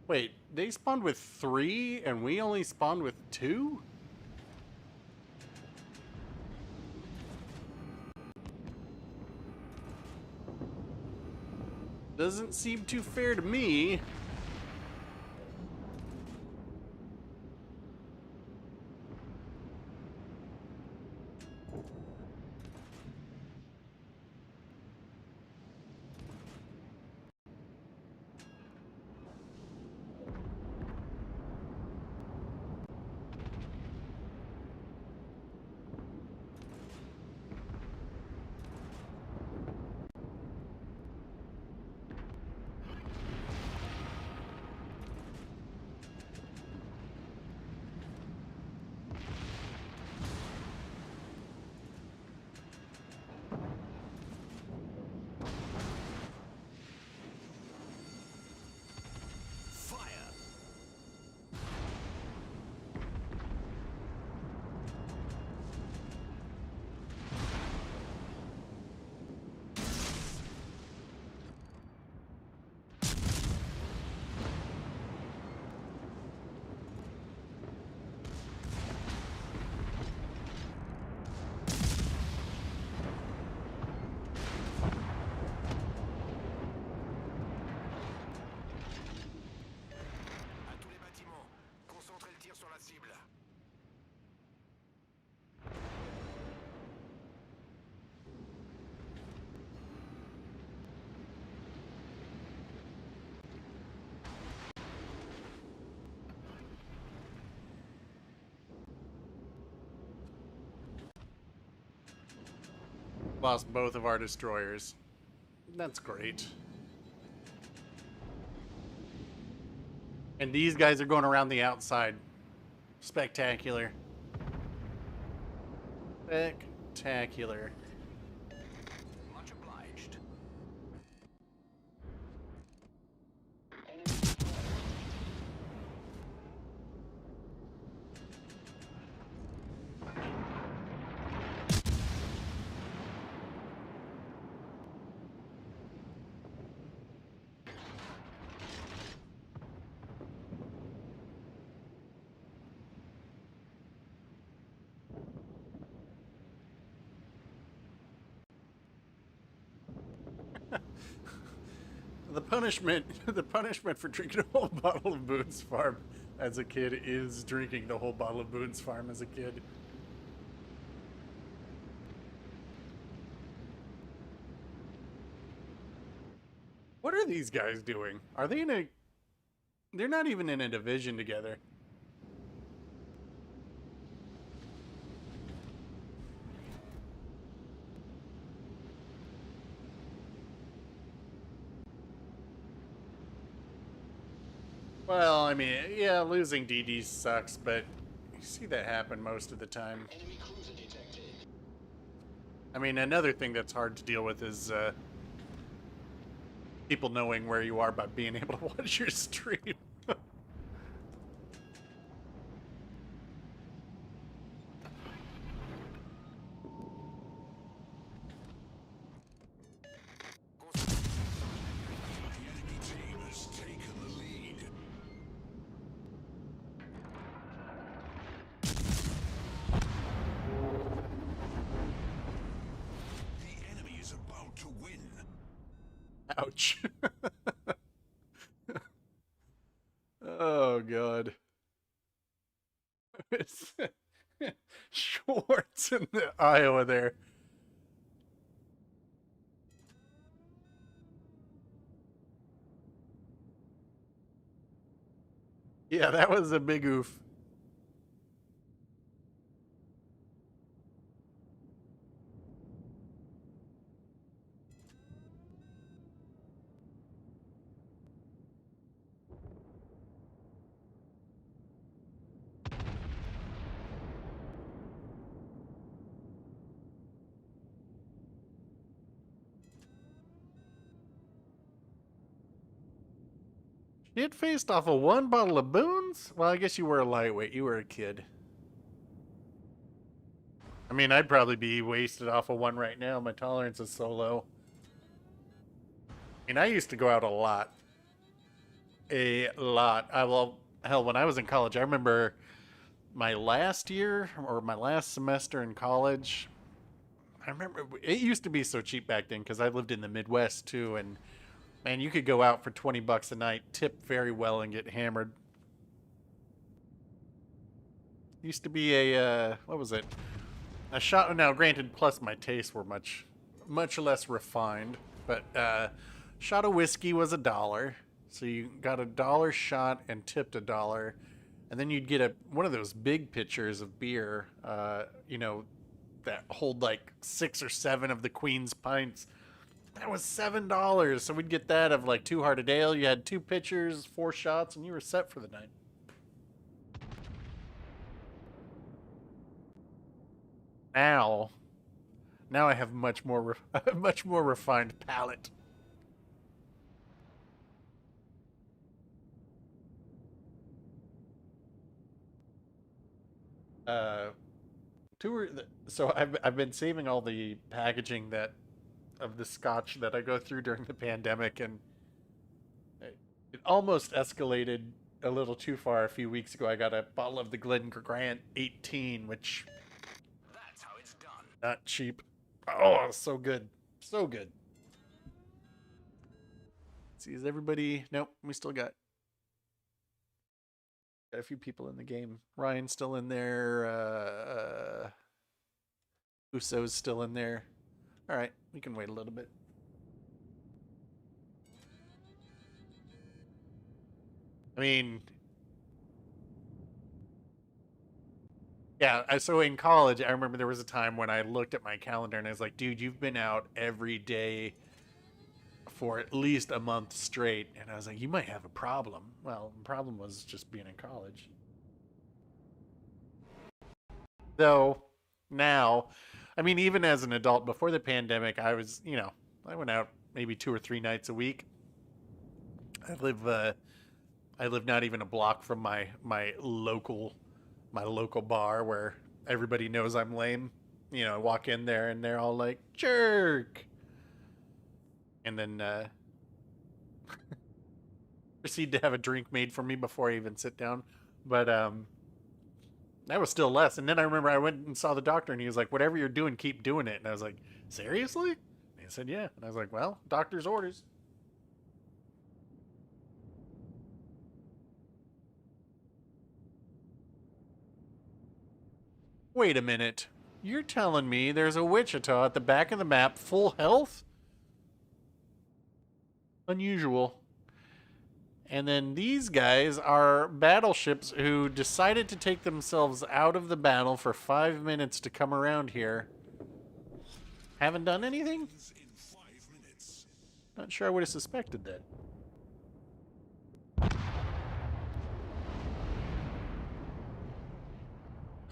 Wait, they spawned with 3 and we only spawned with 2? Doesn't seem too fair to me. Lost both of our destroyers. That's great. And these guys are going around the outside. Spectacular. Spectacular. Much obliged. The punishment for drinking a whole bottle of Boone's Farm as a kid is drinking the whole bottle of Boone's Farm as a kid. What are these guys doing? Are they in a... They're not even in a division together. Well, I mean, yeah, losing DD sucks, but you see that happen most of the time. I mean, another thing that's hard to deal with is people knowing where you are by being able to watch your stream. The enemy team has taken the lead. The enemy is about to win. Ouch. Oh, God. It's Schwartz in the Iowa there. Yeah, that was a big oof. It faced off of one bottle of Boone's? Well, I guess you were a lightweight. You were a kid. I mean, I'd probably be wasted off of one right now. My tolerance is so low. I mean, I used to go out a lot. A lot. Hell, when I was in college, I remember my last year or my last semester in college. I remember it used to be so cheap back then because I lived in the Midwest too, and man, you could go out for $20 a night, tip very well, and get hammered. Used to be a what was it? A shot. Now, granted, plus my tastes were much less refined, but shot of whiskey was $1, so you got $1 shot and tipped $1, and then you'd get one of those big pitchers of beer, you know, that hold like 6 or 7 of the Queen's pints. That was $7, so we'd get that of like 2 Hearted Ale. You had 2 pitchers, 4 shots, and you were set for the night. Now, I have much more much more refined palate. Uh, so I've been saving all the packaging that of the scotch that I go through during the pandemic, and it almost escalated a little too far a few weeks ago. I got a bottle of the Glen Grant 18, which That's how it's done. not cheap. Oh, so good, so good. Let's see, is everybody? Nope, we still got a few people in the game. Ryan's still in there. Uso's still in there. All right, we can wait a little bit. I mean, Yeah, so in college, I remember there was a time when I looked at my calendar and I was like, dude, you've been out every day for at least a month straight. And I was like, you might have a problem. Well, the problem was just being in college. Though now, I mean, even as an adult, before the pandemic, I was, I went out maybe 2 or 3 nights a week. I live, uh, I live not even a block from my local bar where everybody knows I'm lame. I walk in there and they're all like, jerk. And then proceed to have a drink made for me before I even sit down. But that was still less. And then I remember I went and saw the doctor and he was like, whatever you're doing, keep doing it. And I was like, seriously? And he said, yeah. And I was like, well, doctor's orders. Wait a minute. You're telling me there's a Wichita at the back of the map, full health? Unusual. And then these guys are battleships who decided to take themselves out of the battle for 5 minutes to come around here. Haven't done anything? In 5 minutes. Not sure I would have suspected that.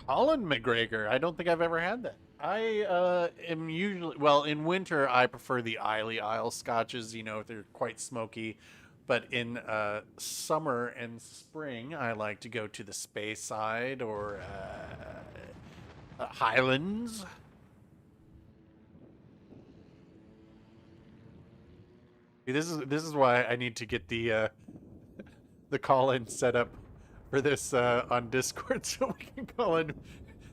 Colin McGregor. I don't think I've ever had that. I am usually, well, in winter, I prefer the Isle scotches. They're quite smoky. But in summer and spring, I like to go to the Space side or Highlands. This is why I need to get the call-in set up for this on Discord so we can call in,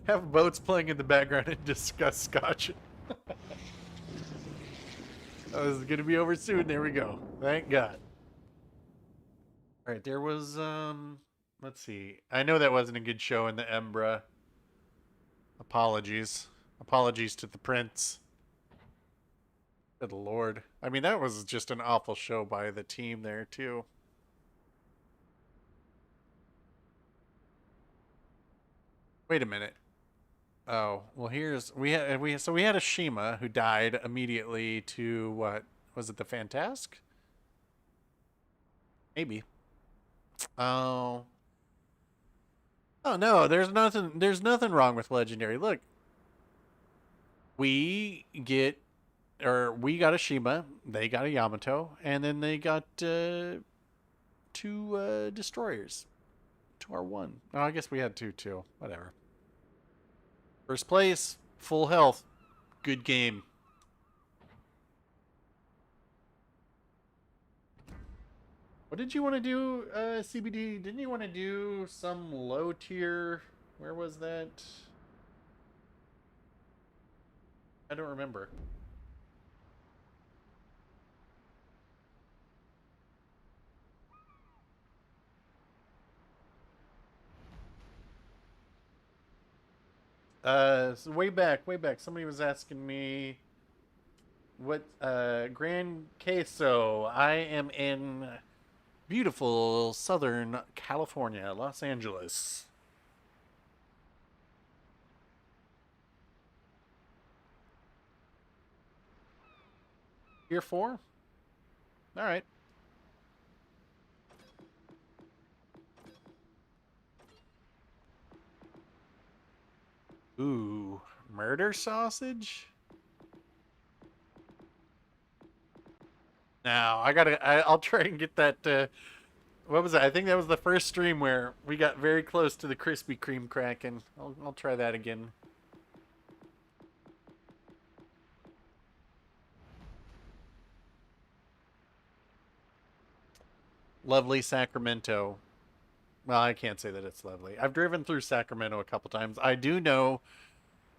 have boats playing in the background and discuss Scotch. Oh, this is gonna be over soon. There we go. Thank God. All right, there was let's see. I know that wasn't a good show in the Ambra. Apologies. Apologies to the prince. Good lord. I mean, that was just an awful show by the team there too. Wait a minute. Oh, well here's we had a Shima who died immediately to what was it, the Fantask? Maybe. Oh. Oh no, there's nothing wrong with legendary. Look, we get we got a Shima, they got a Yamato, and then they got two destroyers to our one. Oh, I guess we had two too. Whatever. First place, full health. Good game. What did you want to do, CBD? Didn't you want to do some low tier? Where was that? I don't remember. So way back, somebody was asking me what Grand Queso. I am in beautiful Southern California, Los Angeles. Tier 4? All right. Ooh, murder sausage? Now, I'll try and get that what was that? I think that was the first stream where we got very close to the Krispy Kreme Kraken. I'll try that again. Lovely Sacramento. Well, I can't say that it's lovely. I've driven through Sacramento a couple times. I do know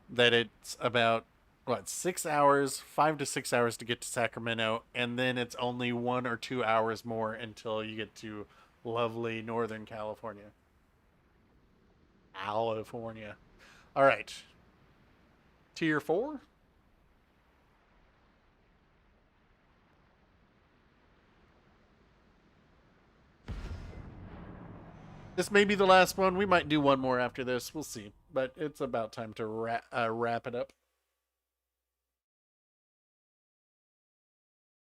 that it's about what, 6 hours, 5 to 6 hours to get to Sacramento, and then it's only 1 or 2 hours more until you get to lovely Northern California. California. All right. Tier 4? This may be the last one. We might do one more after this. We'll see. But it's about time to wrap it up.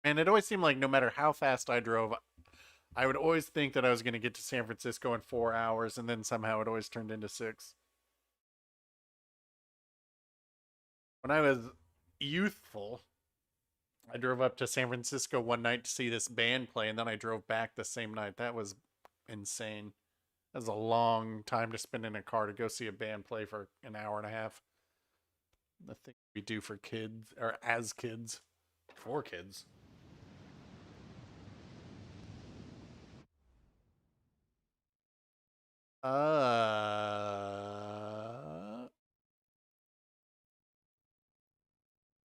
And it always seemed like no matter how fast I drove, I would always think that I was going to get to San Francisco in 4 hours, and then somehow it always turned into 6. When I was youthful, I drove up to San Francisco one night to see this band play, and then I drove back the same night. That was insane. That was a long time to spend in a car to go see a band play for an hour and a half. The thing we do for kids, or as kids, for kids.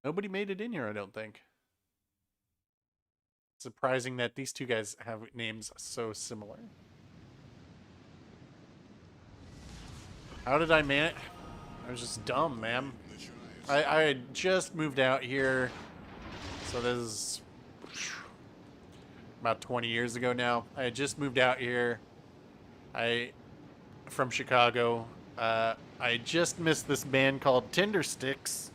Nobody made it in here, I don't think. Surprising that these two guys have names so similar. How did I man it? I was just dumb, man. I had just moved out here, so this is about 20 years ago now. I had just moved out here. From Chicago. I just missed this band called Tindersticks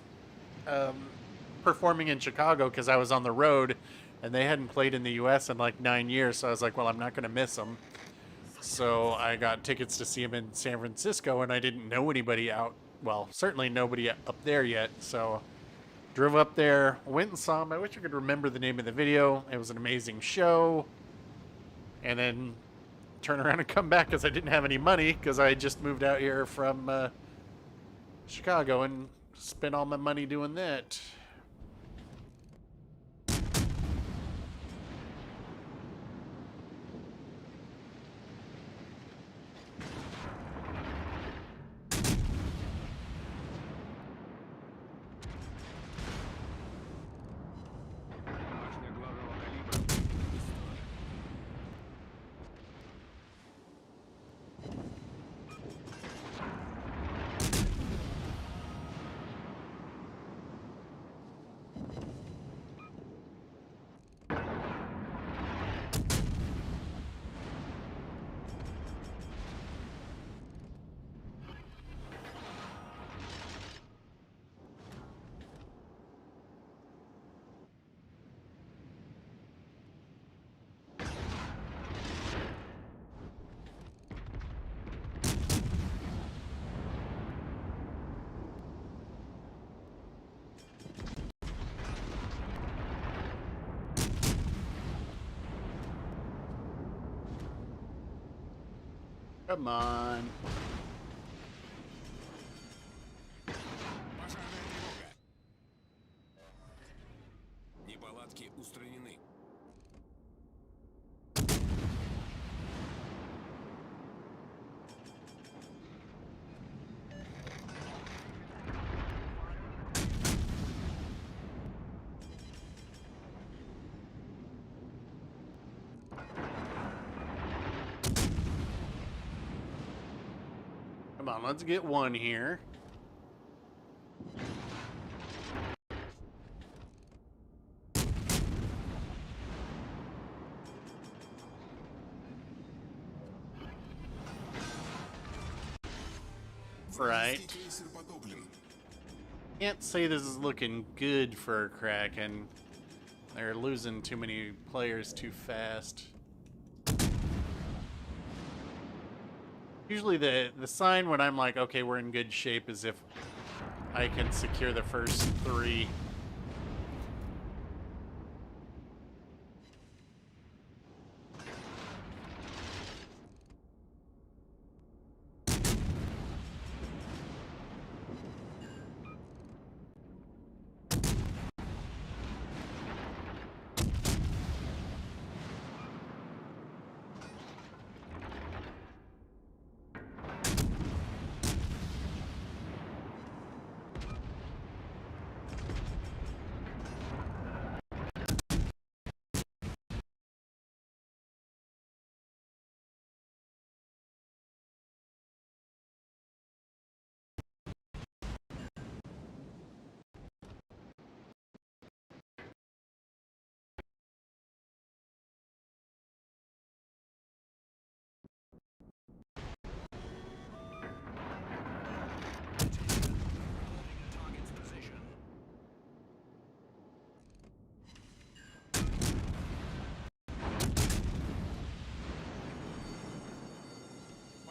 performing in Chicago because I was on the road and they hadn't played in the U.S. in like 9 years. So I was like, well, I'm not going to miss them. So I got tickets to see them in San Francisco, and I didn't know anybody out. Well, certainly nobody up there yet. So drove up there, went and saw them. I wish I could remember the name of the video. It was an amazing show. And then turn around and come back because I didn't have any money because I just moved out here from Chicago and spent all my money doing that. Башня главного калибра. Come on. Пожарная тревога. Неполадки устранены. Come on, let's get one here. Right. Крейсер потоплен. Can't say this is looking good for Kraken. They're losing too many players too fast. Usually the sign when I'm like, okay, we're in good shape is if I can secure the first 3.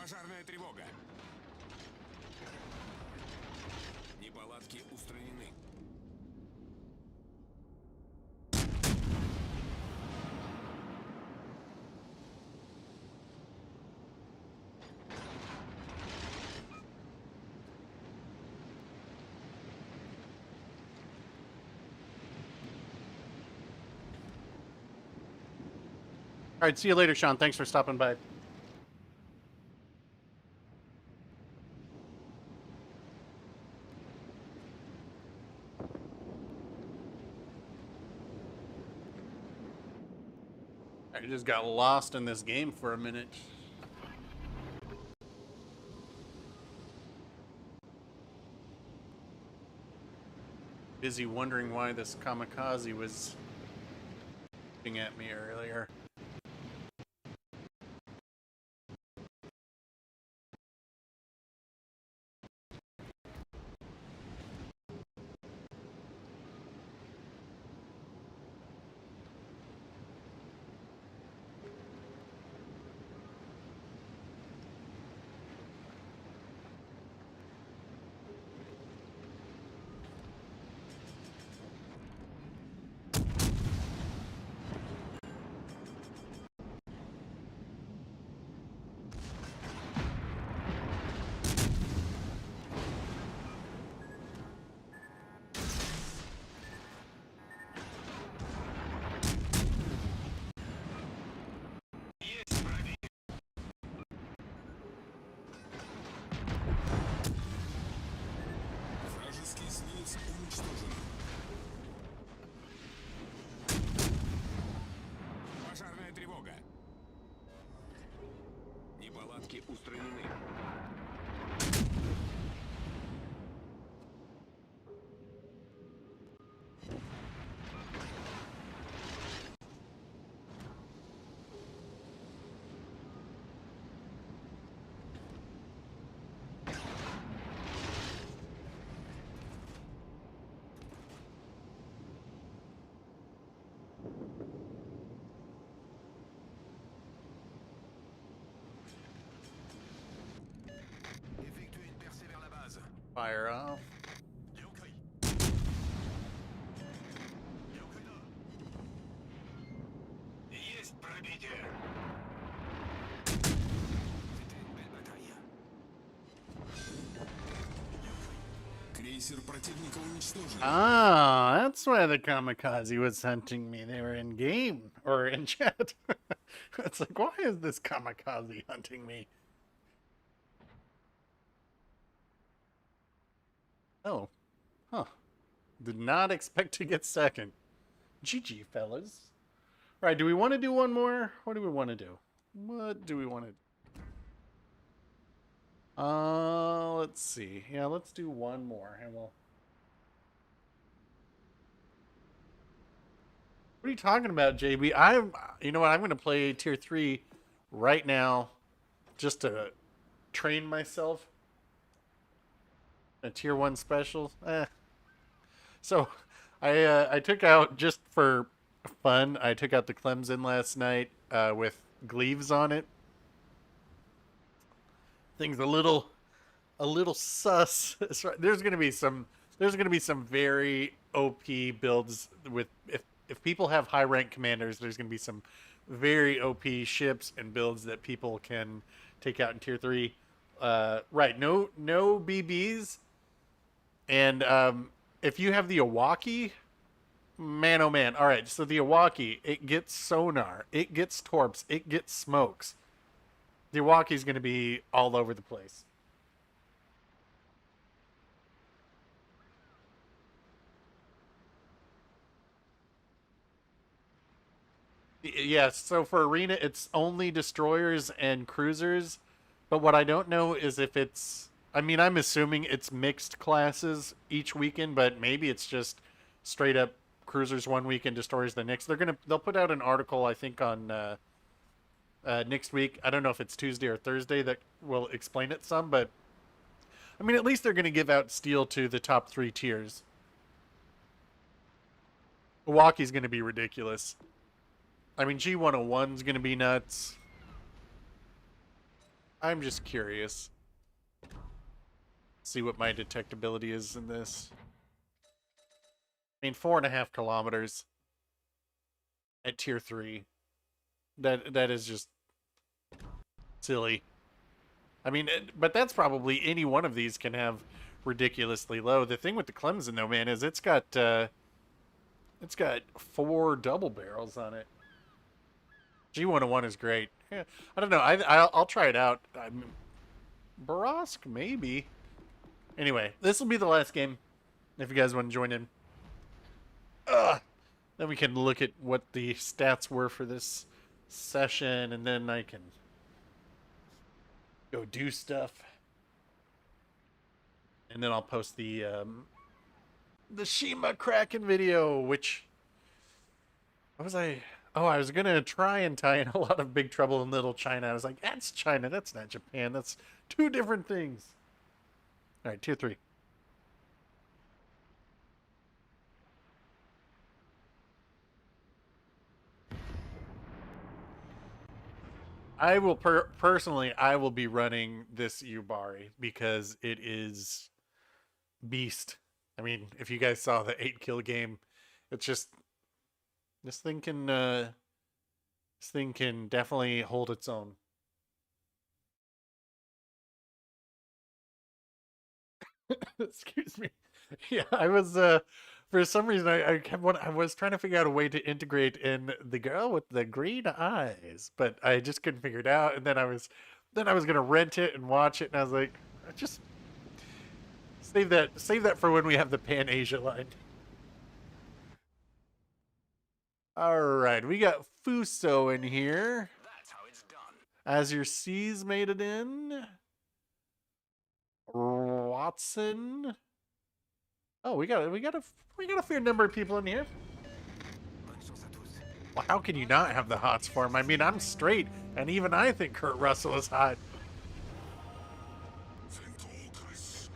Пожарная тревога. Неполадки устранены. All right, see you later, Sean. Thanks for stopping by. I just got lost in this game for a minute. Busy wondering why this kamikaze was shooting at me earlier. Вражеский эсминец уничтожен. Пожарная тревога. Неполадки устранены. Effectuez une percée vers la base. Fire off. Есть пробитие. C'était une belle bataille. Крейсер противника уничтожен. Ah, that's why the kamikaze was hunting me. They were in game or in chat. It's like, why is this kamikaze hunting me? Oh, huh. Did not expect to get second. GG, fellas. All right, do we want to do one more? What do we want to do? What do we want to? Let's see. Yeah, let's do one more, and we'll. What are you talking about, JB? You know what? I'm going to play tier 3 right now, just to train myself. A tier 1 special. So, I took out, just for fun, I took out the Clemson last night with Gleaves on it. Things a little sus. There's gonna be some very OP builds with if people have high rank commanders. There's gonna be some very OP ships and builds that people can take out in tier 3. Right, no BBs, and if you have the Iwaki, man oh man. All right, so the Iwaki, it gets sonar, it gets torps, it gets smokes. The Iwaki's going to be all over the place. Yes, so for Arena, it's only destroyers and cruisers. But what I don't know is if it's... I mean, I'm assuming it's mixed classes each weekend, but maybe it's just straight up cruisers one weekend, destroyers the next. They'll put out an article, I think, on next week. I don't know if it's Tuesday or Thursday that will explain it some, but I mean, at least they're going to give out steel to the top 3 tiers. Milwaukee's going to be ridiculous. I mean, G101's going to be nuts. I'm just curious. See what my detectability is in this. I mean, 4.5 kilometers at tier 3. That is just silly. I mean, but that's probably any one of these can have ridiculously low. The thing with the Clemson though, man, is it's got 4 double barrels on it. G101 is great. Yeah, I don't know. I'll try it out. Barask, maybe. Anyway, this will be the last game. If you guys want to join in, then we can look at what the stats were for this session, and then I can go do stuff. And then I'll post the Shima Kraken video, which what was I? Oh, I was gonna try and tie in a lot of Big Trouble in Little China. I was like, that's China, that's not Japan. That's 2 different things. All right, tier 3. I will personally, I will be running this Yubari because it is beast. I mean, if you guys saw the 8-kill game, it's just this thing can definitely hold its own. Excuse me. Yeah, I was for some reason I was trying to figure out a way to integrate in the girl with the green eyes, but I just couldn't figure it out. And then I was gonna rent it and watch it, and I was like, just save that for when we have the Pan Asia line. All right, we got Fuso in here. That's how it's done. As your C's made it in. Watson. Oh, we got a fair number of people in here. Bonne chance à tous. Well, how can you not have the hots for him? I mean, I'm straight, and even I think Kurt Russell is hot. Ventorcus.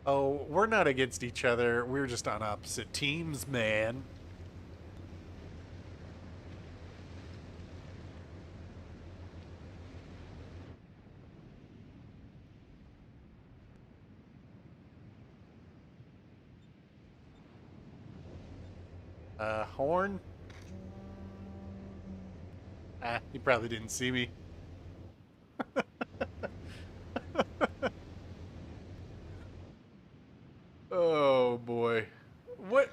Oh, we're not against each other. We're just on opposite teams, man. Horn? Ah, he probably didn't see me. Oh boy. What?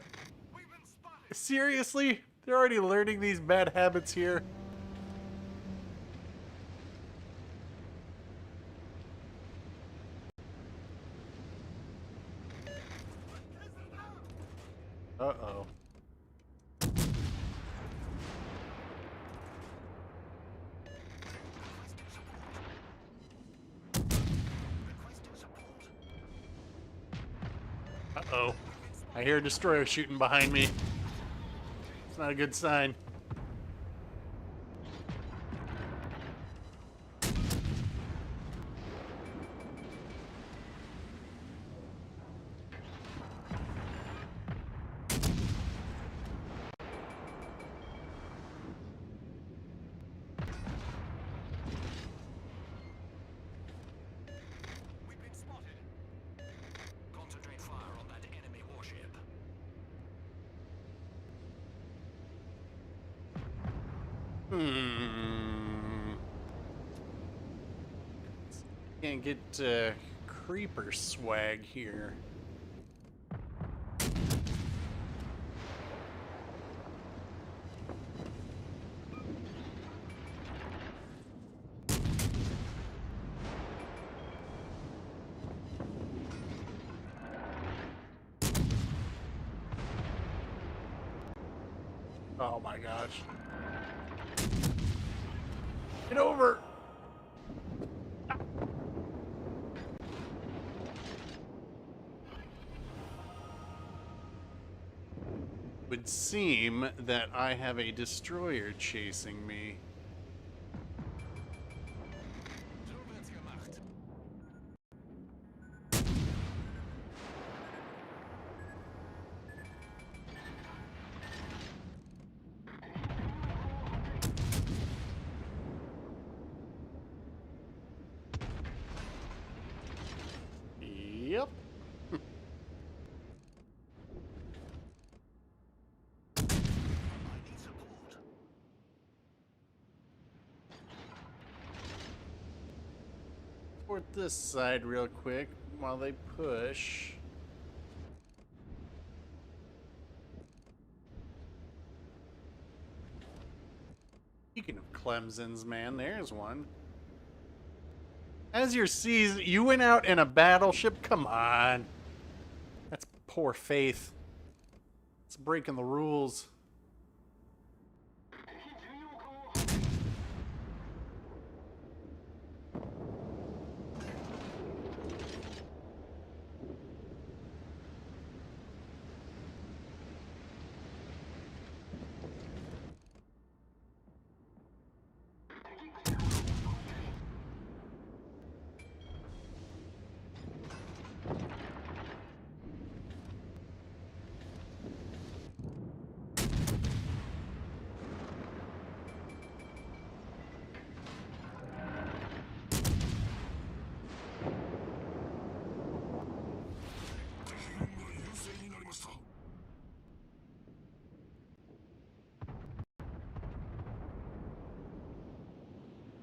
We've been spotted. Seriously? They're already learning these bad habits here? Uh-oh. Requesting support. Uh-oh. I hear a destroyer shooting behind me. It's not a good sign. We've been spotted. Concentrate fire on that enemy warship. Can't get creeper swag here. Oh my gosh. Get over! Would seem that I have a destroyer chasing me. So wird's gemacht. Port this side real quick while they push. Speaking of Clemson's, man, there's one. As your seas, you went out in a battleship? Come on. That's poor faith. It's breaking the rules.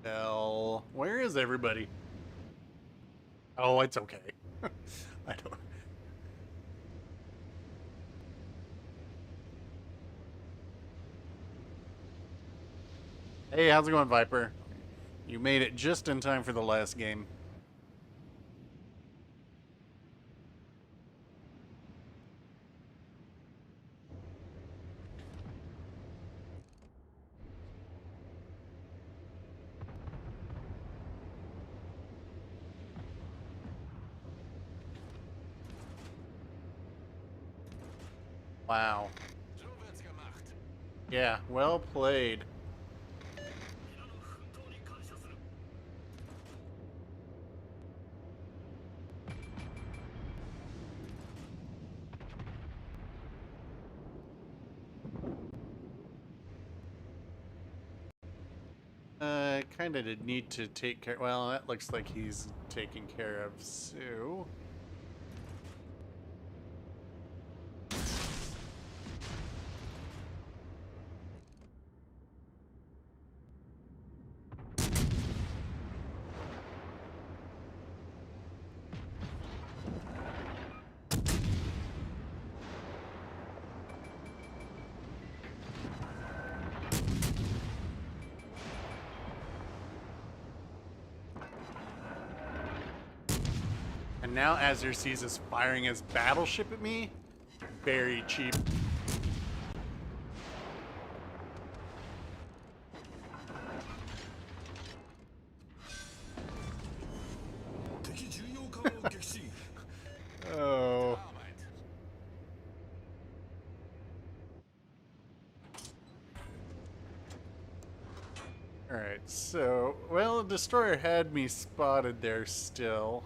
Hell, where is everybody? Oh, it's okay. I don't. Hey, how's it going, Viper? You made it just in time for the last game. Wow. So wird's gemacht. Yeah, well played. Kind of did need to take care. Well, that looks like he's taking care of Sue. And now Azure sees us firing his battleship at me. Very cheap. Oh. Arbeit. Alright, so, well, the destroyer had me spotted there still.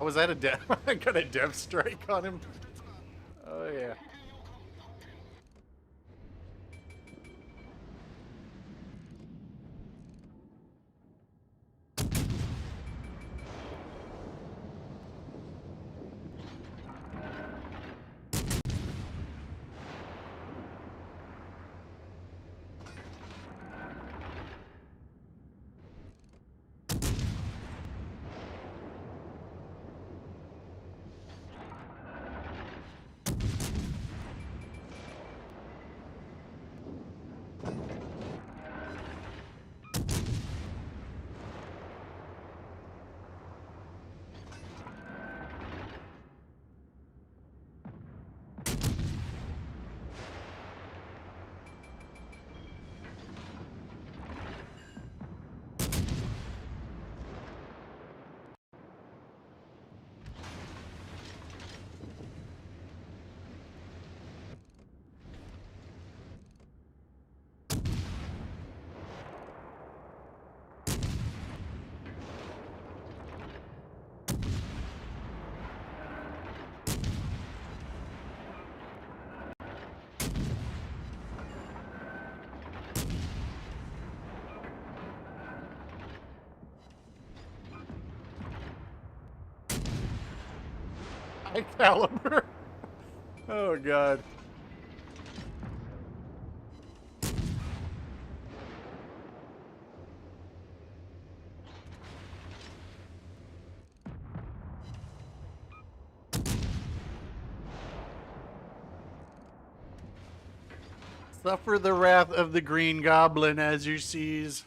Oh, was that a death? I got a death strike on him. Oh, yeah. High caliber. Oh, God. Suffer the wrath of the Green Goblin as you seize.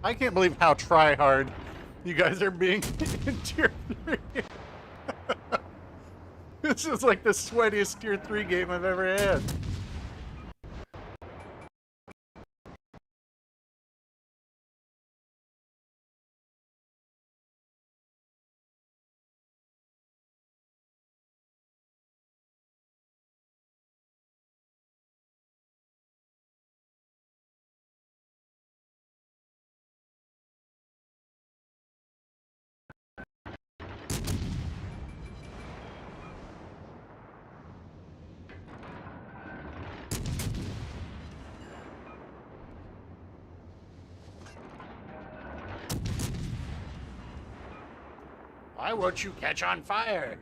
I can't believe how try-hard you guys are being in Tier 3. This is like the sweatiest Tier 3 game I've ever had. Why won't you catch on fire?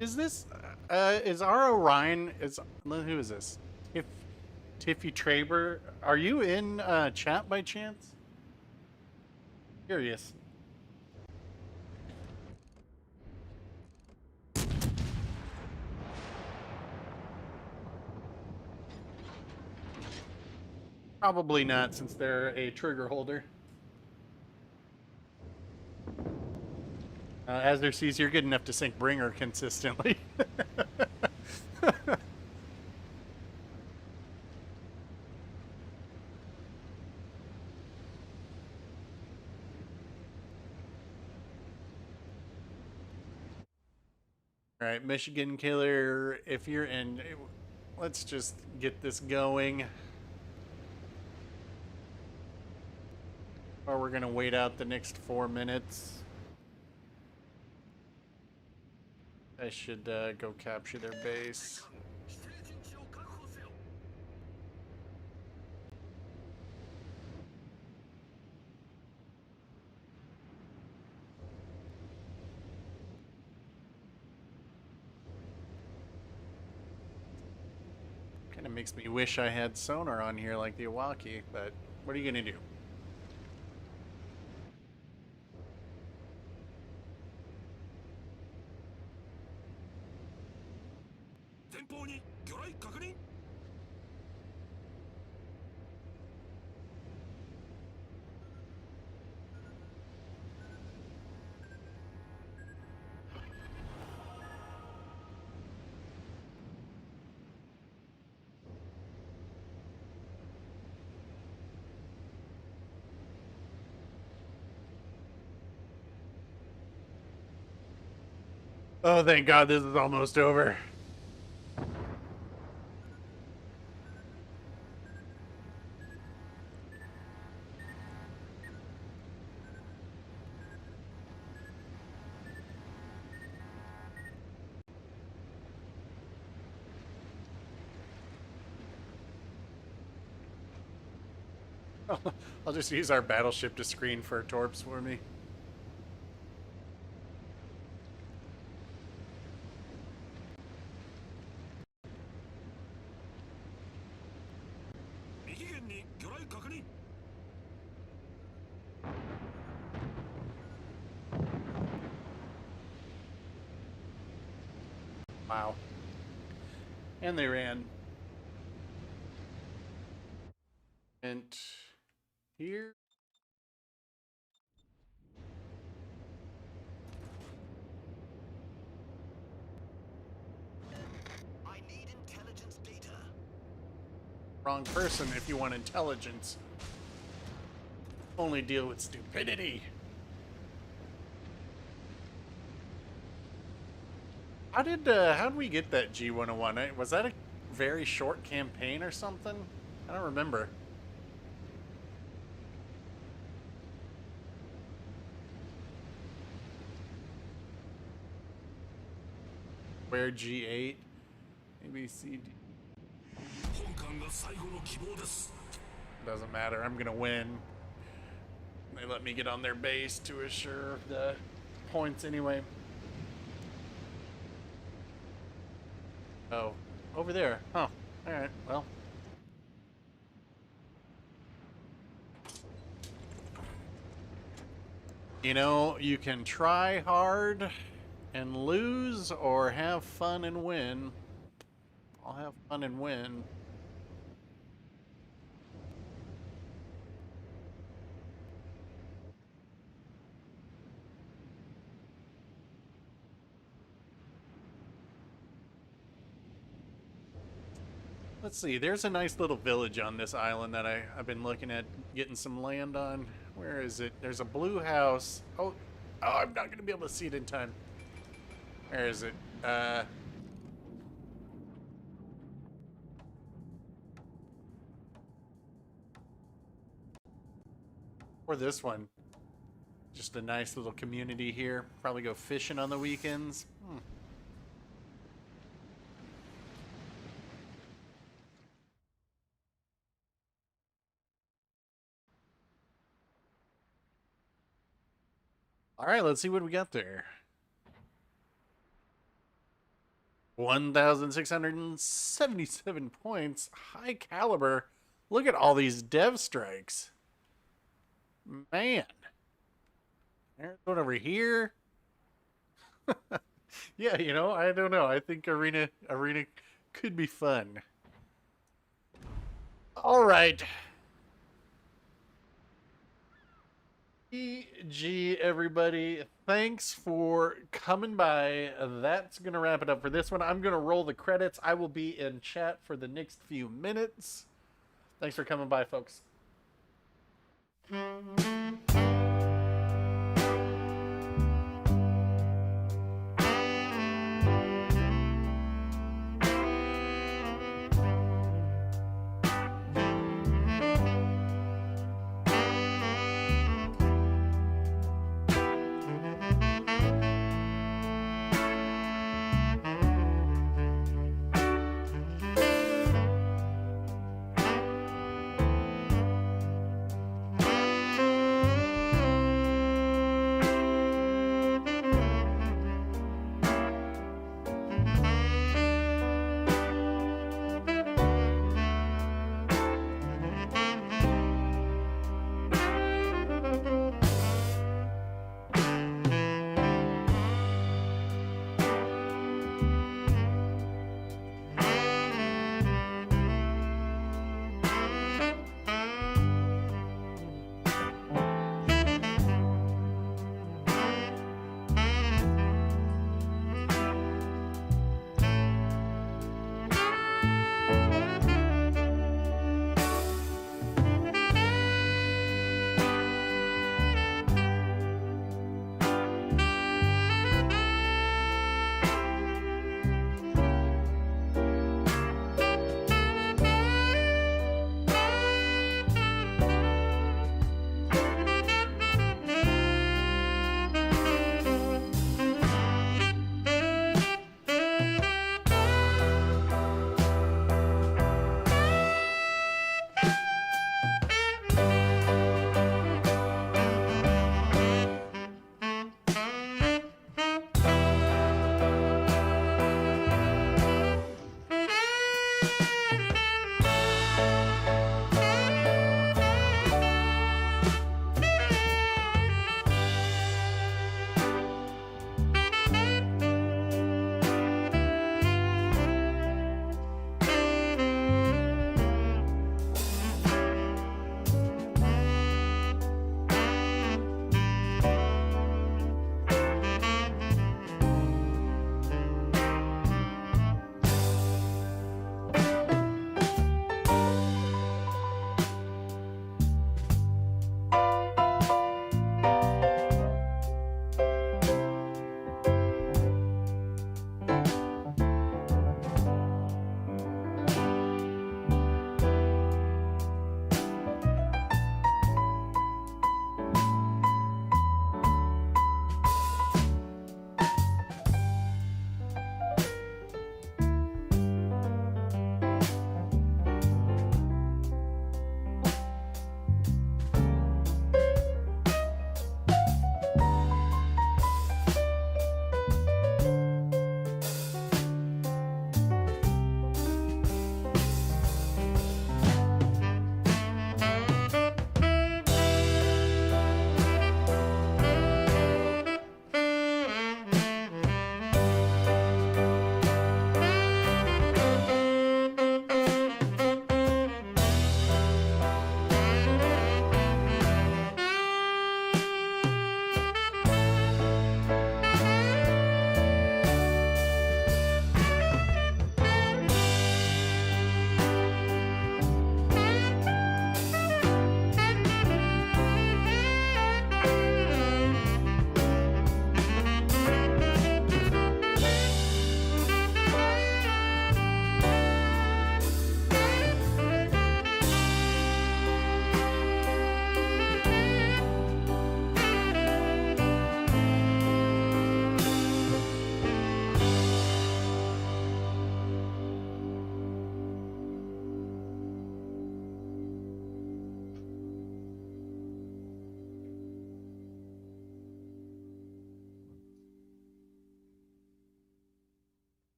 Is this, is our Orion, who is this? Tiffy Traber? Are you in, chat by chance? Curious. Probably not, since they're a trigger holder. As there sees, you're good enough to sync Bringer consistently. All right, Michigan Killer, if you're in, let's just get this going. Or we're going to wait out the next 4 minutes. I should go capture their base. Kind of makes me wish I had sonar on here like the Iwaki, but what are you going to do? Oh, thank God this is almost over. I'll just use our battleship to screen for torps for me. Wow. And they ran. And here. Wrong person if you want intelligence. Only deal with stupidity. How did we get that G101? Was that a very short campaign or something? I don't remember. Where G8? A, B, C, D. 本艦が最後の希望です。 Doesn't matter. I'm gonna win. They let me get on their base to assure the points anyway. Oh, over there. Huh. All right. Well. You know, you can try hard and lose, or have fun and win. I'll have fun and win. Let's see, there's a nice little village on this island that I've been looking at getting some land on. Where is it? There's a blue house. Oh, I'm not going to be able to see it in time. Where is it? Or this one. Just a nice little community here. Probably go fishing on the weekends. All right, let's see what we got there. 1,677 points. High caliber. Look at all these dev strikes. Man. There's one over here. Yeah, you know, I don't know. I think arena could be fun. All right. GG, everybody. Thanks for coming by. That's going to wrap it up for this one. I'm going to roll the credits. I will be in chat for the next few minutes. Thanks for coming by, folks.